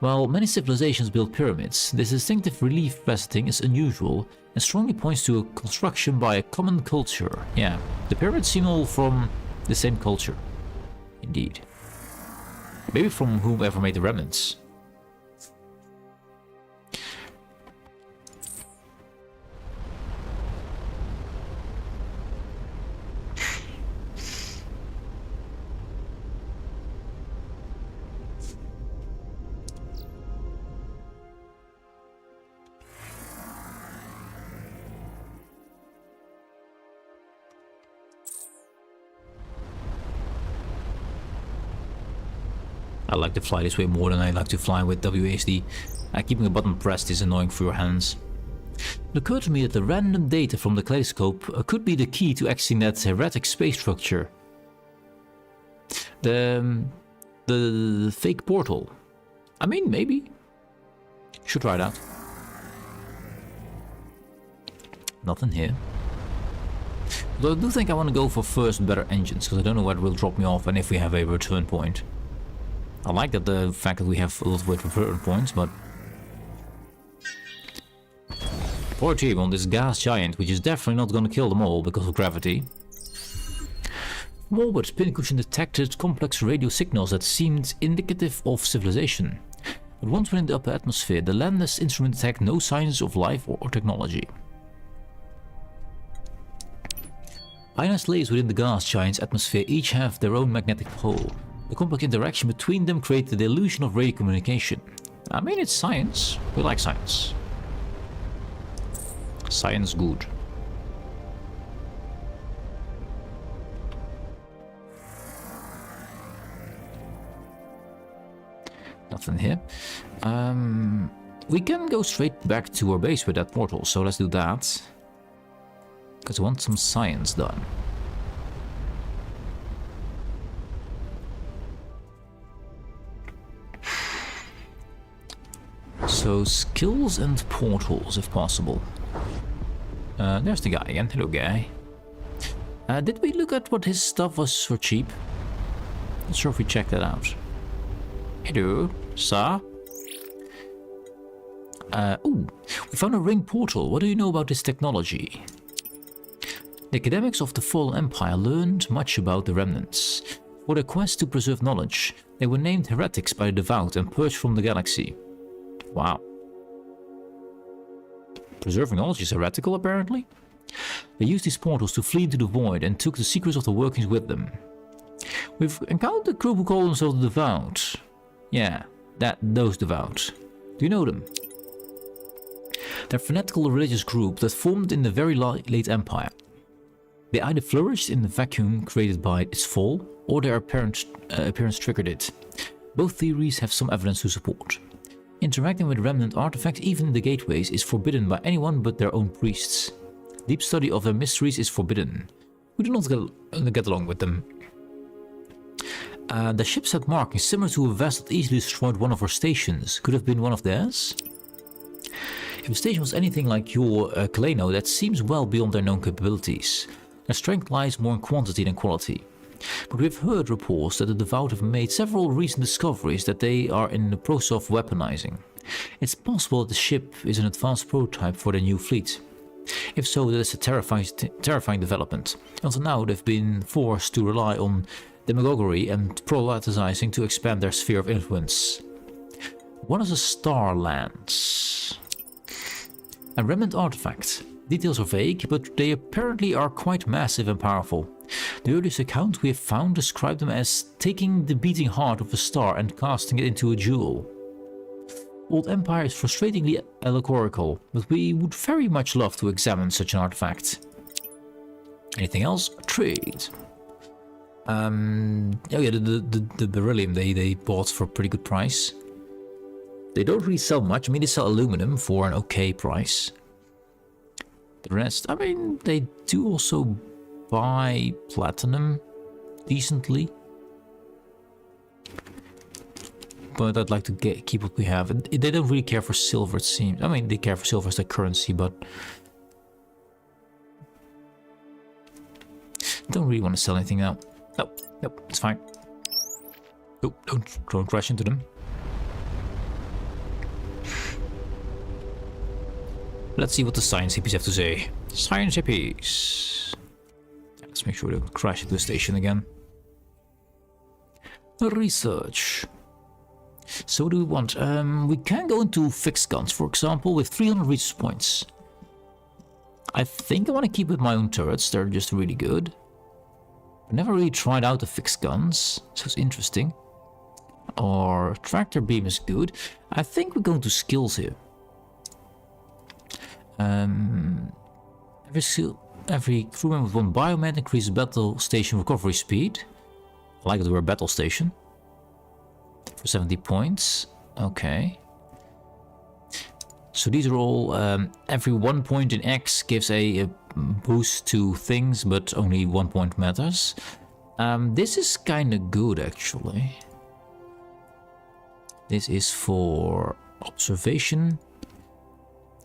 While many civilizations build pyramids, this distinctive relief faceting is unusual and strongly points to a construction by a common culture. Yeah, the pyramids seem all from the same culture. Indeed. Maybe from whomever made the remnants. I like to fly this way more than I like to fly with WASD. Keeping a button pressed is annoying for your hands. It occurred to me that the random data from the kaleidoscope could be the key to accessing that heretic space structure. The fake portal. I mean, maybe. Should try it out. Nothing here. Though I do think I want to go for first better engines, because I don't know where it will drop me off and if we have a return point. I like that the fact that we have a lot of return points, but poor team on this gas giant, which is definitely not going to kill them all because of gravity. From orbit, Pincushion detected complex radio signals that seemed indicative of civilization. But once within the upper atmosphere, the landless instrument detected no signs of life or technology. Ionized layers within the gas giant's atmosphere each have their own magnetic pole. The complex interaction between them created the illusion of radio communication. I mean, it's science. We like science. Science good. Nothing here. We can go straight back to our base with that portal, so let's do that. Because I want some science done. So, skills and portals, if possible. There's the guy again. Hello, guy. Did we look at what his stuff was for cheap? Not sure if we checked that out. Hello, sir. Ooh, we found a ring portal. What do you know about this technology? The academics of the Fallen Empire learned much about the remnants. For their quest to preserve knowledge, they were named heretics by the devout and purged from the galaxy. Wow. Preserving knowledge is heretical, apparently. They used these portals to flee into the void and took the secrets of the workings with them. We've encountered a group who call themselves the Devout. Yeah, those Devout. Do you know them? They're a fanatical religious group that formed in the very late Empire. They either flourished in the vacuum created by its fall, or their appearance triggered it. Both theories have some evidence to support. Interacting with remnant artifacts, even in the gateways, is forbidden by anyone but their own priests. Deep study of their mysteries is forbidden. We do not get along with them. The ship's had markings similar to a vessel that easily destroyed one of our stations. Could have been one of theirs? If the station was anything like your Kaleno, that seems well beyond their known capabilities. Their strength lies more in quantity than quality. But we've heard reports that the Devout have made several recent discoveries that they are in the process of weaponizing. It's possible that the ship is an advanced prototype for their new fleet. If so, that is a terrifying development. Until now, they've been forced to rely on demagoguery and proselytizing to expand their sphere of influence. What is a star lance? A remnant artifact. Details are vague, but they apparently are quite massive and powerful. The earliest account we have found described them as taking the beating heart of a star and casting it into a jewel. Old Empire is frustratingly allegorical, but we would very much love to examine such an artifact. Anything else? Trade. Oh yeah, the beryllium they bought for a pretty good price. They don't really sell much. I mean, they sell aluminum for an okay price. The rest, I mean, they do also buy platinum. decently. But I'd like to keep what we have. And they don't really care for silver, it seems. I mean, they care for silver as their currency, but don't really want to sell anything now. Nope, nope, it's fine. Oh, don't crash into them. Let's see what the science hippies have to say. Science hippies. Let's make sure they don't crash into the station again. Research. So what do we want? We can go into fixed guns, for example, with 300 research points. I think I want to keep with my own turrets. They're just really good. I never really tried out the fixed guns, so it's interesting. Or tractor beam is good. I think we're going to skills here. Every crewman with 1 biomed increases battle station recovery speed. I like the word battle station. For 70 points. Okay. So these are all, every 1 point in X gives a boost to things, but only 1 point matters. This is kind of good, actually. This is for observation,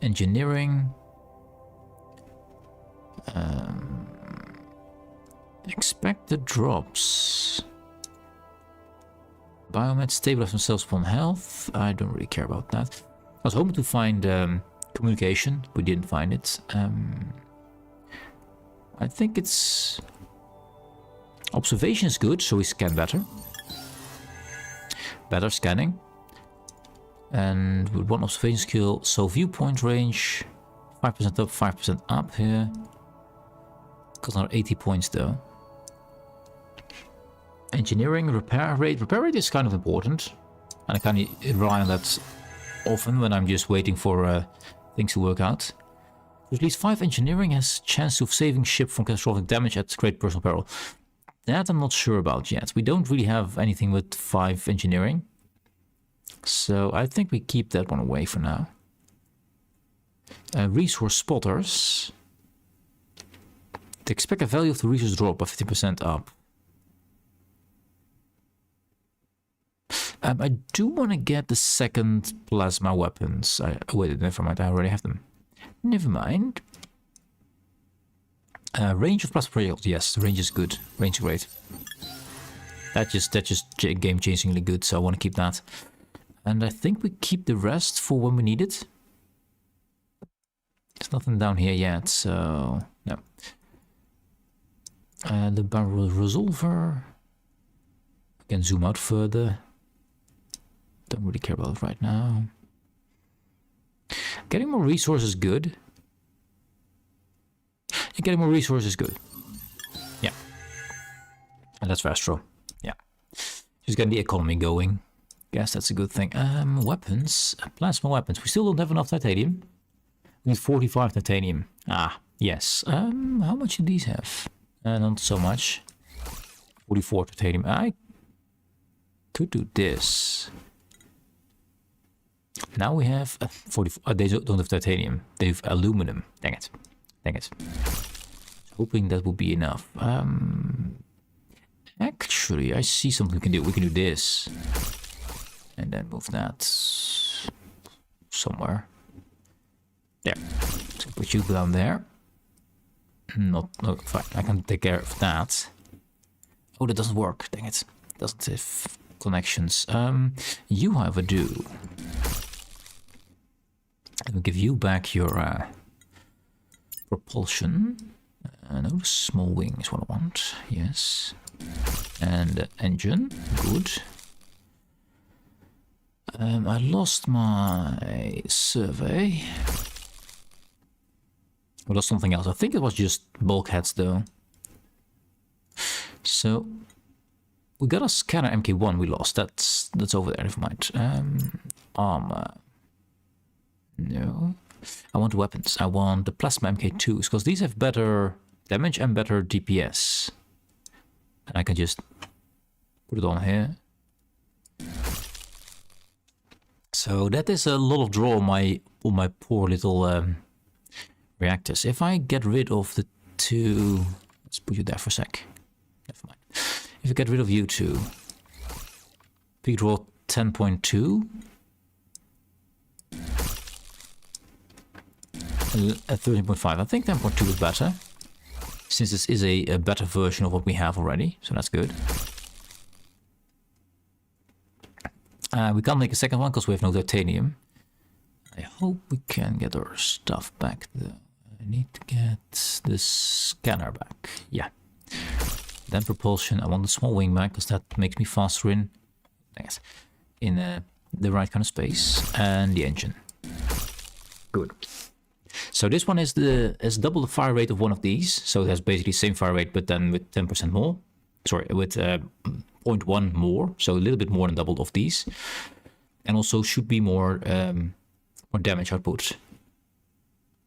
engineering, expected drops. Biomed stabilize themselves upon health. I don't really care about that. I was hoping to find communication. We didn't find it. I think it's... Observation is good, so we scan better. Better scanning. And with 1 observation skill, so viewpoint range, 5% up, 5% up here. Got another 80 points though. Engineering, repair rate. Repair rate is kind of important. And I kind of rely on that often when I'm just waiting for things to work out. At least 5 engineering has chance of saving ship from catastrophic damage at great personal peril. That I'm not sure about yet. We don't really have anything with 5 engineering. So I think we keep that one away for now. Resource spotters. The expected value of the resource drop by 50% up. I do want to get the second plasma weapons. Wait, never mind, I already have them. Never mind. Range of plasma projectiles. Yes, the range is good. Range is great. That's just game-changingly good, so I want to keep that. And I think we keep the rest for when we need it. There's nothing down here yet, so no. The barrel resolver. I can zoom out further. Don't really care about it right now. Getting more resources is good. And getting more resources is good. Yeah. And that's for Astro. Yeah. Just getting the economy going. Guess that's a good thing. Weapons. Plasma weapons. We still don't have enough titanium. We need 45 titanium. Ah, yes. How much do these have? Not so much. 44 titanium. I could do this. Now we have 44. They don't have titanium. They have aluminum. Dang it. Dang it. Hoping that will be enough. Actually, I see something we can do. We can do this. And then move that somewhere. There. So put you down there. No, fine. I can take care of that. Oh, that doesn't work. Dang it. Doesn't have connections. You, however, do. I will give you back your propulsion. No, small wing is what I want. Yes. And engine. Good. I lost my survey. I lost something else. I think it was just bulkheads though. So we got a scanner MK1 we lost. That's over there, never mind. Armor. No. I want weapons. I want the plasma MK2s because these have better damage and better DPS. And I can just put it on here. So that is a lot of draw on my poor little reactors. If I get rid of the two, let's put you there for a sec. Never mind. If you get rid of you two, peak roll 10.2. At 13.5. I think 10.2 is better, since this is a better version of what we have already, so that's good. We can't make a second one because we have no titanium. I hope we can get our stuff back though. I need to get the scanner back. Yeah. Then propulsion. I want the small wing back because that makes me faster in the right kind of space. And the engine. Good. So this one is double the fire rate of one of these. So it has basically the same fire rate, but then with 10% more. Sorry, with 0.1 more. So a little bit more than double of these. And also should be more damage output.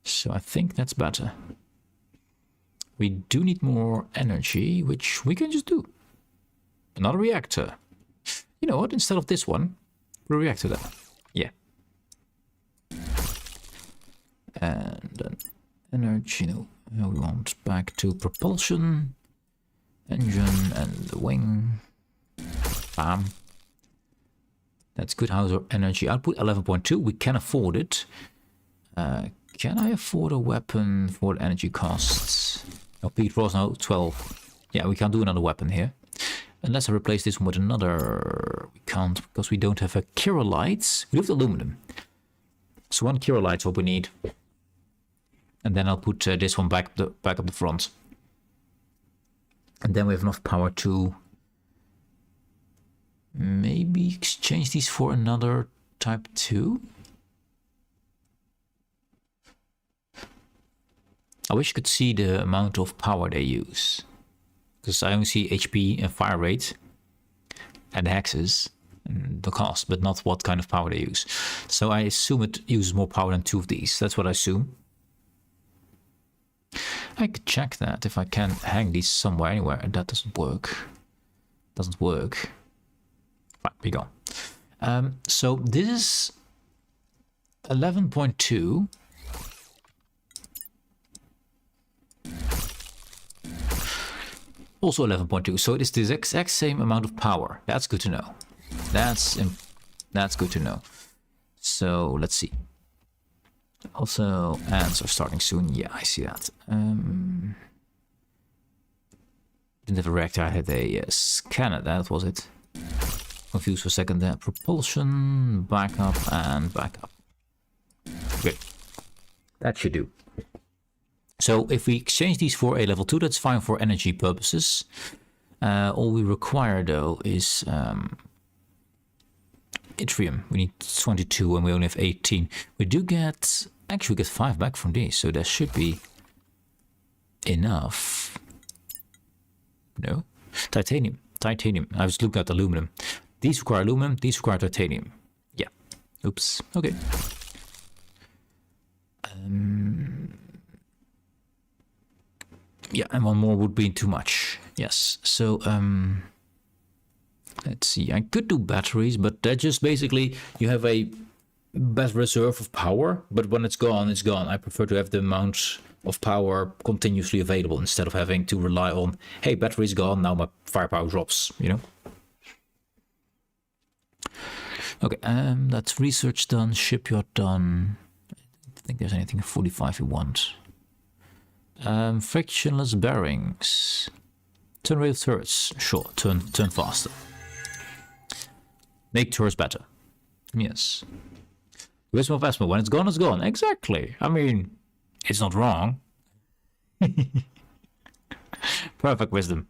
So I think that's better. We do need more energy, which we can just do. Another reactor. You know what? Instead of this one, put a reactor there. Yeah. And then energy, no, we want back to propulsion, engine, and the wing. Bam. That's good. How's our energy output? 11.2. We can afford it. Can I afford a weapon for the energy costs? Oh, Pete Ross, no, 12. Yeah, we can't do another weapon here. Unless I replace this one with another. We can't, because we don't have a Kyrolite. We have aluminum. So one Kyrolite's what we need. And then I'll put this one back up the front. And then we have enough power to maybe exchange these for another type 2. I wish you could see the amount of power they use. Because I only see HP and fire rate and the hexes and the cost, but not what kind of power they use. So I assume it uses more power than 2 of these. That's what I assume. I could check that if I can hang these somewhere, anywhere. That doesn't work. Doesn't work. Right, be gone. So this is 11.2. Also 11.2. So it is the exact same amount of power. That's good to know. That's good to know. So let's see. Also, ants are starting soon. Yeah, I see that. Didn't have a reactor. I had a scanner. That was it. Confused for a second there. Propulsion, backup, and backup. Good. That should do. So if we exchange these for a level 2, that's fine for energy purposes. All we require though is yttrium. We need 22 and we only have 18. We do get, actually we get 5 back from these, so that should be enough. No? Titanium. Titanium. I was looking at aluminum. These require aluminum, these require titanium. Yeah. Oops. Okay. Yeah, and one more would be too much. Yes. So let's see. I could do batteries, but that just basically you have a best reserve of power, but when it's gone, it's gone. I prefer to have the amount of power continuously available instead of having to rely on, hey, battery's gone, now my firepower drops, you know? Okay, that's research done, shipyard done. I don't think there's anything 45 you want. Frictionless bearings. Turn rate of turrets. Sure, turn faster. Make turrets better. Yes. Wisdom of Asmo. When it's gone, it's gone. Exactly. I mean, it's not wrong. Perfect wisdom.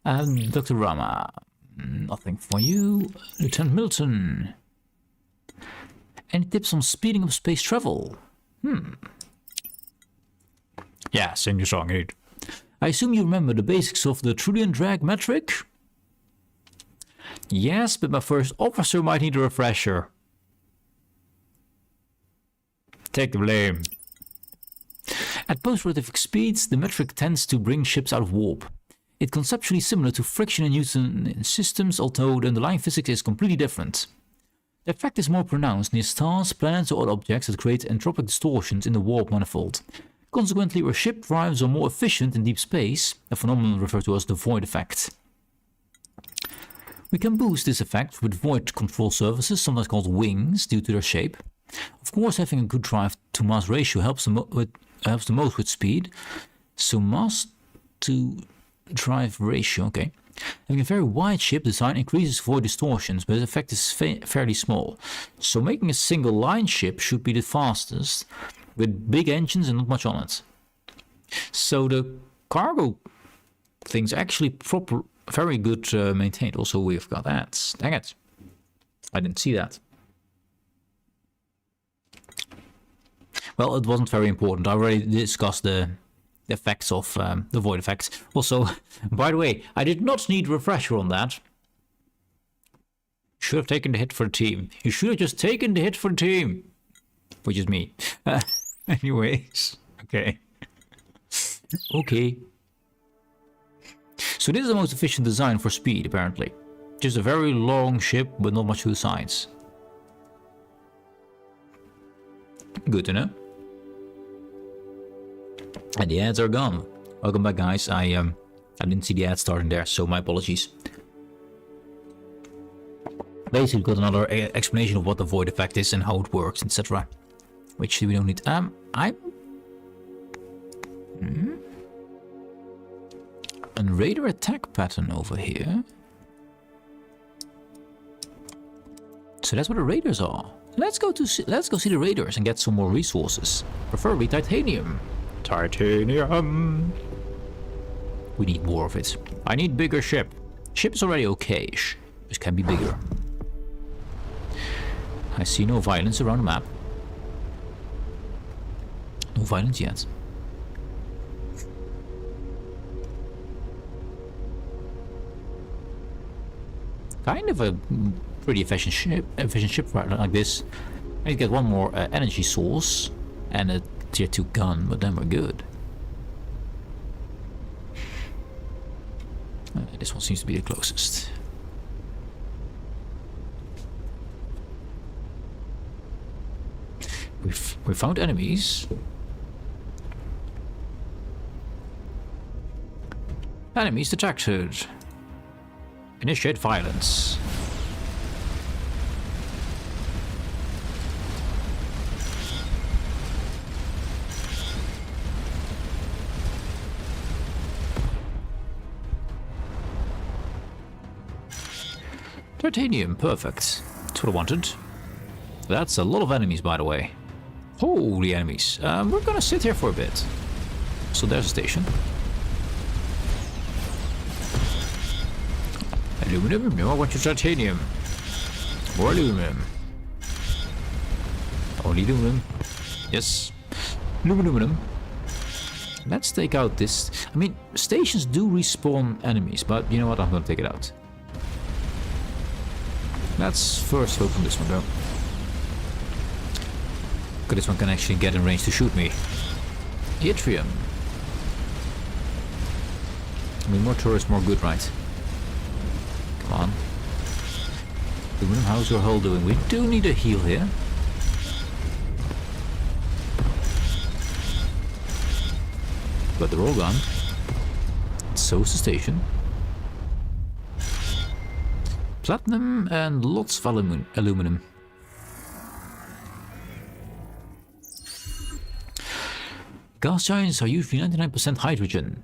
Dr. Rama. Nothing for you. Lieutenant Milton. Any tips on speeding up space travel? Yeah, sing your song, dude. I assume you remember the basics of the Trillion drag metric? Yes, but my first officer might need a refresher. Take the blame. At post-relativistic speeds, the metric tends to bring ships out of warp. It's conceptually similar to friction in Newton systems, although the underlying physics is completely different. The effect is more pronounced near stars, planets, or other objects that create entropic distortions in the warp manifold. Consequently, where ship drives are more efficient in deep space, a phenomenon referred to as the void effect. We can boost this effect with void control surfaces, sometimes called wings due to their shape. Of course, having a good drive to mass ratio helps the most with speed. So mass to drive ratio, okay. Having a very wide ship design increases void distortions, but the effect is fairly small. So making a single line ship should be the fastest, with big engines and not much on it. So the cargo thing's actually very good maintained. Also, we've got that. Dang it. I didn't see that. Well, it wasn't very important. I already discussed the effects of the void effects. Also, by the way, I did not need a refresher on that. Should have taken the hit for the team. You should have just taken the hit for the team. Which is me. Anyways. Okay. Okay. So this is the most efficient design for speed, apparently. Just a very long ship, but not much to the sides. Good to know. And the ads are gone. Welcome back, guys. I didn't see the ads starting there, so my apologies. Basically, got another explanation of what the void effect is and how it works, etc. Which we don't need. A raider attack pattern over here. So that's what the raiders are. Let's go see the raiders and get some more resources. Preferably titanium. Titanium. We need more of it. I need bigger ship. Ship's already okay-ish. This can be bigger. I see no violence around the map. No violence yet. Kind of a pretty efficient ship right like this. I need to get one more energy source and a tier 2 gun, but then we're good. This one seems to be the closest. We found enemies. Enemies detected. Initiate violence. Titanium, perfect. That's what I wanted. That's a lot of enemies, by the way. Holy enemies. We're gonna sit here for a bit. So there's a station. Aluminum? No, I want your titanium. More aluminum. Only aluminum. Yes. Aluminum. Let's take out this. I mean, stations do respawn enemies, but you know what? I'm gonna take it out. Let's first focus on this one, though. Because this one can actually get in range to shoot me. Yttrium. I mean, more turrets, more good, right? Come on. Aluminum, how's your hull doing? We do need a heal here. But they're all gone. So's the station. Platinum and lots of aluminum. Gas giants are usually 99% hydrogen.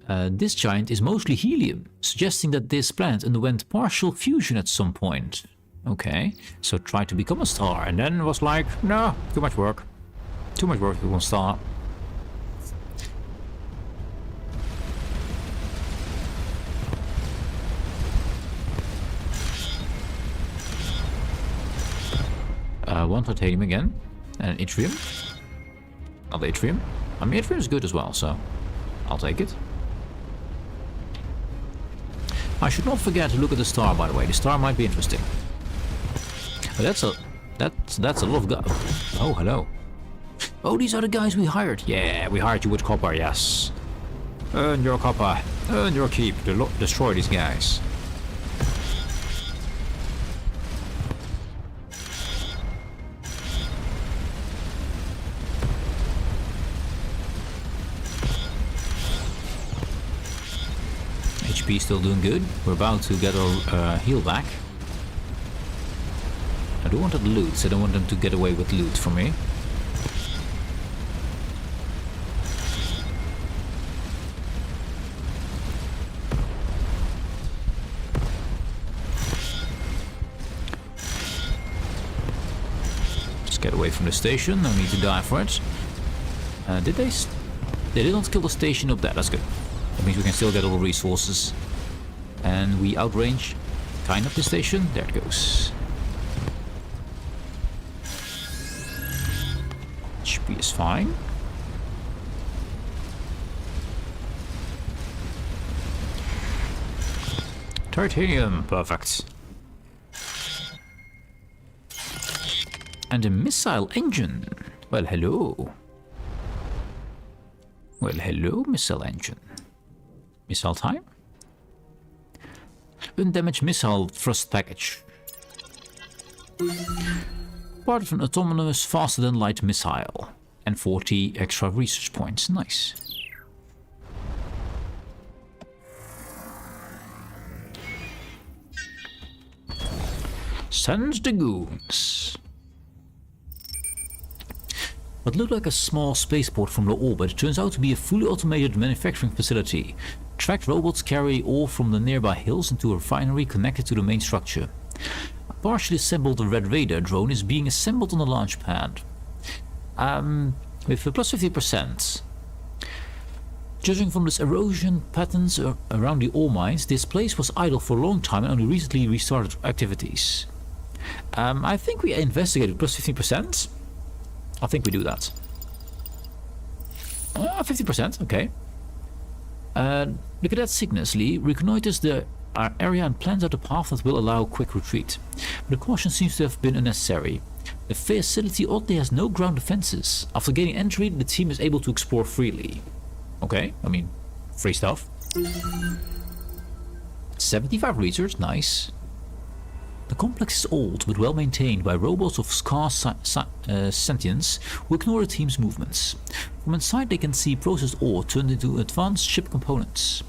This giant is mostly helium, suggesting that this planet underwent partial fusion at some point. Okay, so tried to become a star and then was like, no, too much work. Too much work for one star. One titanium again, and an yttrium. Another yttrium. I mean, yttrium is good as well, so I'll take it. I should not forget to look at the star, by the way. The star might be interesting. But that's a lot of guys. Oh, hello. Oh, these are the guys we hired. Yeah, we hired you with copper. Yes. Earn your copper. Earn your keep. Destroy these guys. HP still doing good. We're about to get our heal back. I don't want that loot, so I don't want them to get away with loot from me. Just get away from the station, no need to die for it. Did they? They did not kill the station up there, that's good. That means we can still get all the resources. And we outrange kind of the station. There it goes. HP is fine. Titanium, perfect. And a missile engine. Well, hello. Well, hello, missile engine. Missile time? Undamaged missile thrust package. Part of an autonomous faster-than-light missile. And 40 extra research points. Nice. Sends the goons. What looked like a small spaceport from low orbit turns out to be a fully automated manufacturing facility. Tracked robots carry ore from the nearby hills into a refinery connected to the main structure. A partially assembled Red Raider drone is being assembled on the launch pad. With a plus 50%. Judging from this erosion patterns around the ore mines, this place was idle for a long time and only recently restarted activities. I think we investigated plus 50%. I think we do that. 50%, okay. The cadet Cygnus Lee reconnoiters the area and plans out a path that will allow quick retreat. But the caution seems to have been unnecessary. The facility oddly has no ground defenses. After gaining entry, the team is able to explore freely. Okay, I mean, free stuff. 75 research, nice. The complex is old but well maintained by robots of scarce sentience who ignore the team's movements. From inside they can see processed ore turned into advanced ship components.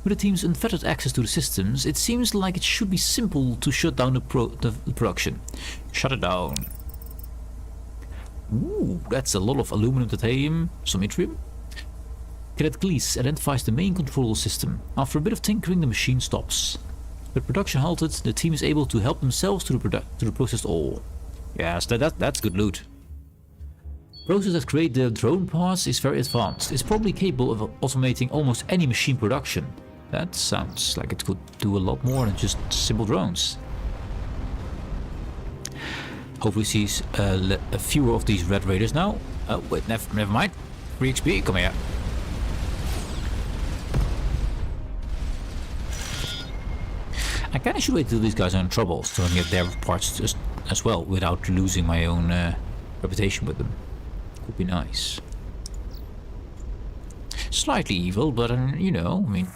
With the team's unfettered access to the systems, it seems like it should be simple to shut down the production. Shut it down. Ooh, that's a lot of aluminum, titanium, some yttrium. Cadet Glees identifies the main control system. After a bit of tinkering, the machine stops. With production halted, the team is able to help themselves to the processed ore. Yes, that's good loot. The process that creates the drone parts is very advanced. It's probably capable of automating almost any machine production. That sounds like it could do a lot more than just simple drones. Hopefully sees a fewer of these Red Raiders now. Oh wait, never mind. Free XP, come here. I kinda should wait till these guys are in trouble so I can get their parts as well without losing my own reputation with them. Would be nice. Slightly evil, but you know, I mean,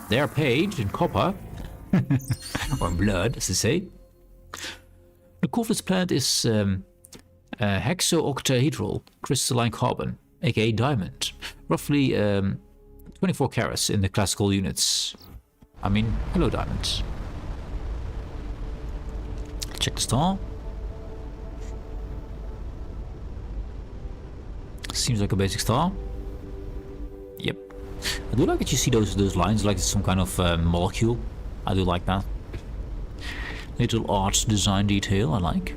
they're paid in copper. Or blood, as they say. The Corvus planet is hexaoctahedral crystalline carbon, aka diamond. Roughly 24 carats in the classical units. I mean, hello diamonds. Check the star. Seems like a basic star. Yep. I do like that you see those lines like it's some kind of molecule. I do like that. Little art design detail I like.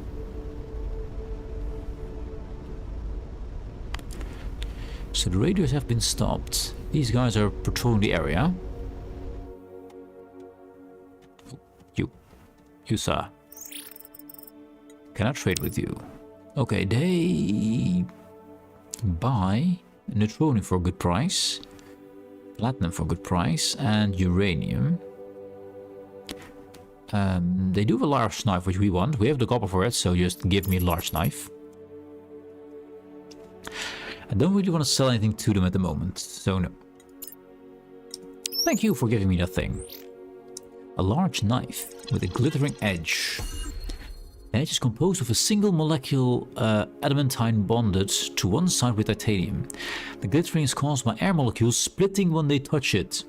So the radios have been stopped. These guys are patrolling the area. You sir. Can I trade with you? Okay, they buy neutronium for a good price, platinum for a good price, and uranium. They do have a large knife, which we want. We have the copper for it, so just give me a large knife. I don't really want to sell anything to them at the moment, so no. Thank you for giving me that thing. A large knife with a glittering edge. The edge is composed of a single molecule adamantine bonded to one side with titanium. The glittering is caused by air molecules splitting when they touch it.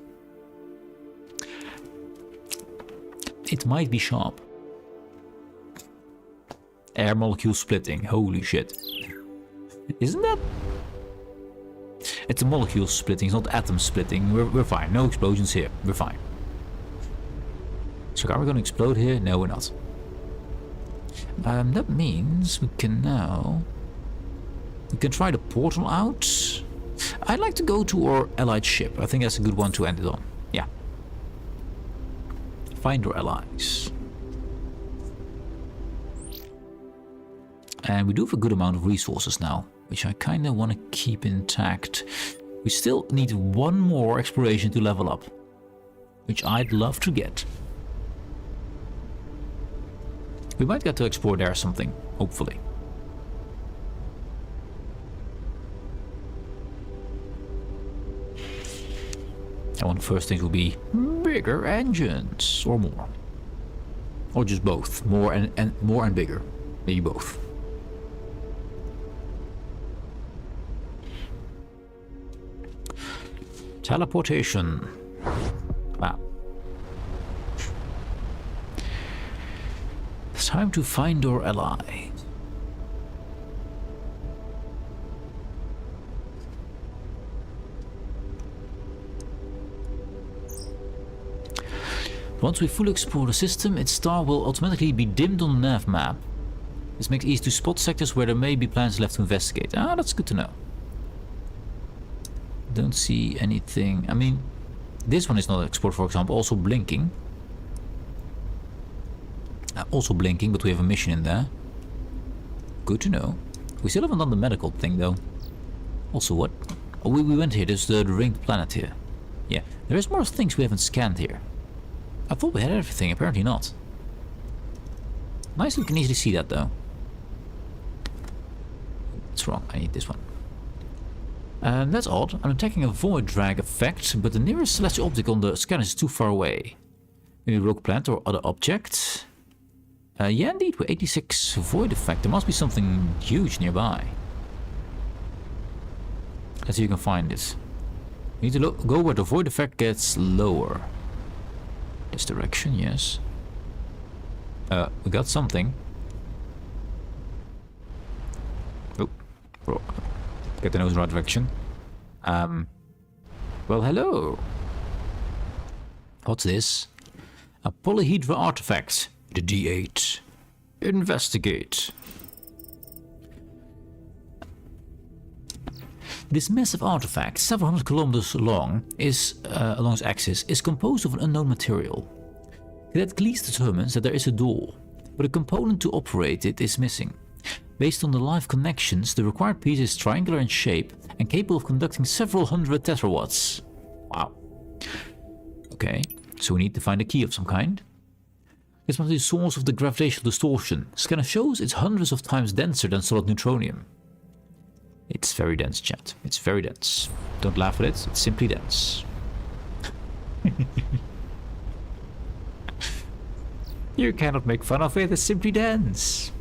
it might be sharp. Air molecule splitting. Holy shit. Isn't that? It's a molecule splitting, it's not atom splitting. We're fine. No explosions here. We're fine. So are we going to explode here? No, we're not. That means we can now... We can try the portal out. I'd like to go to our allied ship. I think that's a good one to end it on. Yeah. Find our allies. And we do have a good amount of resources now, which I kind of want to keep intact. We still need one more exploration to level up, which I'd love to get. We might get to explore there something, hopefully. And one of the first things will be bigger engines, or more. Or just both, more and bigger. Maybe both. Teleportation. Wow. It's time to find our ally. Once we fully explore the system, its star will automatically be dimmed on the nav map. This makes it easy to spot sectors where there may be plans left to investigate. Ah, that's good to know. Don't see anything. I mean, this one is not explored, for example. Also blinking. Also blinking, but we have a mission in there. Good to know. We still haven't done the medical thing, though. Also, what? Oh, we went here. There's the ringed planet here. Yeah, there's more things we haven't scanned here. I thought we had everything. Apparently not. Nice, we can easily see that, though. What's wrong? I need this one. That's odd. I'm detecting a void drag effect, but the nearest celestial object on the scanner is too far away. Maybe a rogue planet or other object. Yeah, indeed, with 86 void effect, there must be something huge nearby. Let's see if you can find it. We need to go where the void effect gets lower. This direction, yes. We got something. Oh, get the nose in the right direction. Well, hello. What's this? A polyhedra artifact. The D8. Investigate. This massive artifact, several hundred kilometers long, along its axis, is composed of an unknown material. It at least determines that there is a door, but a component to operate it is missing. Based on the live connections, the required piece is triangular in shape and capable of conducting several hundred tetrawatts. Wow. Okay, so we need to find a key of some kind. This must be the source of the gravitational distortion. Scanner shows it's hundreds of times denser than solid neutronium. It's very dense, chat. It's very dense. Don't laugh at it. It's simply dense. You cannot make fun of it. It's simply dense.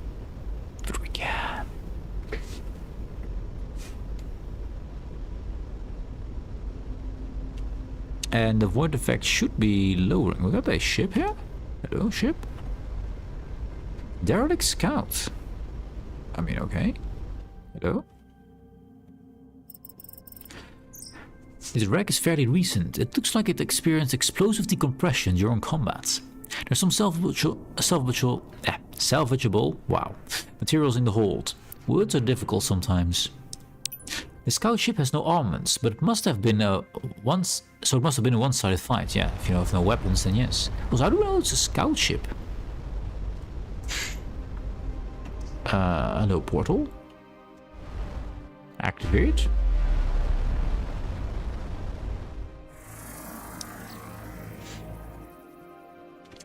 But we can. And the void effect should be lowering. We got a ship here. Hello, ship. Derelict scout. I mean, okay. Hello. This wreck is fairly recent. It looks like it experienced explosive decompression during combat. There's some salvageable materials in the hold. Words are difficult sometimes. The scout ship has no armaments, but it must have been a one-sided fight. Yeah, if you have no weapons, then yes. Because how do we know it's a scout ship? Hello, portal. Activate.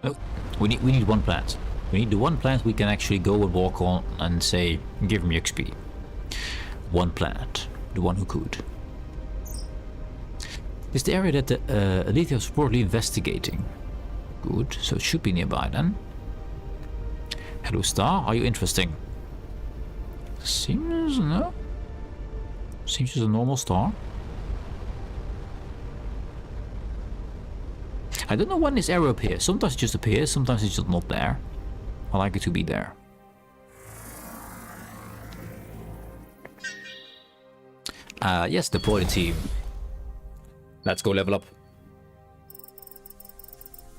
Oh, we need one planet. We need the one planet we can actually go and walk on and say, give me XP. One planet. The one who could. This is the area that the ALMIGTHY is reportedly investigating. Good, so it should be nearby then. Hello star, are you interesting? Seems no. Seems just a normal star. I don't know when this arrow appears. Sometimes it just appears, sometimes it's just not there. I like it to be there. Yes, deploy the team. Let's go level up.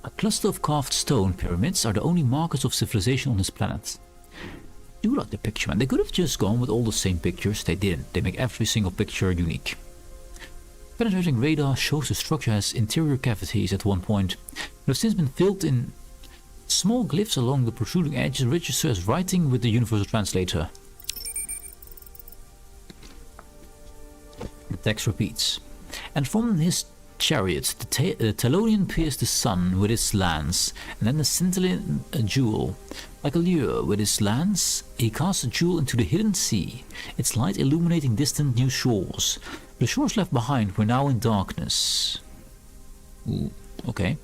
A cluster of carved stone pyramids are the only markers of civilization on this planet. I do like the picture, man. They could have just gone with all the same pictures. They didn't. They make every single picture unique. Penetrating radar shows the structure has interior cavities at one point, but have since been filled in. Small glyphs along the protruding edges register as writing with the universal translator. The text repeats. And from his chariot, the Talonian pierced the sun with his lance, and then the scintillant jewel. Like a lure with his lance, he cast a jewel into the hidden sea, its light illuminating distant new shores. The shores left behind were now in darkness. Ooh, okay.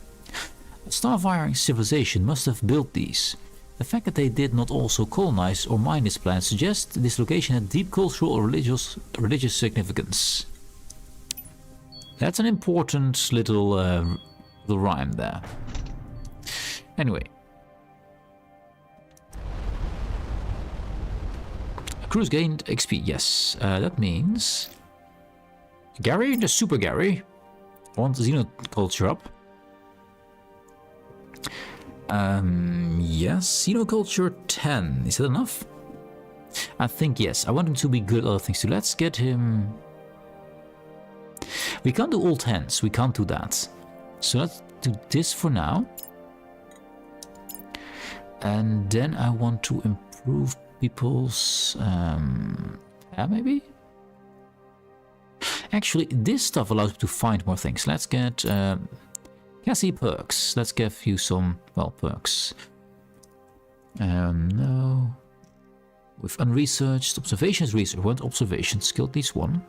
A Starfaring civilization must have built these. The fact that they did not also colonize or mine this planet suggests this location had deep cultural or religious significance. That's an important little rhyme there. Anyway. Cruise gained XP, yes. That means... Gary, the Super Gary. I want the Xenoculture up. Yes, Xenoculture 10. Is that enough? I think yes. I want him to be good at other things too. Let's get him... We can't do all 10s. We can't do that. So let's do this for now. And then I want to improve people's... yeah, maybe? Actually, this stuff allows me to find more things. Let's get... Cassie perks. Let's give you some, well, perks. No. With unresearched, observation is research. Want observation, skill at least one.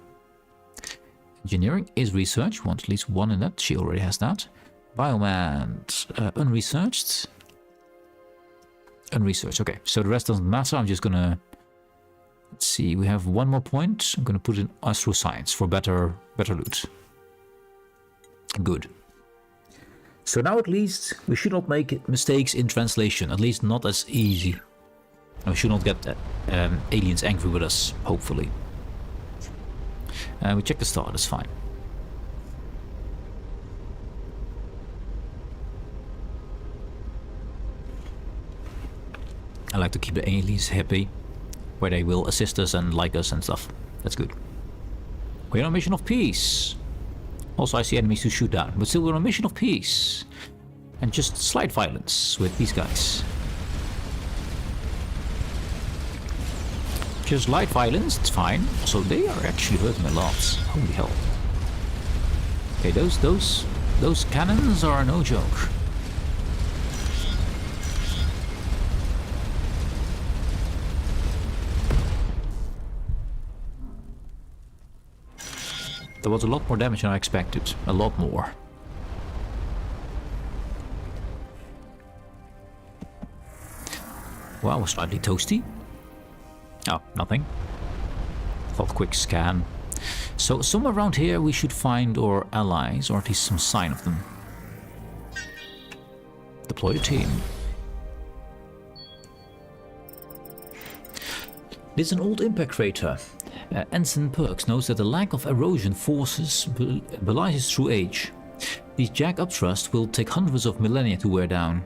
Engineering is research. Want at least one in that. She already has that. Bioman, unresearched. Unresearched. Okay, so the rest doesn't matter. I'm just gonna... Let's see, we have one more point. I'm gonna put in astroscience for better loot. Good. So now at least we should not make mistakes in translation, at least not as easy. We should not get aliens angry with us, hopefully. We check the star, that's fine. I like to keep the aliens happy, where they will assist us and like us and stuff. That's good. We're on a mission of peace. Also, I see enemies to shoot down, but still we're on a mission of peace. And just slight violence with these guys. Just light violence, it's fine. So they are actually hurting a lot. Holy hell. Okay, those cannons are no joke. There was a lot more damage than I expected. A lot more. Wow, slightly toasty. Oh, nothing. Thought quick scan. So somewhere around here we should find our allies, or at least some sign of them. Deploy the team. This is an old impact crater. Ensign Perks knows that the lack of erosion forces belies true age. These jack-up thrusts will take hundreds of millennia to wear down.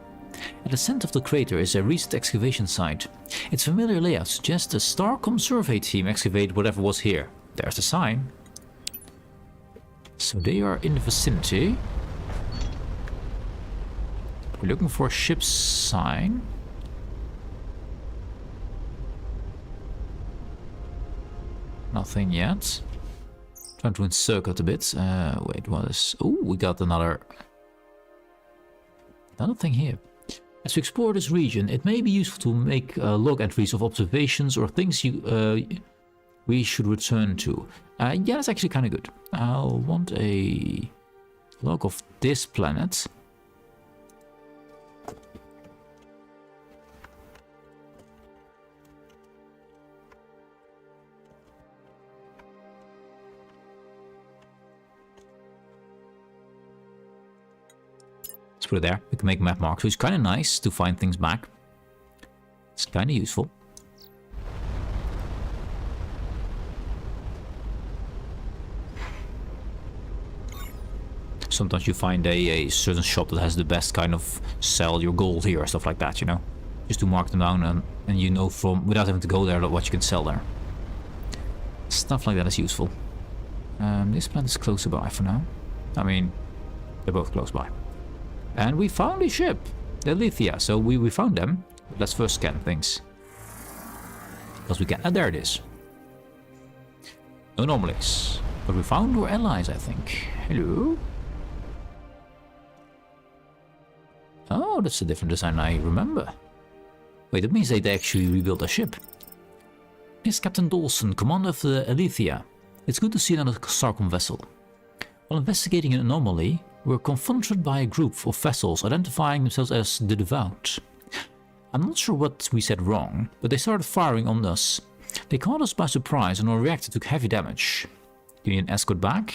At the center of the crater is a recent excavation site. Its familiar layout suggests a Starcom survey team excavated whatever was here. There's the sign. So they are in the vicinity. We're looking for a ship's sign. Nothing yet. Trying to encircle it a bit. Wait, what is... Oh, we got another thing here. As we explore this region, it may be useful to make log entries of observations or things we should return to. Yeah, that's actually kind of good. I'll want a log of this planet. Let's put it there. We can make a map mark. So it's kind of nice to find things back. It's kind of useful. Sometimes you find a certain shop that has the best kind of sell your gold here or stuff like that, you know. Just to mark them down and you know from, without having to go there, what you can sell there. Stuff like that is useful. This plant is closer by for now. I mean, they're both close by. And we found a ship, the ALMIGTHY. So we found them. Let's first scan things. Because we can, and there it is. No anomalies. But we found our allies, I think. Hello? Oh, that's a different design I remember. Wait, that means they actually rebuilt a ship. This is Captain Dawson, commander of the ALMIGTHY. It's good to see another Starcom vessel. While investigating an anomaly, we were confronted by a group of vessels identifying themselves as the Devout. I'm not sure what we said wrong, but they started firing on us. They caught us by surprise and our reactor took heavy damage. Do you need an escort back?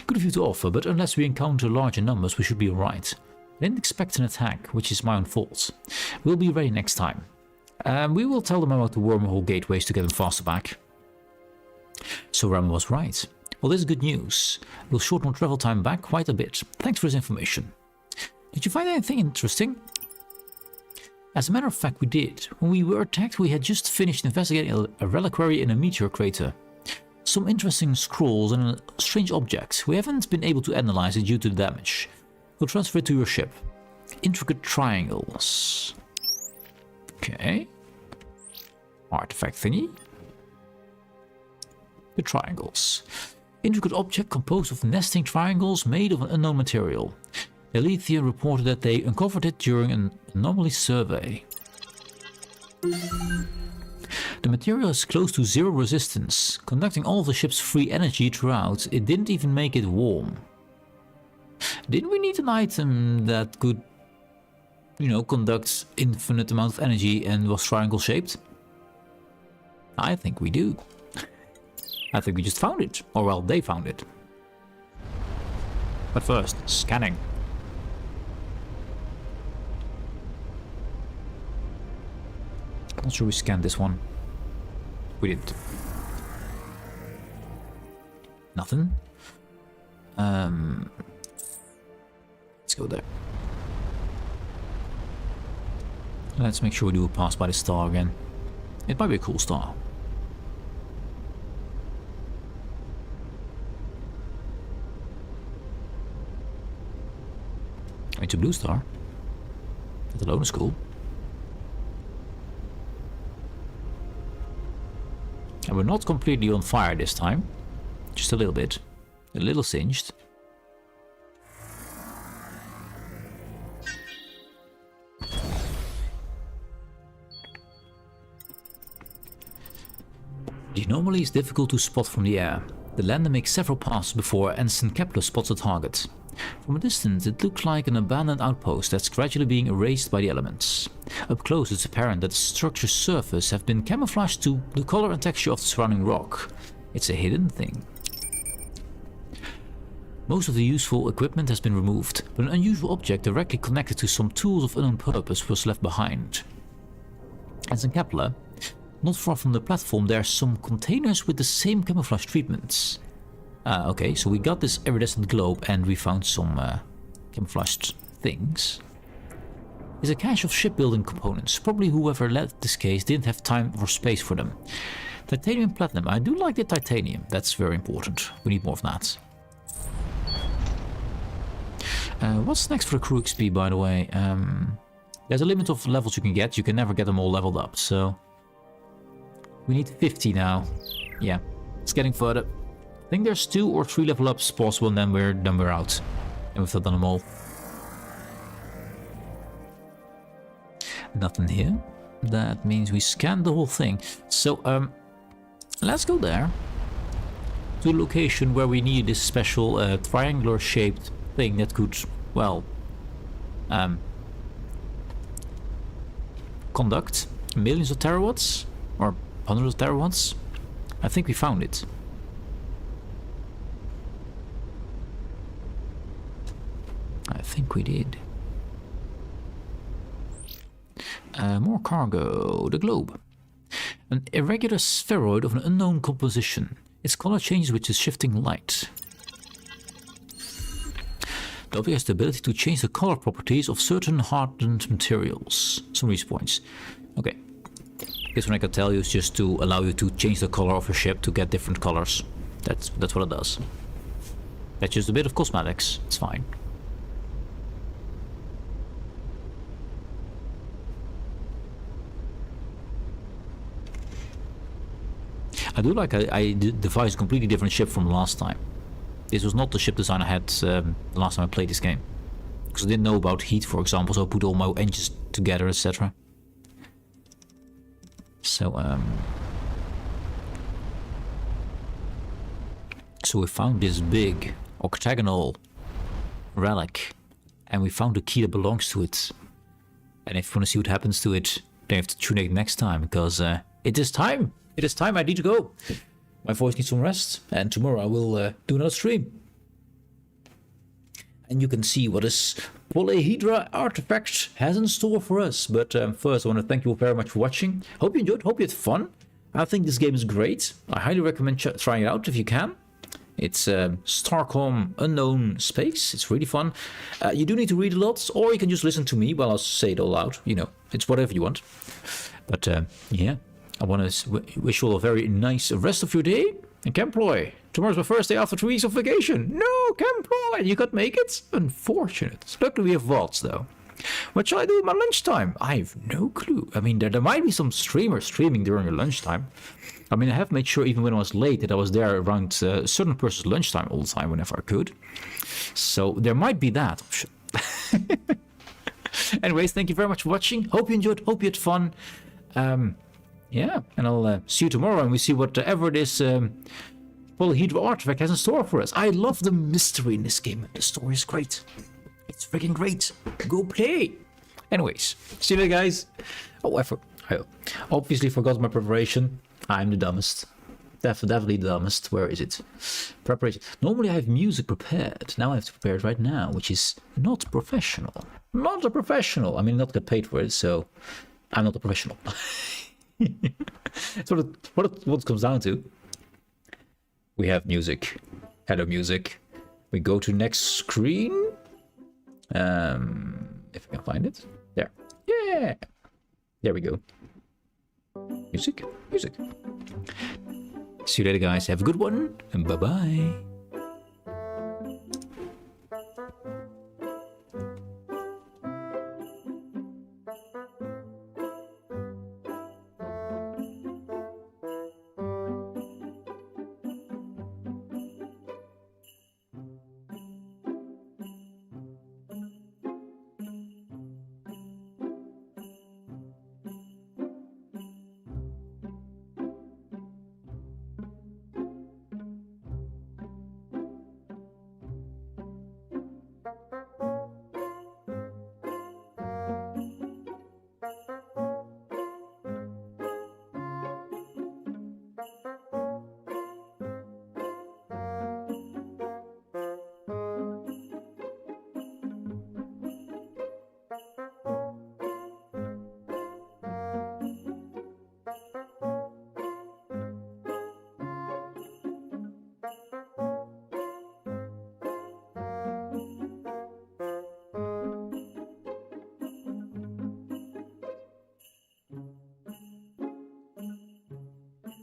Good of you to offer, but unless we encounter larger numbers, we should be alright. I didn't expect an attack, which is my own fault. We'll be ready next time. We will tell them about the wormhole gateways to get them faster back. So Ram was right. Well, this is good news. We'll shorten our travel time back quite a bit. Thanks for this information. Did you find anything interesting? As a matter of fact, we did. When we were attacked, we had just finished investigating a reliquary in a meteor crater. Some interesting scrolls and a strange object. We haven't been able to analyze it due to the damage. We'll transfer it to your ship. Intricate triangles. Okay. Artifact thingy. The triangles. Intricate object composed of nesting triangles made of an unknown material. The ALMIGTHY reported that they uncovered it during an anomaly survey. The material is close to zero resistance, conducting all of the ship's free energy throughout. It didn't even make it warm. Didn't we need an item that could, you know, conduct infinite amount of energy and was triangle shaped? I think we do. I think we just found it. Or well, they found it. But first, scanning. Not sure we scanned this one. We didn't. Nothing. Let's go there. Let's make sure we do a pass by the star again. It might be a cool star. It's a blue star. That alone is cool. And we're not completely on fire this time. Just a little bit. A little singed. The anomaly is difficult to spot from the air. The lander makes several passes before Ensign Kepler spots the target. From a distance, it looks like an abandoned outpost that's gradually being erased by the elements. Up close, it's apparent that the structure's surface have been camouflaged to the color and texture of the surrounding rock. It's a hidden thing. Most of the useful equipment has been removed, but an unusual object directly connected to some tools of unknown purpose was left behind. Ensign Kepler, not far from the platform, there are some containers with the same camouflage treatments. Okay, so we got this iridescent globe and we found some camouflaged things. It's a cache of shipbuilding components. Probably whoever led this case didn't have time or space for them. Titanium and platinum. I do like the titanium. That's very important. We need more of that. What's next for the crew XP, by the way? There's a limit of levels you can get. You can never get them all leveled up, so... We need 50 now. Yeah, it's getting further. I think there's 2 or 3 level ups possible, and then we're out. And we've done them all. Nothing here. That means we scanned the whole thing. So, let's go there. To the location where we need this special triangular shaped thing that could, well, conduct millions of terawatts or hundreds of terawatts. I think we found it. think we did. More cargo. The globe. An irregular spheroid of an unknown composition. Its color changes with the shifting light. The object has the ability to change the color properties of certain hardened materials. Some reach points. Okay. I guess what I can tell you is just to allow you to change the color of your ship to get different colors. That's what it does. That's just a bit of cosmetics. It's fine. I do like I devised a completely different ship from last time. This was not the ship design I had last time I played this game. Because I didn't know about heat, for example, so I put all my engines together, etc. So we found this big octagonal relic, and we found the key that belongs to it. And if you want to see what happens to it, then you have to tune in next time, because it is time. It is time. I need to go. My voice needs some rest, and tomorrow I will do another stream. And you can see what this Polyhedra artifact has in store for us. But first, I want to thank you all very much for watching. Hope you enjoyed. Hope you had fun. I think this game is great. I highly recommend trying it out if you can. It's Starcom Unknown Space. It's really fun. You do need to read a lot, or you can just listen to me while I say it all out. You know, it's whatever you want. But yeah, I want to wish you all a very nice rest of your day. And Camploy, tomorrow's my first day after 2 weeks of vacation. No, Camploy, you can't make it? Unfortunate. Luckily we have VODs though. What shall I do at my lunchtime? I have no clue. I mean, there might be some streamers streaming during your lunchtime. I mean, I have made sure even when I was late that I was there around a certain person's lunchtime all the time whenever I could. So there might be that option. Anyways, thank you very much for watching. Hope you enjoyed. Hope you had fun. Yeah, and I'll see you tomorrow and we see whatever this Polyhedra artifact has in store for us. I love the mystery in this game. The story is great. It's freaking great. Go play. Anyways, see you later, guys. Oh, I obviously forgot my preparation. I'm the dumbest. Definitely the dumbest. Where is it? Preparation. Normally I have music prepared. Now I have to prepare it right now, which is not professional. Not a professional. I mean, not get paid for it, so I'm not a professional. That's what it comes down to. We have music. Hello, music. We go to next screen. If I can find it. There. Yeah. There we go. Music. See you later, guys. Have a good one. And bye-bye.